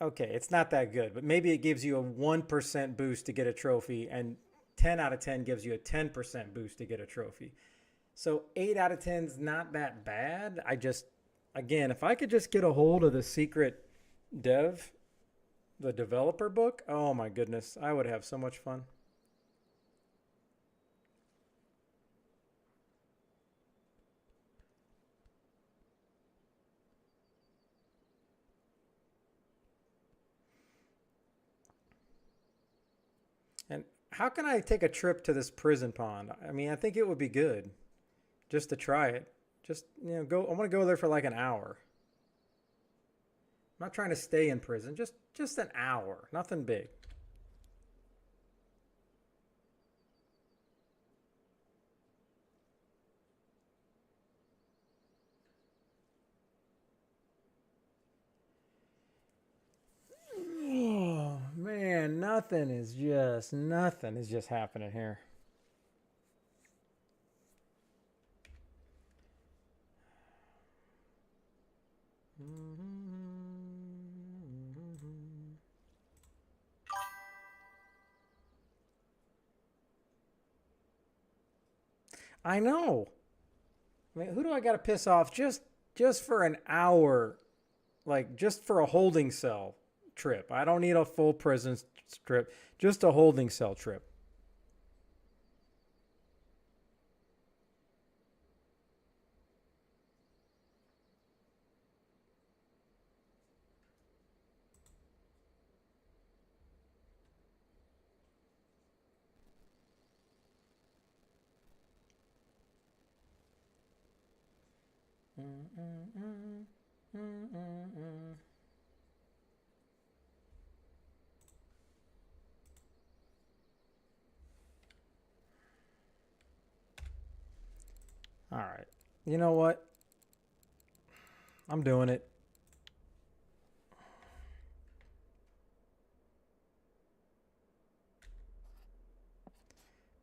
Okay, it's not that good, but maybe it gives you a 1% boost to get a trophy, and 10 out of 10 gives you a 10% boost to get a trophy. So 8 out of 10 is not that bad. Again, if I could just get a hold of the secret the developer book, oh my goodness, I would have so much fun. And how can I take a trip to this prison pond? I mean, I think it would be good just to try it. Just, go. I want to go there for like an hour. I'm not trying to stay in prison. Just an hour. Nothing big. Oh man, nothing is just happening here. I know. I mean, who do I got to piss off just for an hour, like just for a holding cell trip? I don't need a full prison trip, just a holding cell trip. All right. You know what? I'm doing it.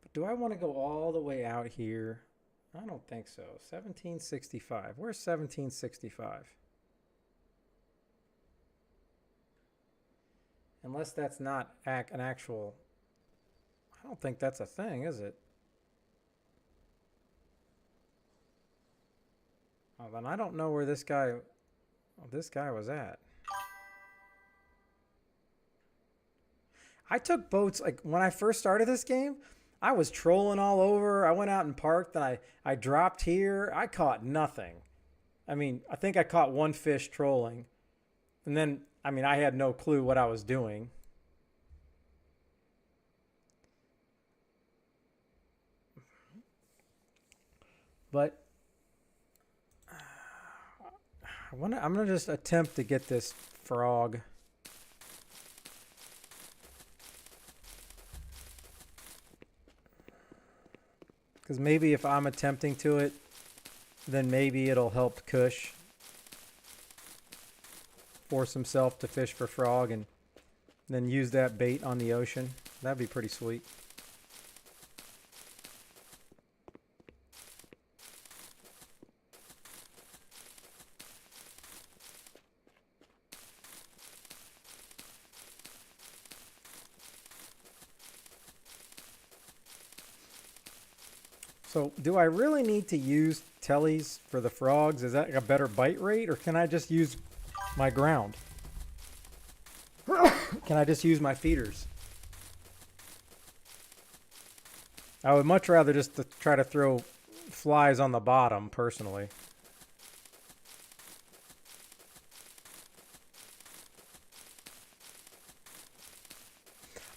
But do I want to go all the way out here? I don't think so. 1765. Where's 1765? Unless that's not an actual. I don't think that's a thing, is it? Oh, then I don't know where this guy was at. I took boats like when I first started this game. I was trolling all over. I went out and parked, and I dropped here. I caught nothing. I mean, I think I caught one fish trolling, and then I mean I had no clue what I was doing. But I'm gonna just attempt to get this frog. Because maybe if I'm attempting to it, then maybe it'll help Kush force himself to fish for frog and then use that bait on the ocean. That'd be pretty sweet. So do I really need to use tellies for the frogs? Is that a better bite rate, or can I just use my ground? Can I just use my feeders? I would much rather just try to throw flies on the bottom, personally.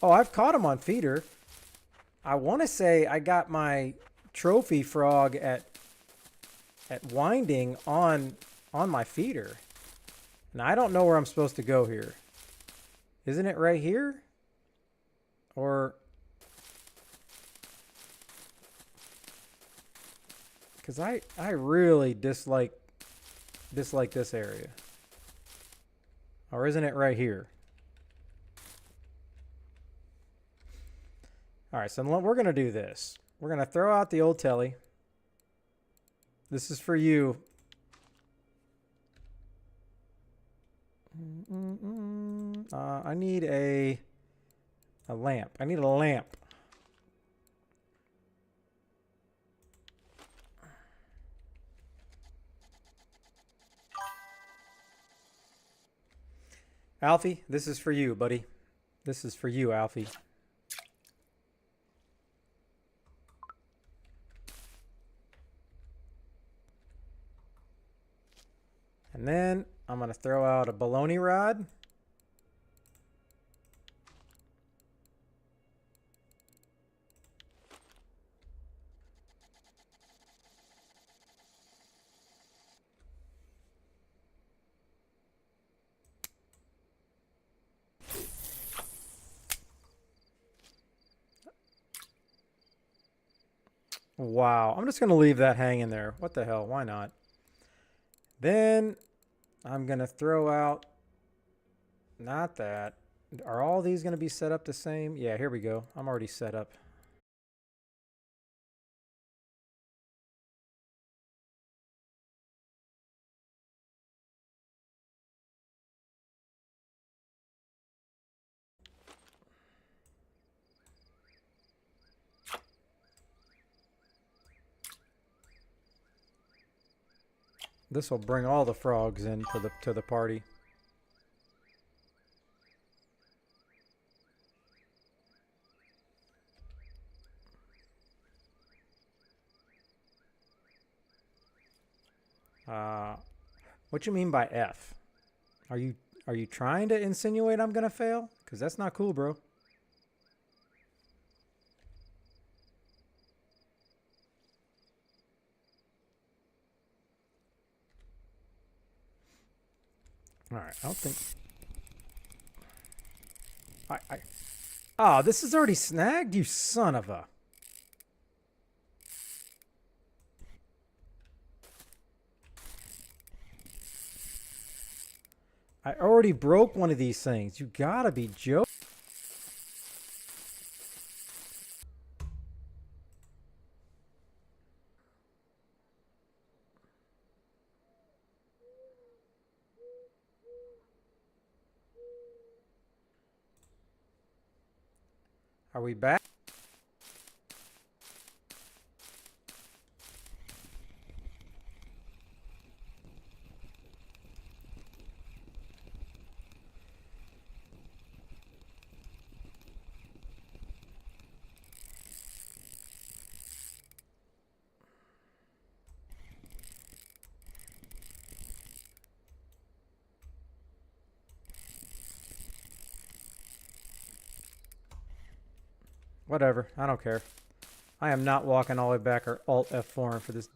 Oh, I've caught them on feeder. I want to say I got my trophy frog at winding on my feeder. And I don't know where I'm supposed to go here. Isn't it right here? Or... because I really dislike this area. Or isn't it right here? All right, so we're going to do this. We're going to throw out the old telly. This is for you. I need a lamp. I need a lamp. Alfie, this is for you, buddy. This is for you, Alfie. And then I'm going to throw out a baloney rod. Wow, I'm just going to leave that hanging there. What the hell? Why not? Then I'm going to throw out, not that. Are all these going to be set up the same? Yeah, here we go. I'm already set up. This will bring all the frogs in to the party. What you mean by F? Are you trying to insinuate I'm gonna fail? Because that's not cool, bro. All right, I don't think. Oh, this is already snagged, you son of a. I already broke one of these things. You gotta be joking. Are we back? Whatever, I don't care. I am not walking all the way back or Alt F4 for this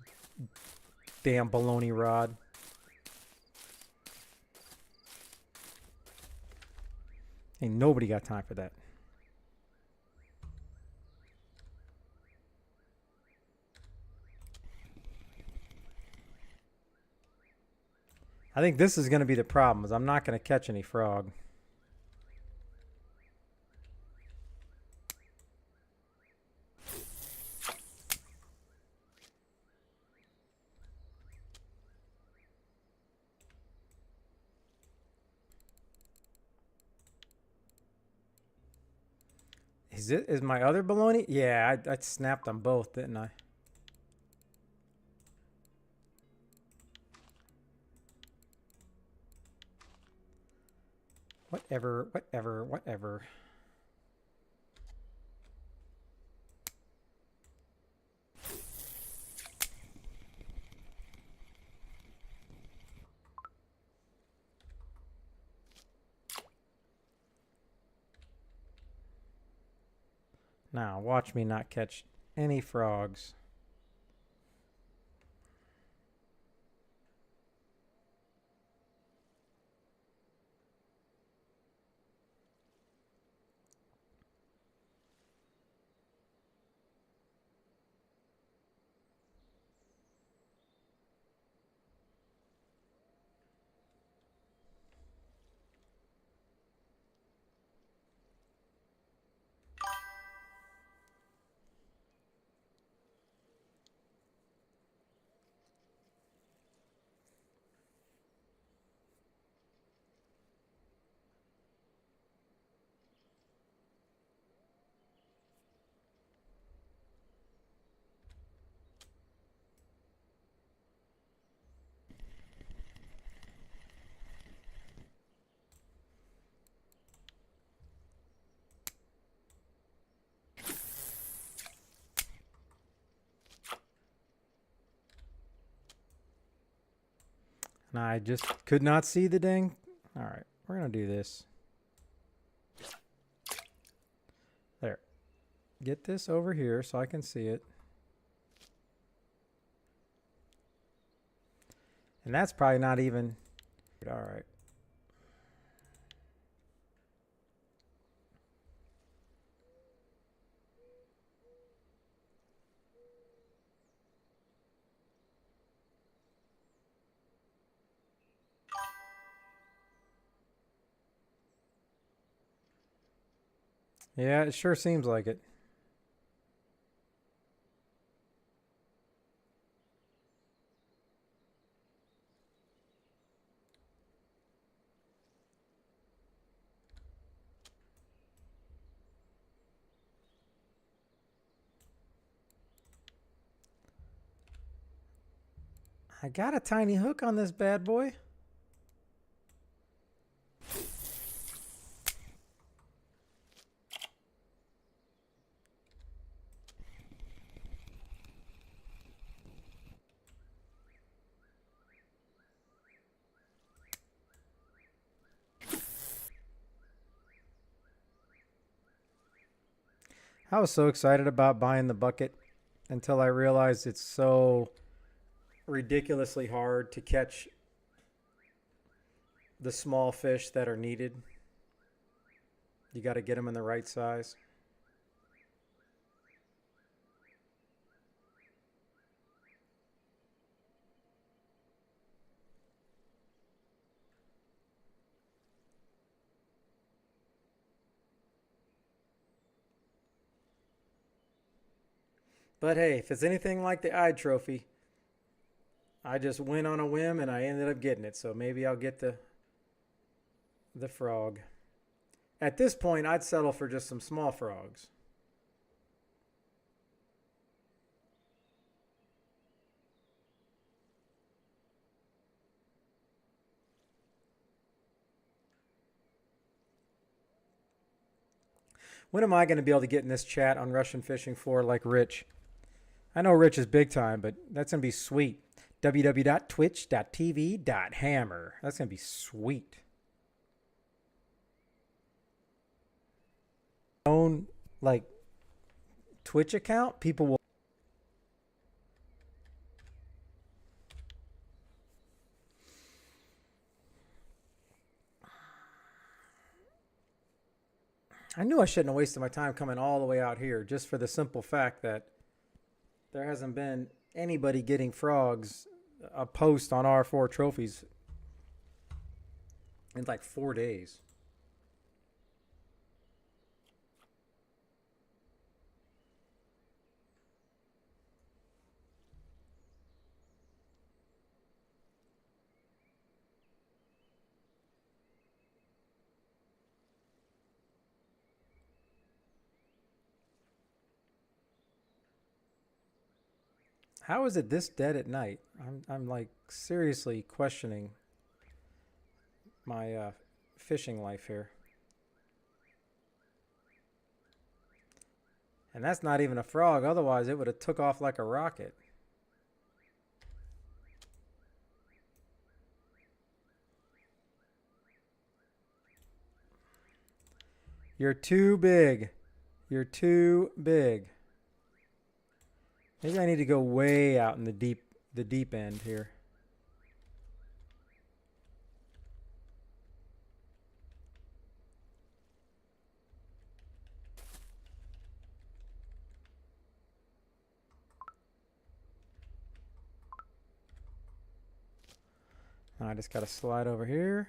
damn baloney rod. Ain't nobody got time for that. I think this is going to be the problem, is I'm not going to catch any frog. Is my other baloney? Yeah, I snapped them both, didn't I? Whatever, whatever, whatever. Now, watch me not catch any frogs. And I just could not see the dang. All right, we're going to do this. There. Get this over here so I can see it. And that's probably not even. All right. Yeah, it sure seems like it. I got a tiny hook on this bad boy. I was so excited about buying the bucket until I realized it's so ridiculously hard to catch the small fish that are needed. You got to get them in the right size. But hey, if it's anything like the eye trophy, I just went on a whim and I ended up getting it. So maybe I'll get the frog. At this point, I'd settle for just some small frogs. When am I going to be able to get in this chat on Russian Fishing 4 like Rich? I know Rich is big time, but that's going to be sweet. www.twitch.tv.hammer. That's going to be sweet. Own like Twitch account, people will. I knew I shouldn't have wasted my time coming all the way out here just for the simple fact that there hasn't been anybody getting frogs a post on R4 trophies in like 4 days. How is it this dead at night? I'm like seriously questioning my fishing life here. And that's not even a frog, otherwise it would have took off like a rocket. You're too big. You're too big. Maybe I need to go way out in the deep end here. I just got to slide over here.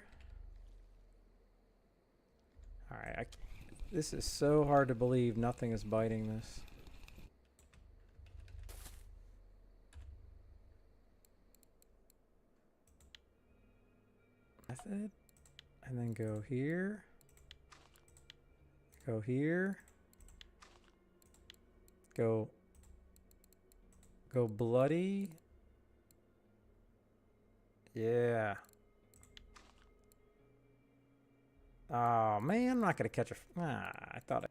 All right, this is so hard to believe nothing is biting this. Method, and then go here. Go here. Go bloody. Yeah. Oh man, I'm not gonna catch a. I thought.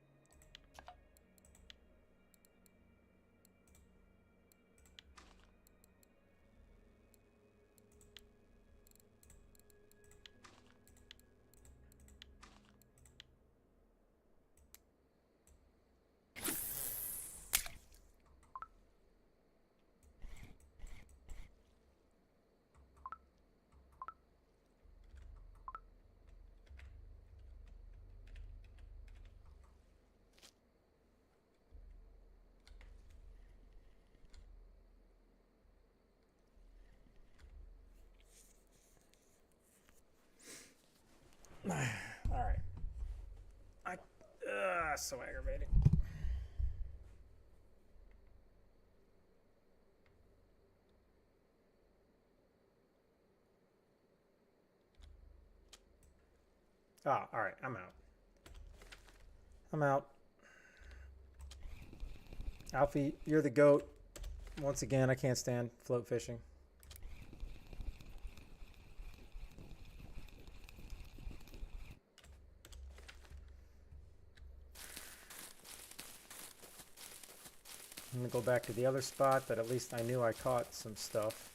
All right. So aggravating. Oh, all right. I'm out. I'm out. Alfie, you're the goat. Once again, I can't stand float fishing. I'm going to go back to the other spot that at least I knew I caught some stuff.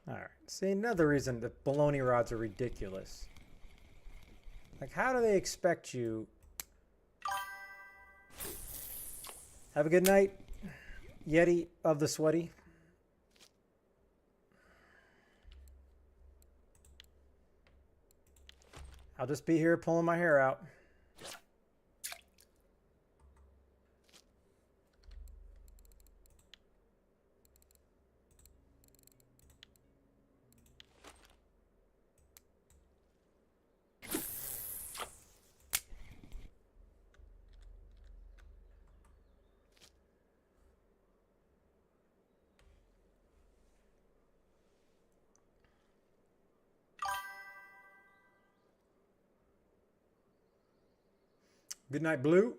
All right. See, another reason that baloney rods are ridiculous. Like, how do they expect you? Have a good night, Yeti of the Sweaty. I'll just be here pulling my hair out. Good night, Blue.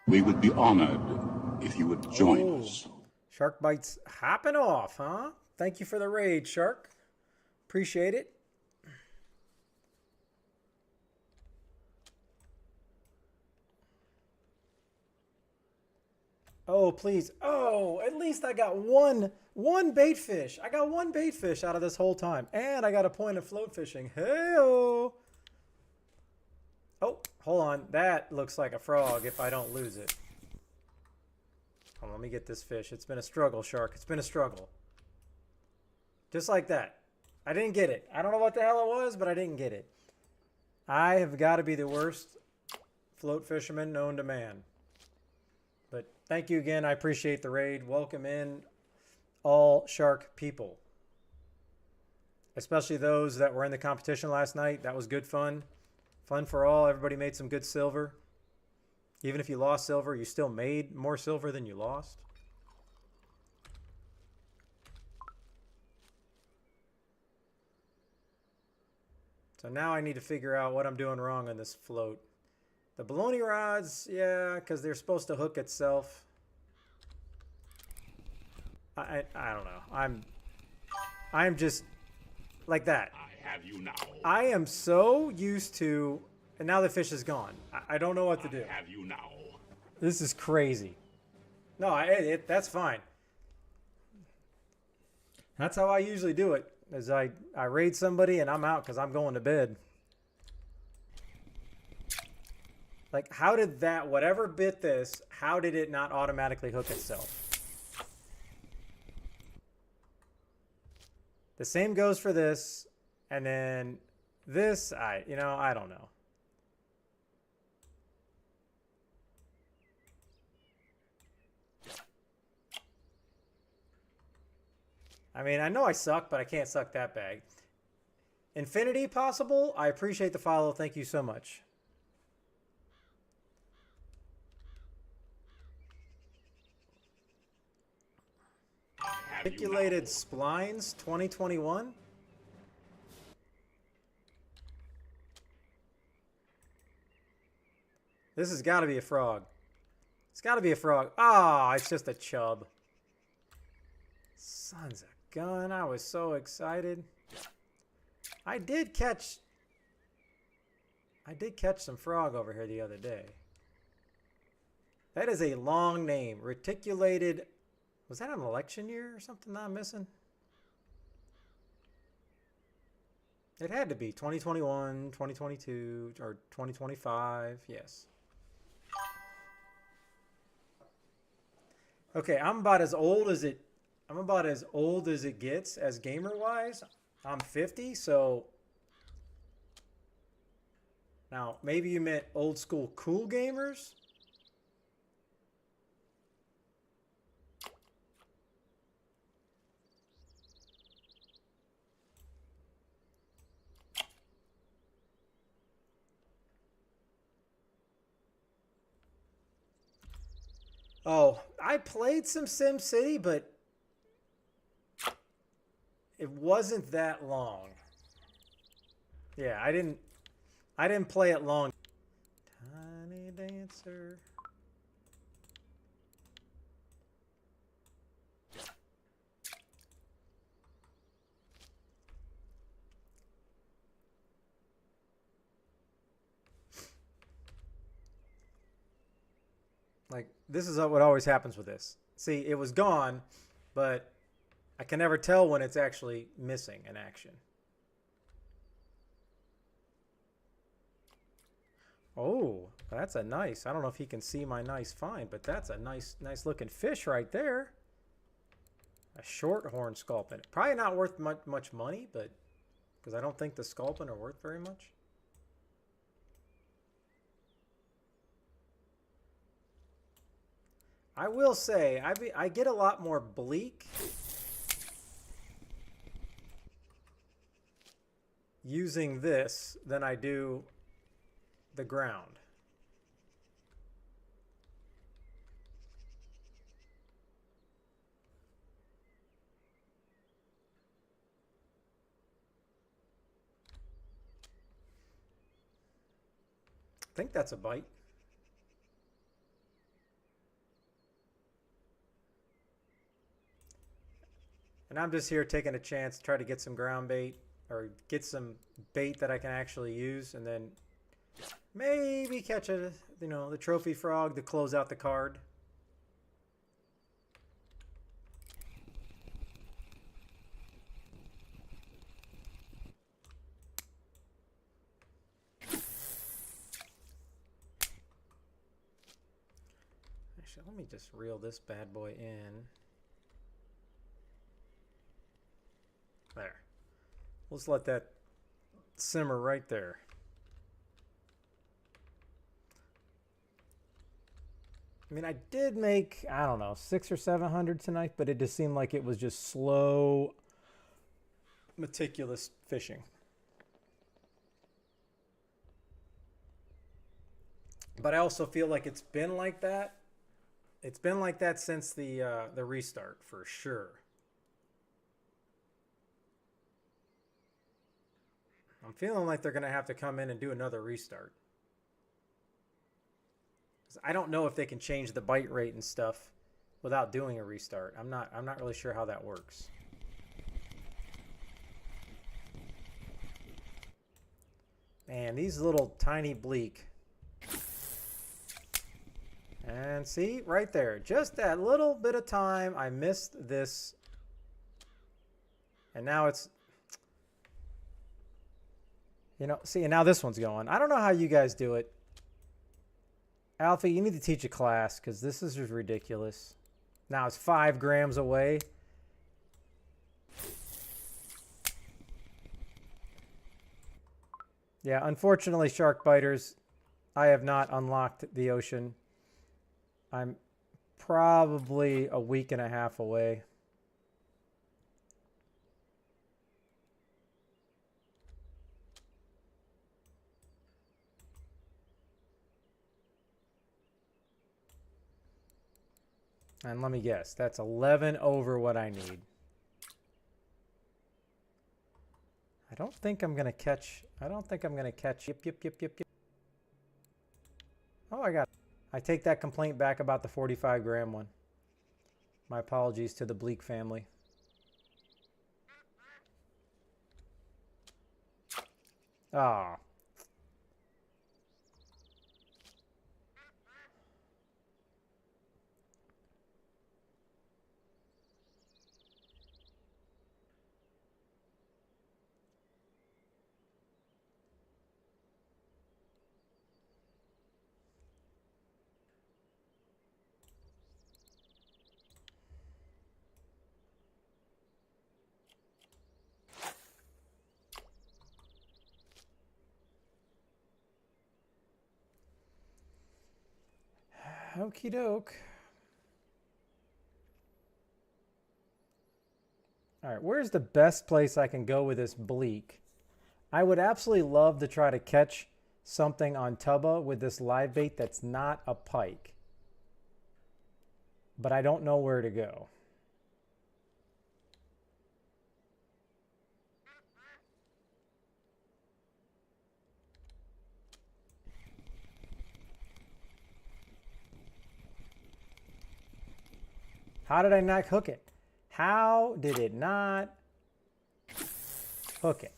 We would be honored if you would join us. Shark bites hopping off, huh? Thank you for the raid, Shark. Appreciate it. Oh, please. Oh, at least I got one bait fish. I got one bait fish out of this whole time. And I got a point of float fishing. Hey-oh. Oh, hold on. That looks like a frog if I don't lose it. Hold on, let me get this fish. It's been a struggle, shark. It's been a struggle. Just like that. I didn't get it. I don't know what the hell it was, but I didn't get it. I have got to be the worst float fisherman known to man. But thank you again. I appreciate the raid. Welcome in all shark people. Especially those that were in the competition last night. That was good fun. Fun for all. Everybody made some good silver. Even if you lost silver, you still made more silver than you lost. So now I need to figure out what I'm doing wrong on this float. The baloney rods, yeah, because they're supposed to hook itself. I don't know. I'm just like that. I have you now. I am so used to, and now the fish is gone. I don't know what to do. I have you now. This is crazy. No, that's fine. That's how I usually do it. Is I raid somebody and I'm out because I'm going to bed. Like, how did that, whatever bit this, how did it not automatically hook itself? The same goes for this, and then this, I don't know. I mean, I know I suck, but I can't suck that bag. Infinity possible? I appreciate the follow. Thank you so much. Articulated splines 2021? This has got to be a frog. It's got to be a frog. Ah, it's just a chub. Sons of gun. I was so excited. I did catch some frog over here the other day. That is a long name. Reticulated. Was that an election year or something that I'm missing? It had to be 2021, 2022, or 2025. Yes. Okay, I'm about as old as it gets as gamer-wise. I'm 50, so now maybe you meant old school cool gamers. Oh, I played some SimCity, but it wasn't that long. Yeah, I didn't play it long. Tiny dancer. Like, this is what always happens with this. See, it was gone, but I can never tell when it's actually missing in action. Oh, that's a nice. I don't know if he can see my nice find, but that's a nice looking fish right there. A shorthorn sculpin. Probably not worth much money, but because I don't think the sculpin are worth very much. I will say, I get a lot more bleak using this than I do the ground. I think that's a bite. And I'm just here taking a chance to try to get some ground bait. or get some bait that I can actually use, and then maybe catch a, you know, the trophy frog to close out the card. Actually, let me just reel this bad boy in. There. Let's let that simmer right there. I mean, I did make, I don't know, 600 or 700 tonight, but it just seemed like it was just slow, meticulous fishing. But I also feel like it's been like that. It's been like that since the restart, for sure. I'm feeling like they're going to have to come in and do another restart. I don't know if they can change the bite rate and stuff without doing a restart. I'm not really sure how that works. Man, these little tiny bleak. And see, right there, just that little bit of time, I missed this. And now it's, you know, see, and now this one's going. I don't know how you guys do it. Alfie, you need to teach a class because this is just ridiculous. Now it's 5 grams away. Yeah, unfortunately, shark biters, I have not unlocked the ocean. I'm probably a week and a half away. And let me guess, that's 11 over what I need. I don't think I'm going to catch, yep. Oh, I got it. I take that complaint back about the 45 gram one. My apologies to the Bleak family. Ah. Okie doke. All right, where's the best place I can go with this bleak? I would absolutely love to try to catch something on Tubba with this live bait that's not a pike. But I don't know where to go. How did I not hook it? How did it not hook it?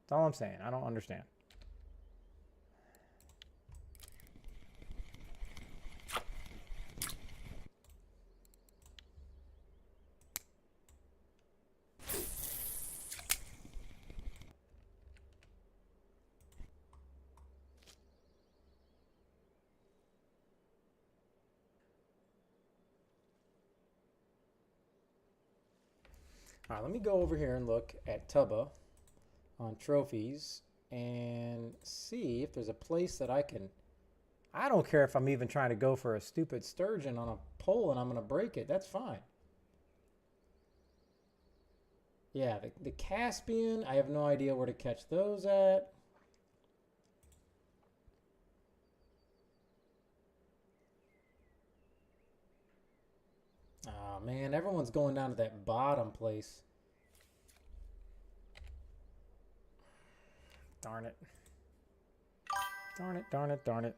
That's all I'm saying. I don't understand. All right, let me go over here and look at Tubba on trophies and see if there's a place that I can. I don't care if I'm even trying to go for a stupid sturgeon on a pole and I'm going to break it. That's fine. Yeah, the Caspian, I have no idea where to catch those at. Oh man, everyone's going down to that bottom place. Darn it. Darn it, darn it, darn it.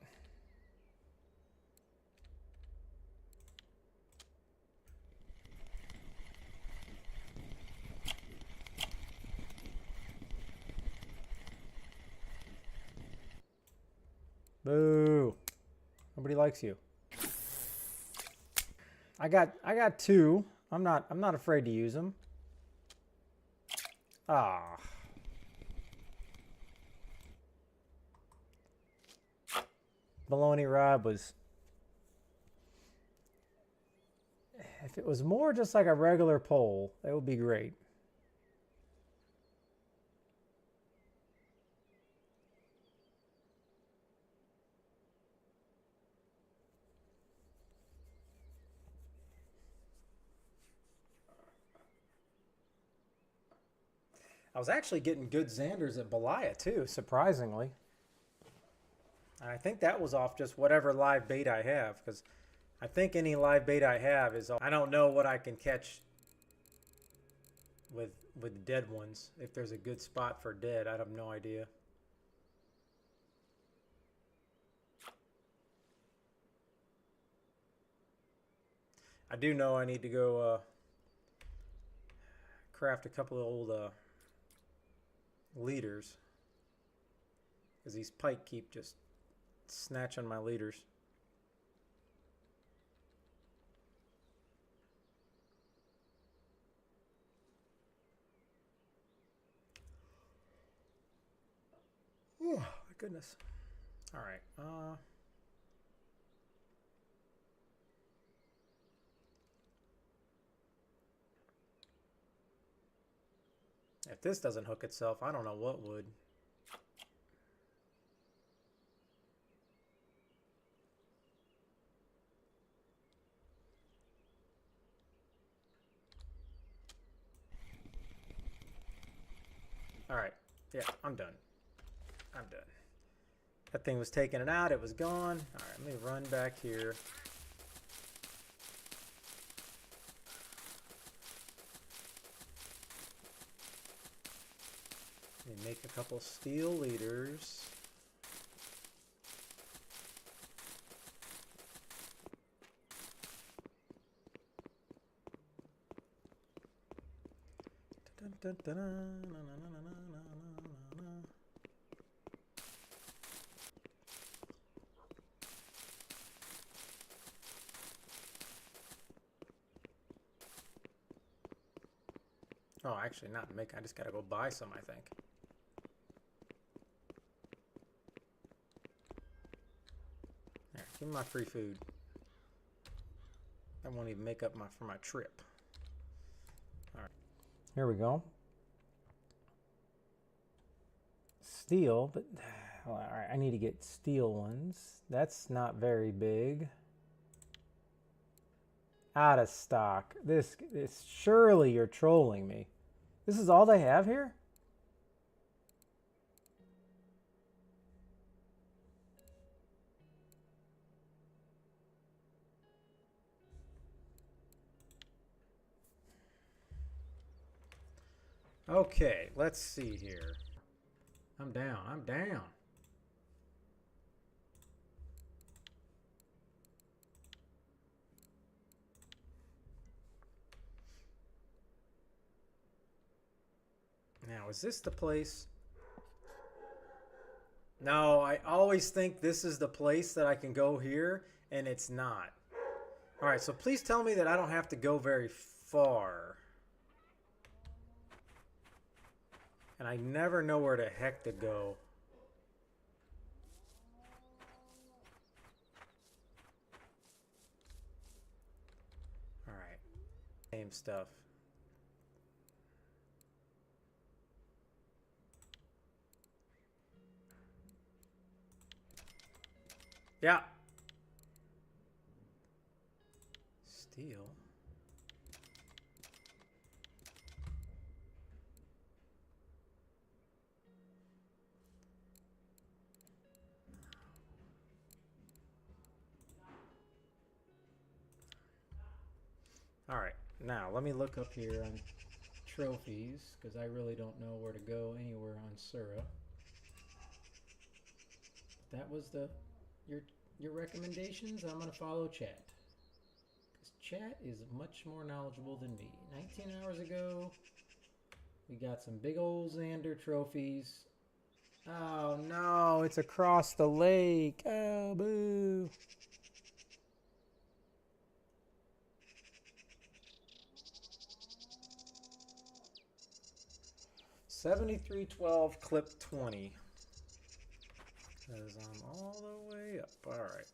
Boo. Nobody likes you. I got 2. I'm not afraid to use them. Ah. Baloney rod was... If it was more just like a regular pole, that would be great. I was actually getting good Xanders at Belaya too, surprisingly. And I think that was off just whatever live bait I have, because I think any live bait I have is... I don't know what I can catch with dead ones. If there's a good spot for dead, I have no idea. I do know I need to go craft a couple of old leaders, because these pike keep just snatching my leaders. Oh my goodness. All right. If this doesn't hook itself, I don't know what would. All right. Yeah, I'm done. I'm done. That thing was taking it out. It was gone. All right, let me run back here. Let me make a couple steel leaders. Dun, dun, dun, dun, na, na, na, na, na, na, na. Oh, actually, not make. I just gotta go buy some, I think. There, give me my free food. That won't even make up for my trip. All right, here we go. Steel, but well, all right, I need to get steel ones. That's not very big. Out of stock. This surely you're trolling me. This is all they have here? Okay, let's see here. I'm down. I'm down. Now, is this the place? No, I always think this is the place that I can go here, and it's not. All right, so please tell me that I don't have to go very far. And I never know where the heck to go. All right, same stuff. Yeah. Steel. All right, now let me look up here on trophies, because I really don't know where to go anywhere on Sura. That was your recommendations. I'm gonna follow chat, because chat is much more knowledgeable than me. 19 hours ago, we got some big old Xander trophies. Oh no, it's across the lake. Oh, boo. $73.12 clip 20. Because I'm all the way up. All right.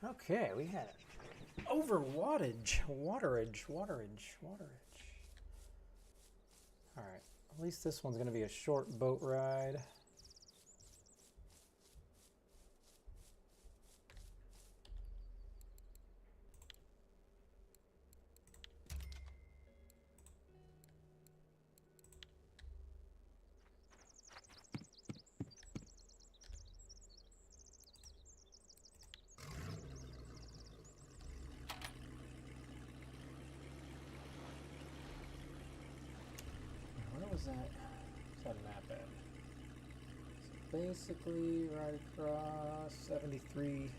Okay, we had waterage. All right, at least this one's going to be a short boat ride. Where was that? What's that map at? So basically, right across 73.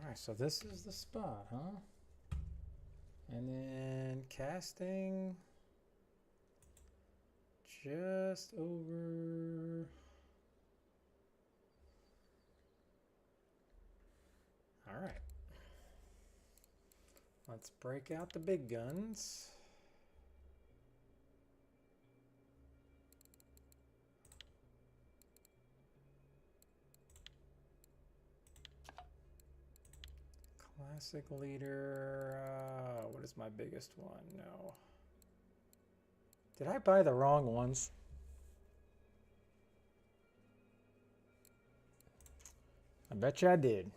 All right, so this is the spot, huh? And then casting just over. All right. Let's break out the big guns. Classic leader. What is my biggest one? No. Did I buy the wrong ones? I bet you I did.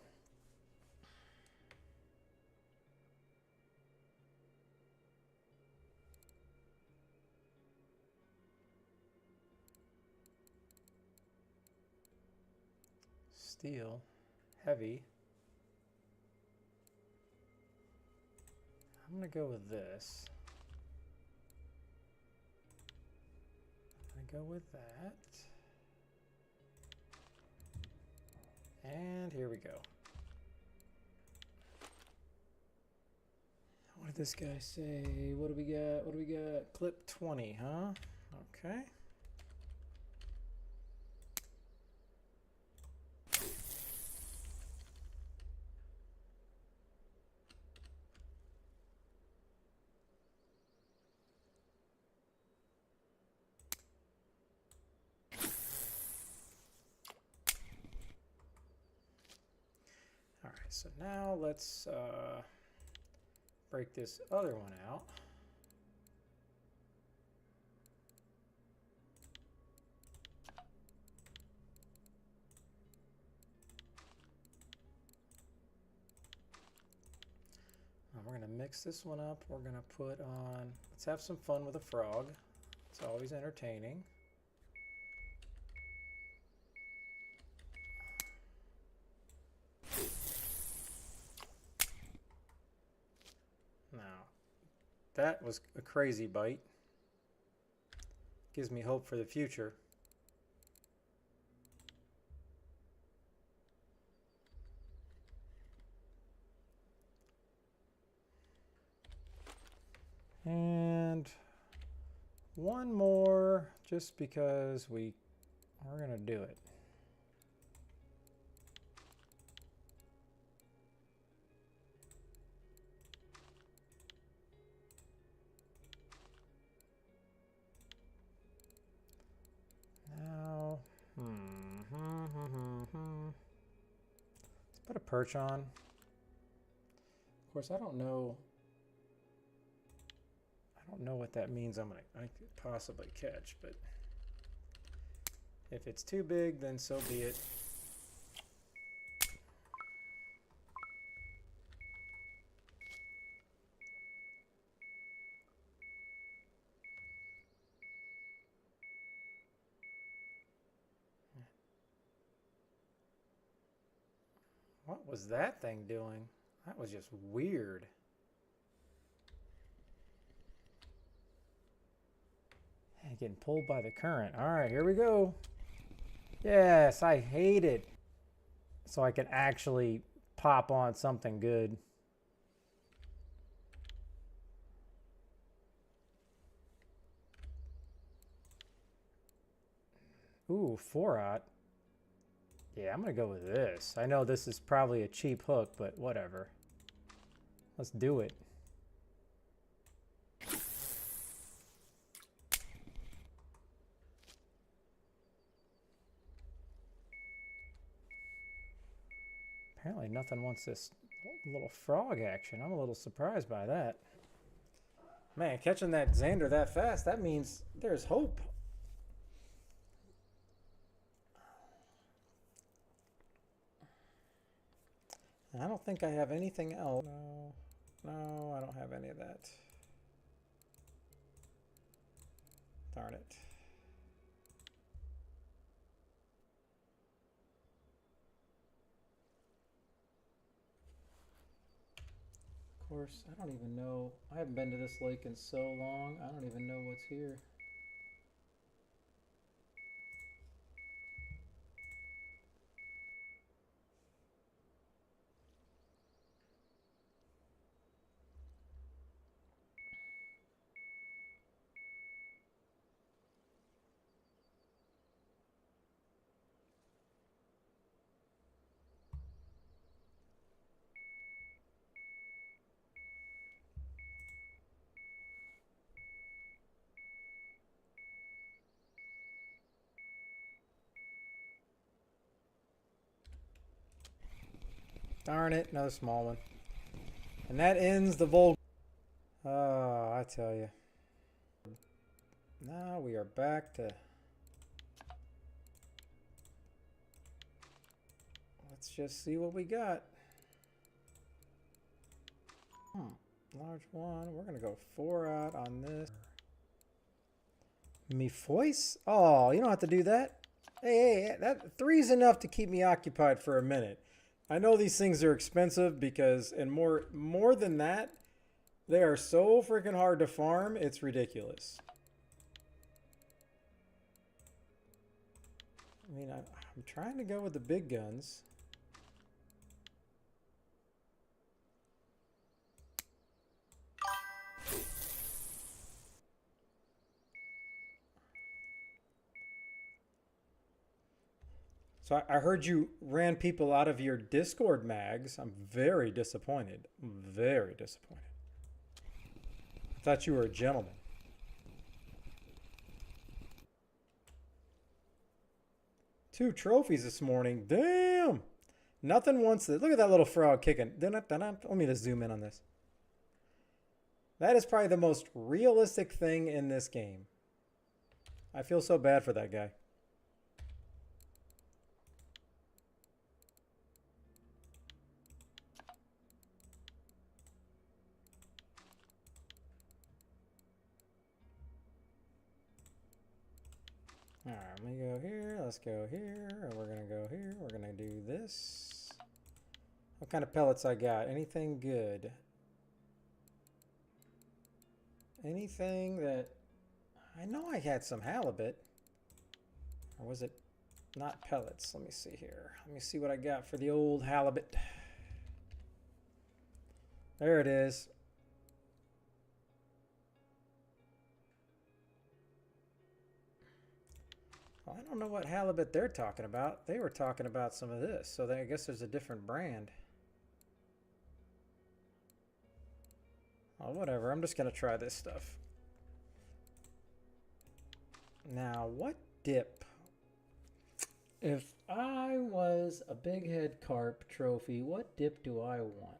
Steel. Heavy. I'm going to go with this. I'm going to go with that. And here we go. What did this guy say? What do we got? What do we got? Clip 20, huh? Okay. All right, so now let's break this other one out. And we're going to mix this one up. We're going to put on, let's have some fun with a frog. It's always entertaining. Now, that was a crazy bite. Gives me hope for the future. And one more, just because we're going to do it. Now, let's put a perch on. Of course, I don't know what that means I could possibly catch, but if it's too big, then so be it. What was that thing doing? That was just weird. And getting pulled by the current. All right, here we go. Yes, I hate it. So I can actually pop on something good. Ooh, 4-aught. Yeah, I'm going to go with this. I know this is probably a cheap hook, but whatever. Let's do it. Apparently nothing wants this little frog action. I'm a little surprised by that. Man, catching that Xander that fast, that means there's hope. I don't think I have anything else. No, I don't have any of that. Darn it. Of course, I don't even know. I haven't been to this lake in so long. I don't even know what's here. Darn it, another small one. And that ends the Vol. Oh, I tell you. Now we are back to... Let's just see what we got. Large one. We're going to go 4-aught on this. Me voice? Oh, you don't have to do that. Hey, that 3's enough to keep me occupied for a minute. I know these things are expensive because, and more than that, they are so freaking hard to farm, it's ridiculous. I mean, I'm trying to go with the big guns. So I heard you ran people out of your Discord mags. I'm very disappointed. I'm very disappointed. I thought you were a gentleman. Two trophies this morning. Damn. Nothing wants this. Look at that little frog kicking. Let me just zoom in on this. That is probably the most realistic thing in this game. I feel so bad for that guy. All right, let me go here. Let's go here. And we're going to go here. We're going to do this. What kind of pellets I got? Anything good? Anything that... I know I had some halibut. Or was it not pellets? Let me see here. Let me see what I got for the old halibut. There it is. Well, I don't know what halibut they're talking about. They were talking about some of this. So I guess there's a different brand. Oh, whatever. I'm just going to try this stuff. Now, what dip? If I was a big head carp trophy, what dip do I want?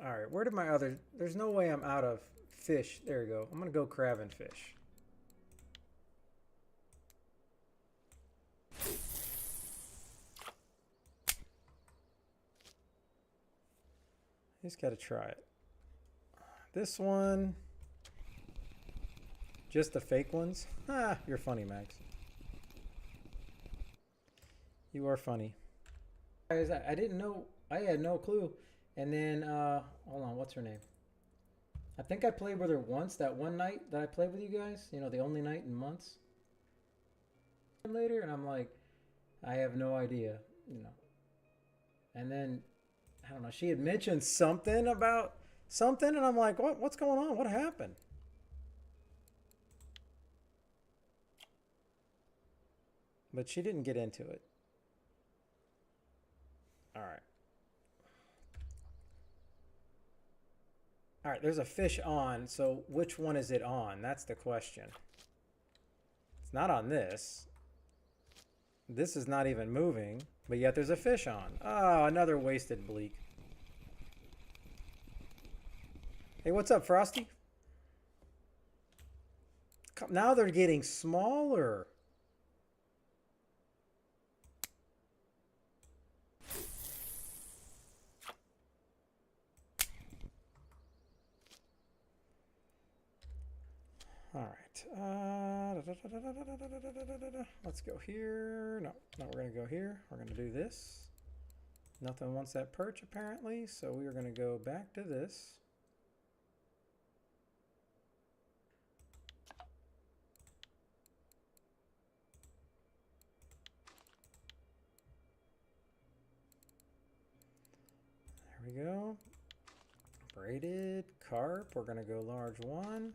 All right, where did my other... There's no way I'm out of fish. There you go. I'm going to go crab and fish. He's got to try it. This one. Just the fake ones? Ah, you're funny, Max. You are funny. I didn't know. I had no clue. And then, hold on, what's her name? I think I played with her once, that one night that I played with you guys. You know, the only night in months. Later, and I'm like, I have no idea, you know. And then, I don't know, she had mentioned something about something, and I'm like, what's going on? What happened? But she didn't get into it. All right. All right, there's a fish on, so which one is it on? That's the question. It's not on this. This is not even moving, but yet there's a fish on. Oh, another wasted bleak. Hey, what's up, Frosty? Now they're getting smaller. All right. Let's go here. No, we're going to go here. We're going to do this. Nothing wants that perch, apparently, so we are going to go back to this. There we go. Braided carp. We're going to go large one.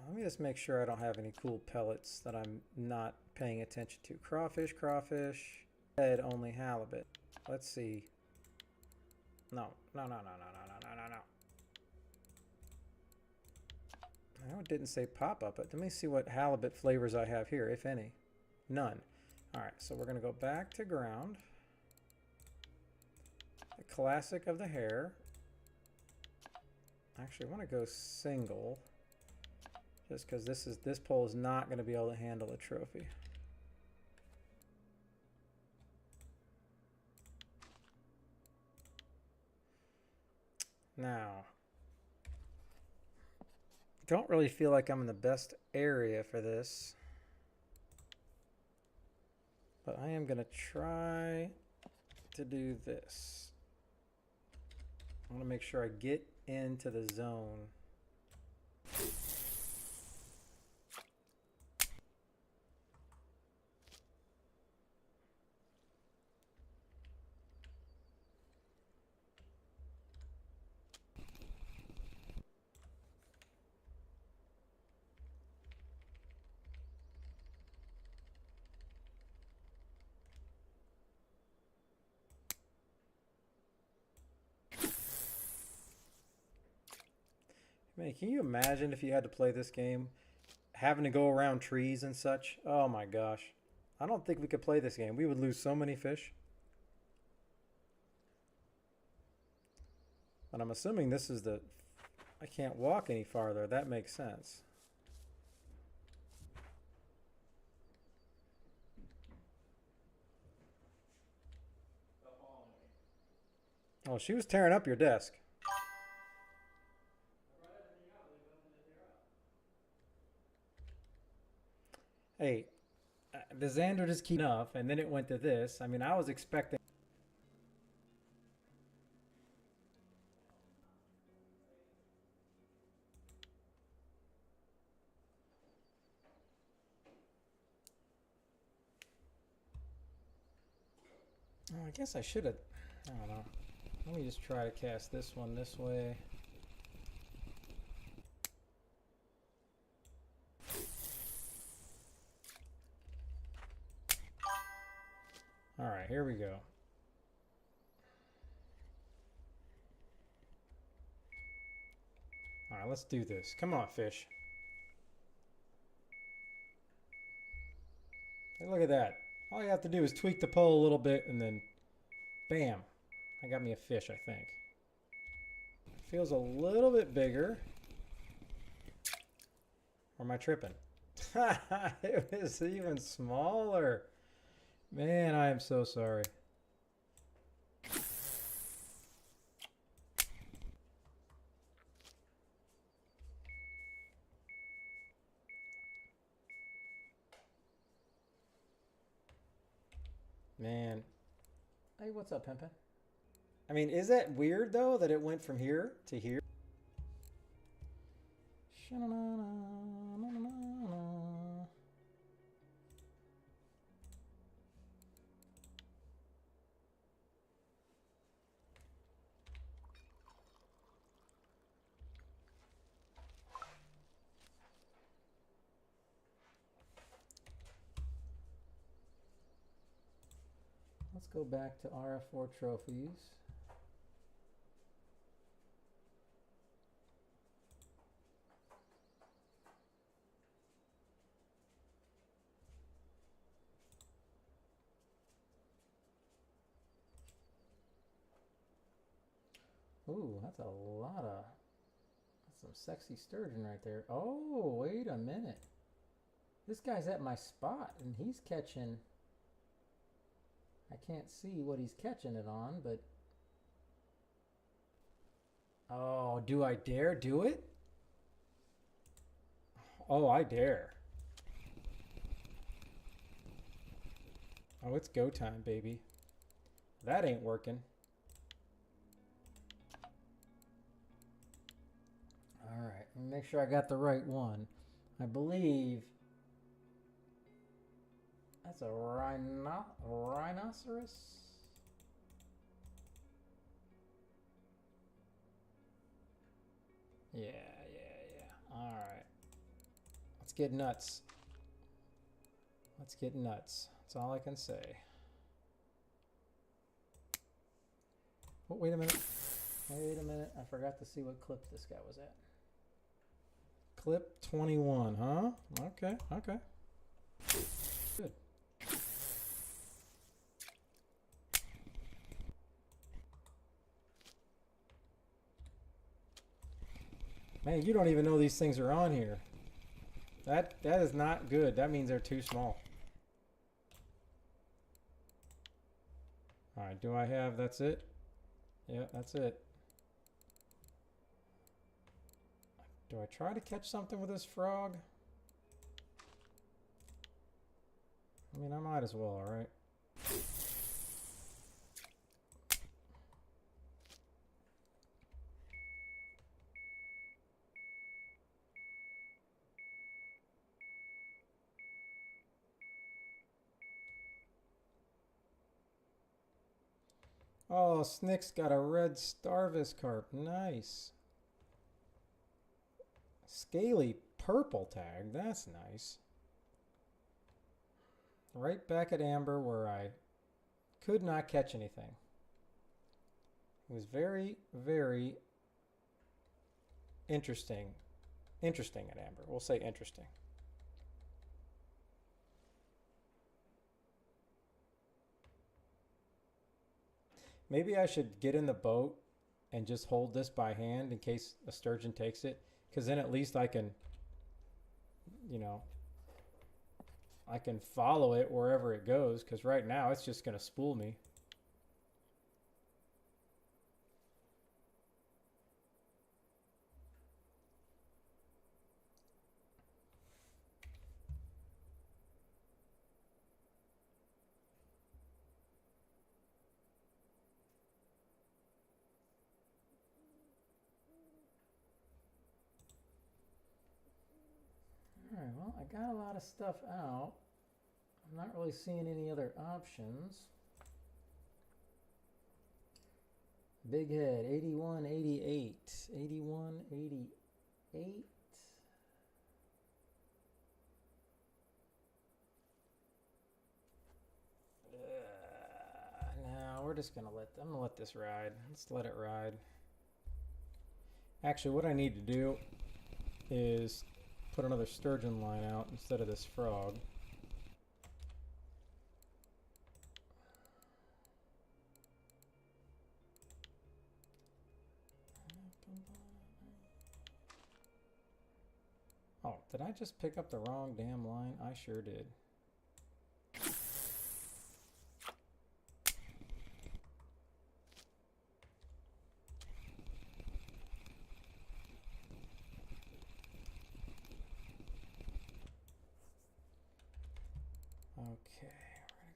Let me just make sure I don't have any cool pellets that I'm not paying attention to. Crawfish, crawfish. Head only halibut. Let's see. No. No, it didn't say pop-up, but let me see what halibut flavors I have here, if any. None. All right, so we're going to go back to ground. The classic of the hair. Actually, I want to go single. Just because this pole is not going to be able to handle a trophy. Now, don't really feel like I'm in the best area for this, but I am going to try to do this. I want to make sure I get into the zone. Man, can you imagine if you had to play this game, having to go around trees and such? Oh my gosh. I don't think we could play this game. We would lose so many fish. But I'm assuming this is the... I can't walk any farther. That makes sense. Oh, she was tearing up your desk. Hey, the Xander just keep enough, and then it went to this. I mean, I was expecting... Oh, I guess I should have... I don't know. Let me just try to cast this one this way. All right, here we go. All right, let's do this. Come on, fish. Hey, look at that. All you have to do is tweak the pole a little bit and then bam. I got me a fish, I think. Feels a little bit bigger. Or am I tripping? It was even smaller. Man, I am so sorry. Hey, what's up, Pimpin? I mean, is that weird though that it went from here to here? Let's go back to RF4 trophies. Ooh, that's a lot of, that's some sexy sturgeon right there. Oh, wait a minute. This guy's at my spot and he's catching, I can't see what he's catching it on, but oh, do I dare do it? Oh, I dare. Oh, it's go time, baby. That ain't working. All right, let me make sure I got the right one. I believe that's a rhinoceros. Yeah. All right. Let's get nuts. Let's get nuts. That's all I can say. Oh, wait a minute. Wait a minute. I forgot to see what clip this guy was at. Clip 21, huh? Okay. Good. Man, you don't even know these things are on here. That is not good. That means they're too small. All right, do I have, that's it? Yeah, that's it. Do I try to catch something with this frog? I mean, I might as well, all right? Oh, Snick's got a red Starvis carp. Nice. Scaly purple tag. That's nice. Right back at Amber where I could not catch anything. It was very, very interesting. Interesting at Amber. We'll say interesting. Maybe I should get in the boat and just hold this by hand in case a sturgeon takes it. Because then at least I can, you know, I can follow it wherever it goes. Because right now it's just going to spool me. Alright, well, I got a lot of stuff out. I'm not really seeing any other options. Big head, 81.88. 81.88. No, we're just gonna I'm gonna let this ride. Let's let it ride. Actually, what I need to do is put another sturgeon line out instead of this frog. Oh, did I just pick up the wrong damn line? I sure did. Okay,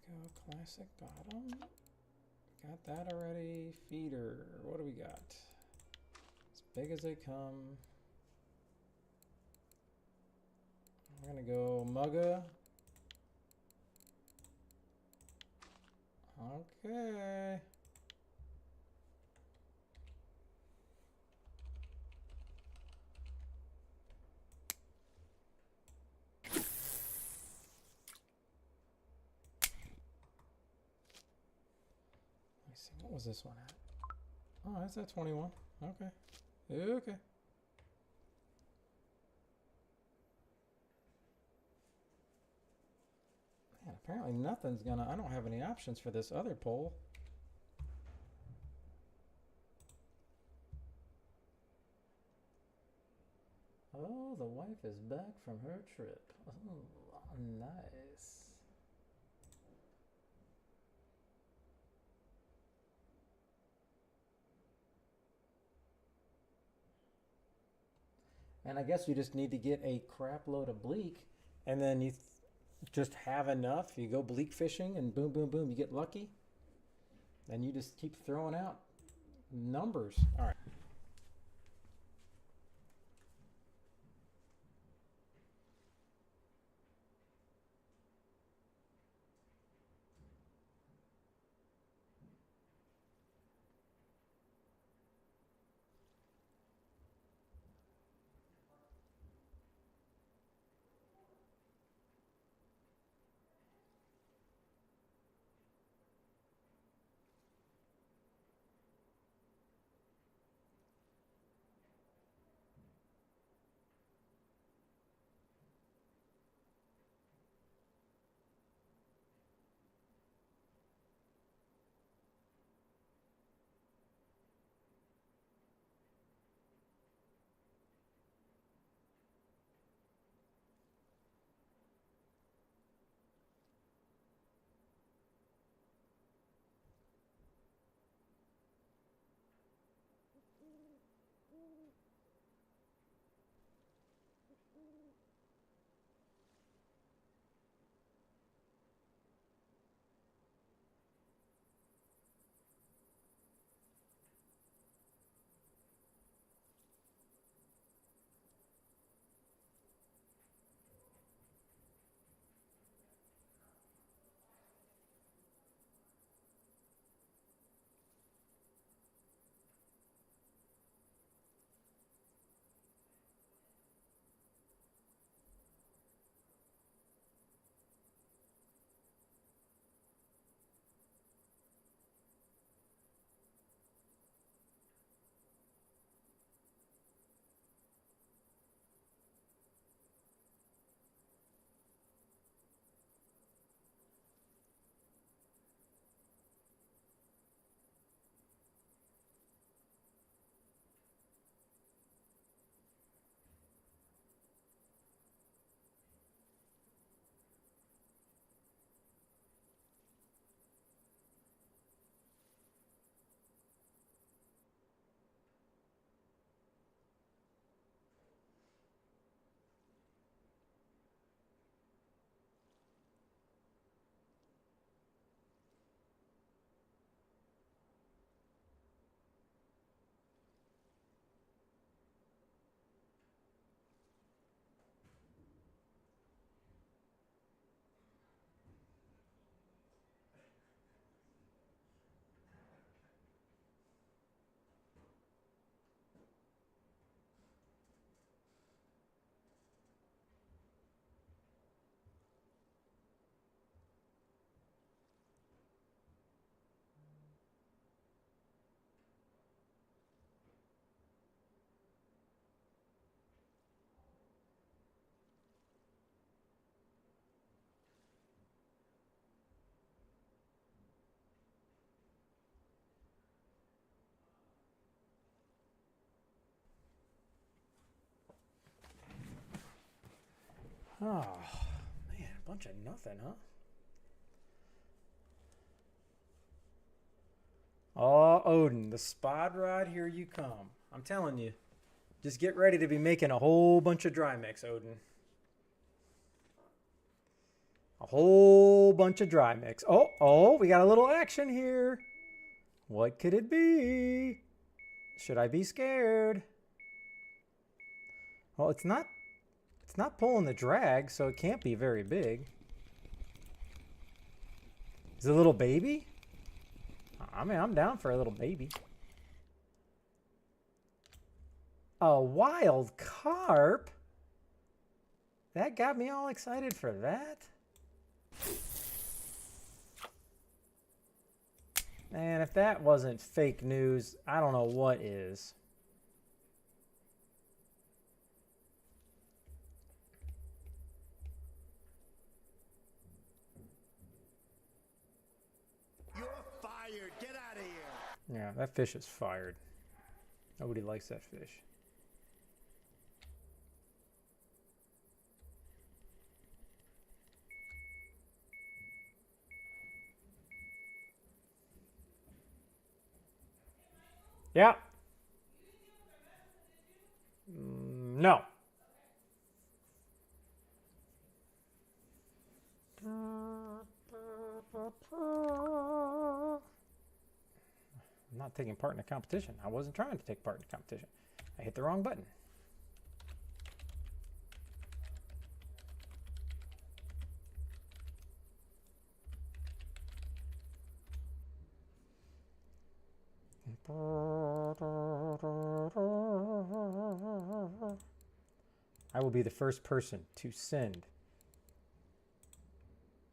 we're gonna go classic bottom. Got that already. Feeder. What do we got? As big as they come. I'm gonna go Mugga. Okay. Let's see, what was this one at? Oh, that's at 21. Okay. Okay. Man, apparently nothing's gonna... I don't have any options for this other poll. Oh, the wife is back from her trip. Oh, nice. And I guess you just need to get a crap load of bleak, and then you just have enough. You go bleak fishing, and boom, boom, boom, you get lucky. Then you just keep throwing out numbers. All right. Oh, man, a bunch of nothing, huh? Oh, Odin, the spot rod, here you come. I'm telling you, just get ready to be making a whole bunch of dry mix, Odin. A whole bunch of dry mix. Oh, we got a little action here. What could it be? Should I be scared? Well, it's not pulling the drag, so it can't be very big. Is it a little baby? I mean, I'm down for a little baby. A wild carp? That got me all excited for that. And if that wasn't fake news, I don't know what is. You're fired. Get out of here. Yeah, that fish is fired. Nobody likes that fish. Yeah. No. I'm not taking part in a competition. I wasn't trying to take part in a competition. I hit the wrong button. I will be the first person to send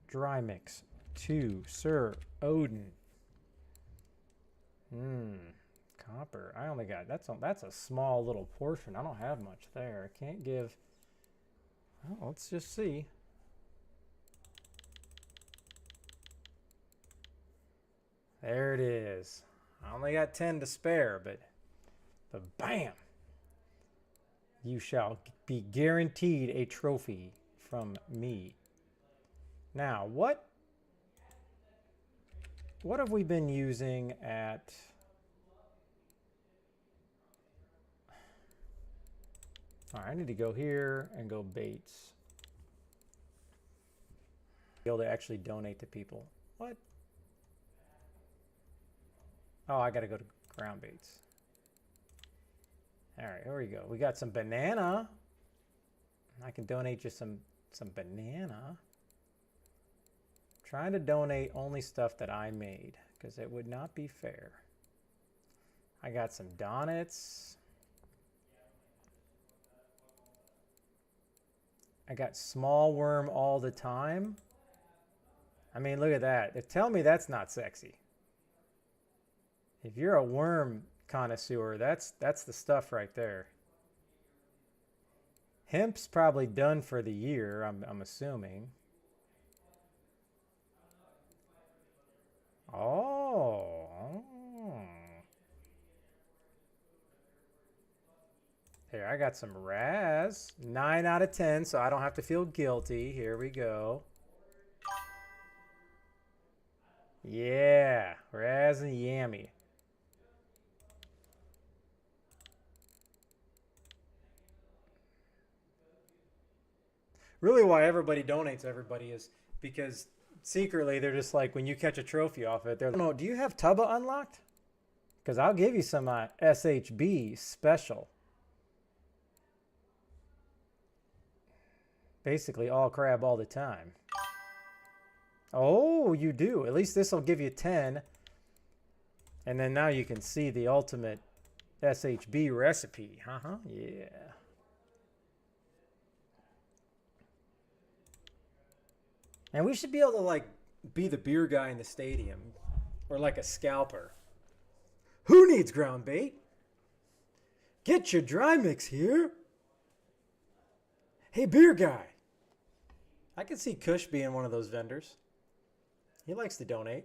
dry mix to Sir Odin. Copper. I only got that's a small little portion. I don't have much there. I can't give. Well, let's just see. There it is. I only got 10 to spare, but bam! You shall be guaranteed a trophy from me. Now, what have we been using at... All right, I need to go here and go baits. Be able to actually donate to people. What? Oh, I gotta go to ground baits. All right, here we go. We got some banana. I can donate just some banana. Trying to donate only stuff that I made because it would not be fair. I got some donuts. I got small worm all the time. I mean, look at that. Tell me that's not sexy. If you're a worm connoisseur, that's the stuff right there. Hemp's probably done for the year, I'm assuming. Oh. Here, I got some Raz. 9 out of 10, so I don't have to feel guilty. Here we go. Yeah, Raz and Yammy. Really why everybody donates everybody is because secretly they're just like, when you catch a trophy off it, they're like, no, do you have Tubba unlocked? Because I'll give you some SHB special. Basically all crab all the time. Oh, you do. At least this will give you 10. And then now you can see the ultimate SHB recipe. Yeah. And we should be able to, like, be the beer guy in the stadium. Or like a scalper. Who needs ground bait? Get your dry mix here. Hey, beer guy. I can see Kush being one of those vendors. He likes to donate.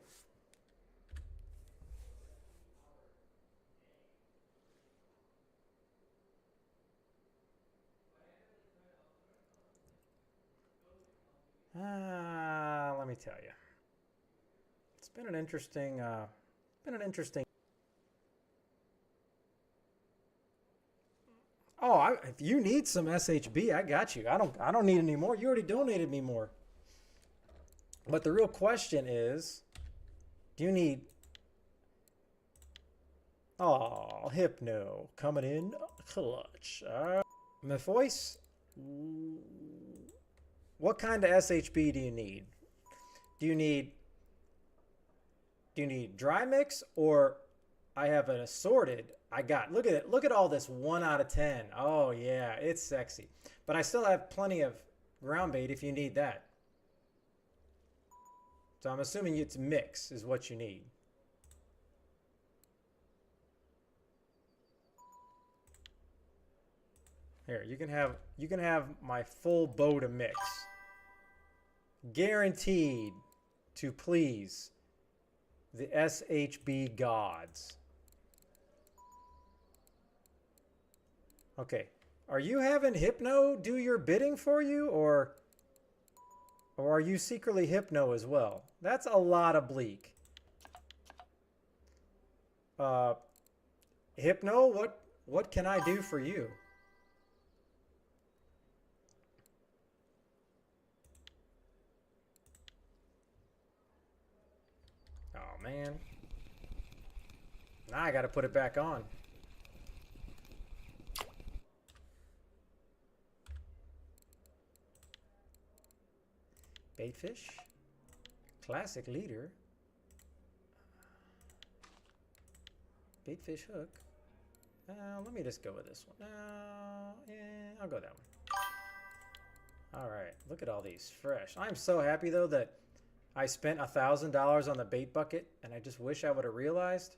Let me tell you. It's been an interesting, Oh, if you need some SHB, I got you. I don't need any more. You already donated me more. But the real question is, do you need Oh, Hypno coming in clutch. My voice. What kind of SHB do you need? Do you need dry mix, or I have an assorted? I got, look at it. Look at all this 1 out of 10. Oh yeah, it's sexy. But I still have plenty of ground bait if you need that. So I'm assuming it's mix is what you need. Here, you can have my full boat of mix. Guaranteed to please the SHB gods. Okay. Are you having Hypno do your bidding for you, or are you secretly Hypno as well? That's a lot of bleak. Hypno, what can I do for you? Oh man. Now I got to put it back on. Baitfish. Classic leader. Baitfish hook. Let me just go with this one. Yeah, I'll go that one. All right, look at all these fresh. I'm so happy though that I spent $1,000 on the bait bucket, and I just wish I would have realized.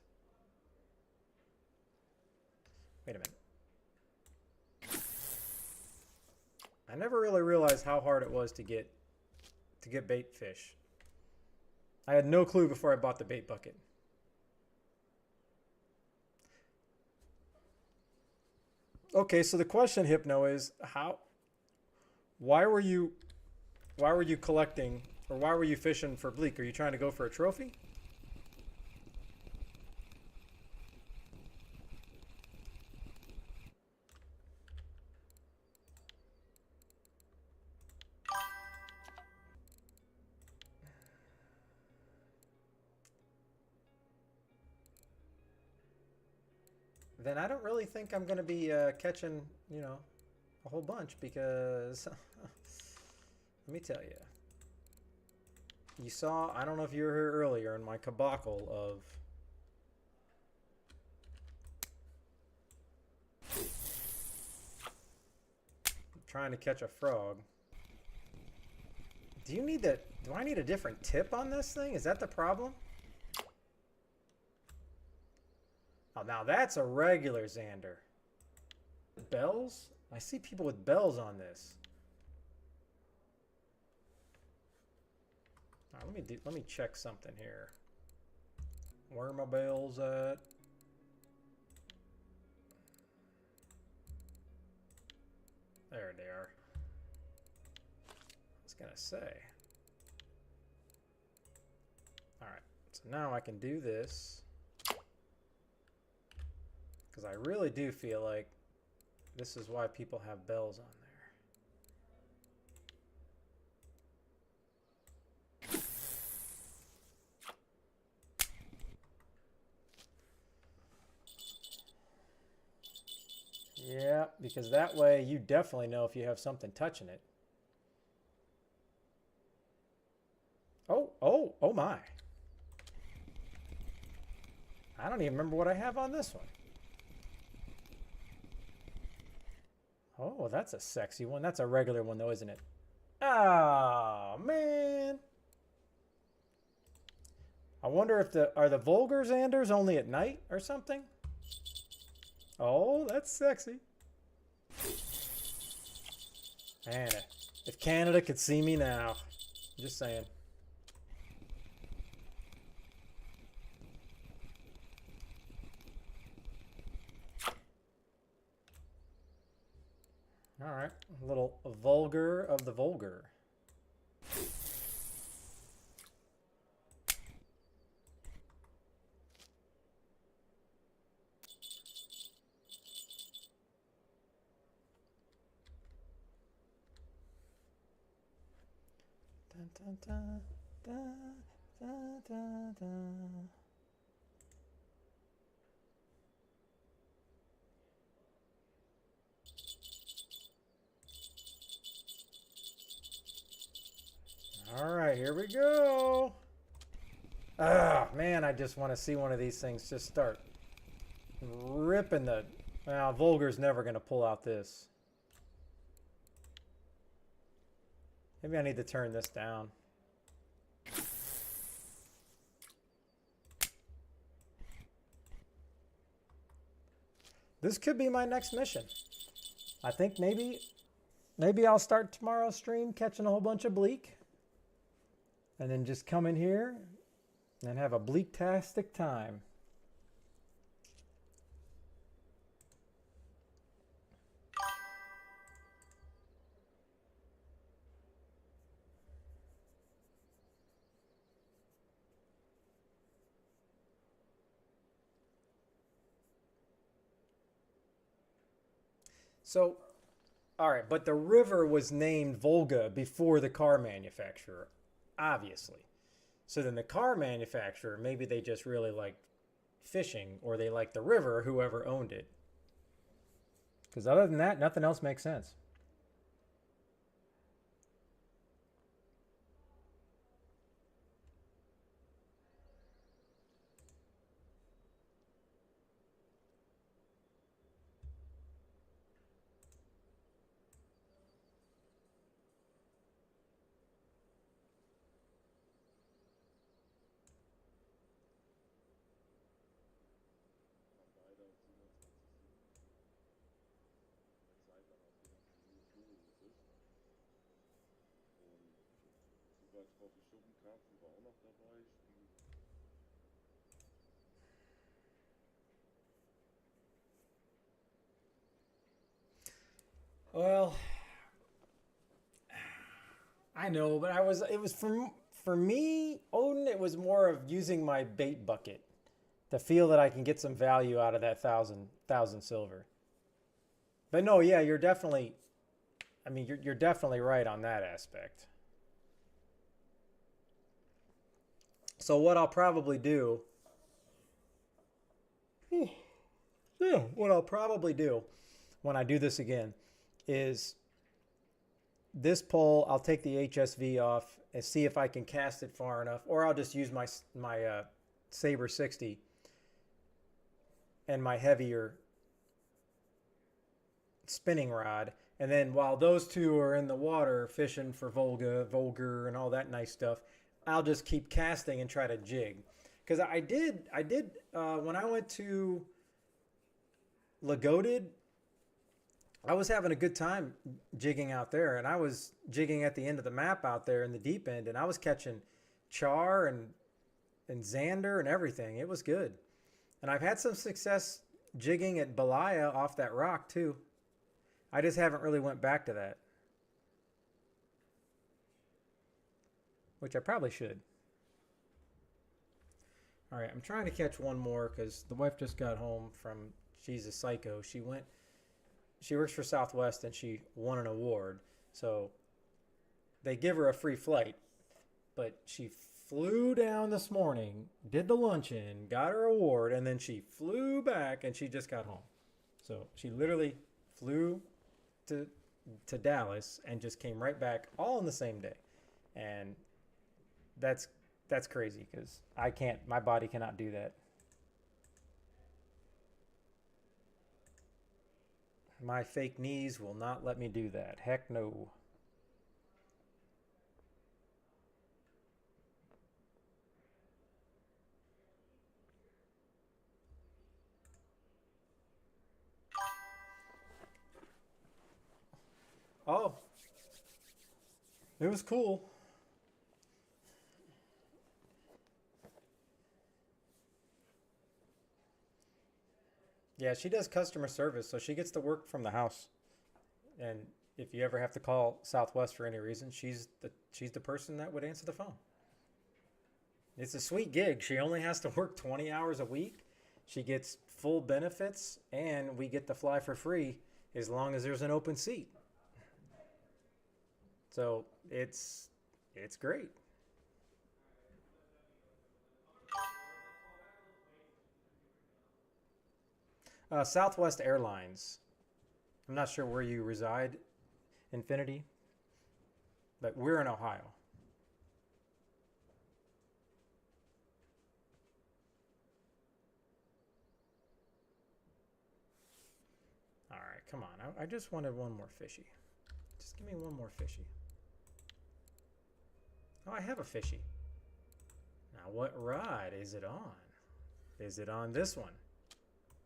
Wait a minute. I never really realized how hard it was to get bait fish. I had no clue before I bought the bait bucket. Okay, so the question, Hypno, is why were you collecting, or why were you fishing for bleak? Are you trying to go for a trophy? Then I don't really think I'm going to be catching, you know, a whole bunch, because let me tell you. You saw, I don't know if you were here earlier, in my caboclo of trying to catch a frog. Do I need a different tip on this thing? Is that the problem? Oh, now that's a regular Xander. Bells? I see people with bells on this. All right, let me check something here. Where are my bells at? There they are. I was gonna say. All right, so now I can do this, because I really do feel like this is why people have bells on there. Yeah, because that way you definitely know if you have something touching it. Oh my. I don't even remember what I have on this one. Oh, that's a sexy one. That's a regular one though, isn't it? Oh, man. I wonder if are the vulgar Xanders only at night or something? Oh, that's sexy. Man, if Canada could see me now. I'm just saying. All right, a little vulgar of the vulgar. Dun, dun, dun, dun, dun, dun, dun. All right, here we go. Ah, man, I just want to see one of these things just start ripping the... Well, Vulgar's never going to pull out this. Maybe I need to turn this down. This could be my next mission. I think maybe I'll start tomorrow's stream catching a whole bunch of bleak. And then just come in here and have a bleak-tastic time. So, all right, but the river was named Volga before the car manufacturer, obviously. So then the car manufacturer, maybe they just really liked fishing, or they liked the river, whoever owned it. Because other than that, nothing else makes sense. Well, I know, but it was for me, Odin, it was more of using my bait bucket to feel that I can get some value out of that thousand silver. But no, yeah, you're definitely, I mean, you're definitely right on that aspect. So what I'll probably do, yeah, what I'll probably do when I do this again is this pole, I'll take the HSV off and see if I can cast it far enough, or I'll just use my Saber 60 and my heavier spinning rod. And then while those two are in the water fishing for Vulgar and all that nice stuff, I'll just keep casting and try to jig. Because I did when I went to Lagoted, I was having a good time jigging out there, and I was jigging at the end of the map out there in the deep end, and I was catching char and Xander and everything. It was good. And I've had some success jigging at Belaya off that rock too. I just haven't really went back to that, which I probably should. All right, I'm trying to catch one more because the wife just got home from, she's a psycho. She works for Southwest and she won an award. So they give her a free flight, but she flew down this morning, did the luncheon, got her award, and then she flew back and she just got home. So she literally flew to Dallas and just came right back all in the same day. And that's crazy because my body cannot do that. My fake knees will not let me do that. Heck no. Oh. It was cool. Yeah, she does customer service, so she gets to work from the house. And if you ever have to call Southwest for any reason, she's the person that would answer the phone. It's a sweet gig. She only has to work 20 hours a week. She gets full benefits, and we get to fly for free as long as there's an open seat. So it's great. Southwest Airlines. I'm not sure where you reside, Infinity, but we're in Ohio. right, come on. I just wanted one more fishy. Just give me one more fishy. Oh, I have a fishy. Now, what rod is it on? Is it on this one?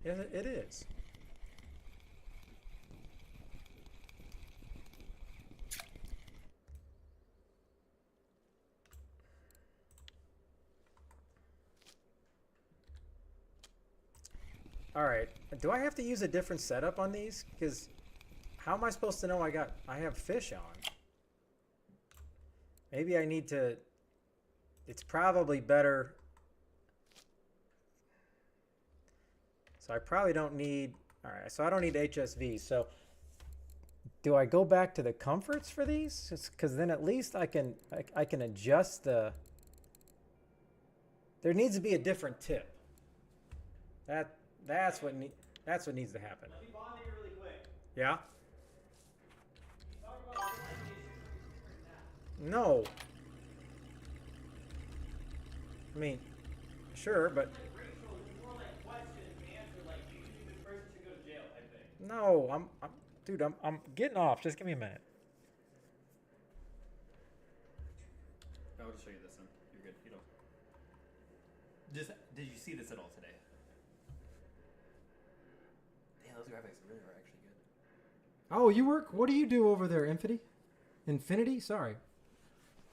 Yes, it is. All right. Do I have to use a different setup on these? Because how am I supposed to know I have fish on? Maybe I need to. It's probably better. So I probably don't need. All right. So I don't need HSV. So do I go back to the comforts for these? Because then at least I can adjust the. There needs to be a different tip. That's what needs to happen. Let me bond you really quick. Yeah? Talk about what issues No. I mean, sure, but Rachel, it's more like question and answer. Like, do you think this person should go to jail? I think. no, dude, I'm getting off. Just give me a minute. I'll just show you this one. You're good. You don't. Did you see this at all today? Damn, those graphics really are actually good. Oh, you work? What do you do over there, Infinity? Infinity? Sorry.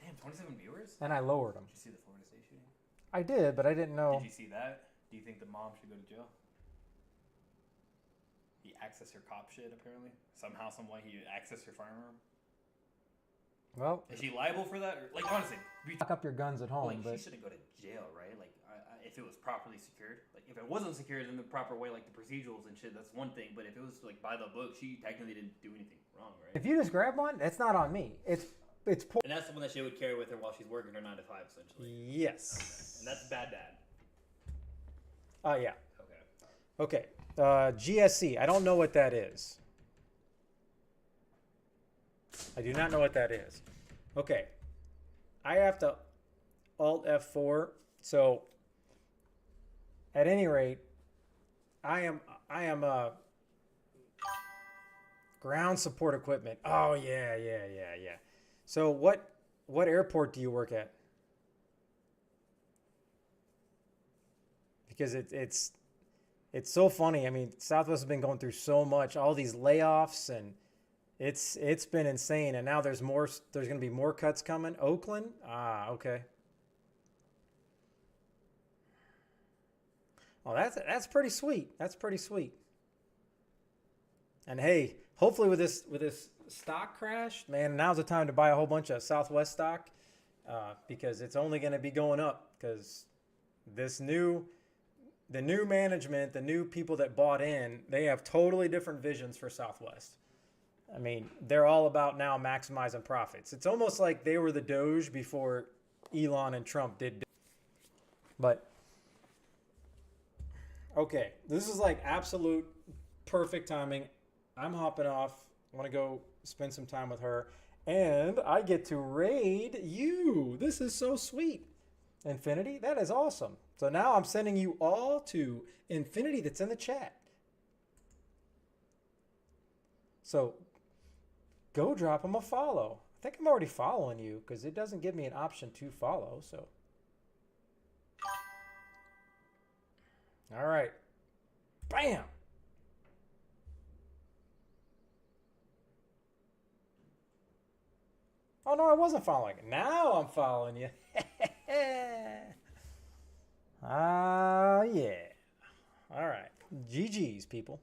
Damn, 27 viewers? And I lowered them. Did you see the Florida State shooting? I did, but I didn't know. Did you see that? Do you think the mom should go to jail? He accessed her cop shit, apparently. Somehow, some way, he accessed her firearm. Well, Is she liable for that? Or, like, honestly, lock up your guns at home, like, but she shouldn't go to jail, right? Like, if it was properly secured. Like, if it wasn't secured in the proper way, like the procedurals and shit, that's one thing. But if it was, like, by the book, she technically didn't do anything wrong, right? if you just grab one, that's not on me. It's poor. And that's the one that she would carry with her while she's working her 9 to 5, essentially. Yes. And that's bad dad. Oh yeah. Okay. Okay. GSC. I don't know what that is. I do not know what that is. Okay. I have to Alt F4. So at any rate, I am ground support equipment. Oh yeah. So what airport do you work at? Because it's so funny. I mean, Southwest has been going through so much, all these layoffs, and it's been insane. And now there's going to be more cuts coming. Oakland? Ah, okay. Oh, that's pretty sweet. That's pretty sweet. And hey, hopefully with this stock crash, man, now's the time to buy a whole bunch of Southwest stock because it's only going to be going up because the new management, the new people that bought in, they have totally different visions for Southwest. I mean, they're all about now maximizing profits. It's almost like they were the Doge before Elon and Trump did. But okay, this is like absolute perfect timing. I'm hopping off. I want to go spend some time with her. And I get to raid you. This is so sweet. Infinity, that is awesome. So now I'm sending you all to Infinity that's in the chat. So go drop him a follow. I think I'm already following you because it doesn't give me an option to follow. So, all right. Bam. Oh, no, I wasn't following. Now I'm following you. Ah, yeah. All right. GG's, people.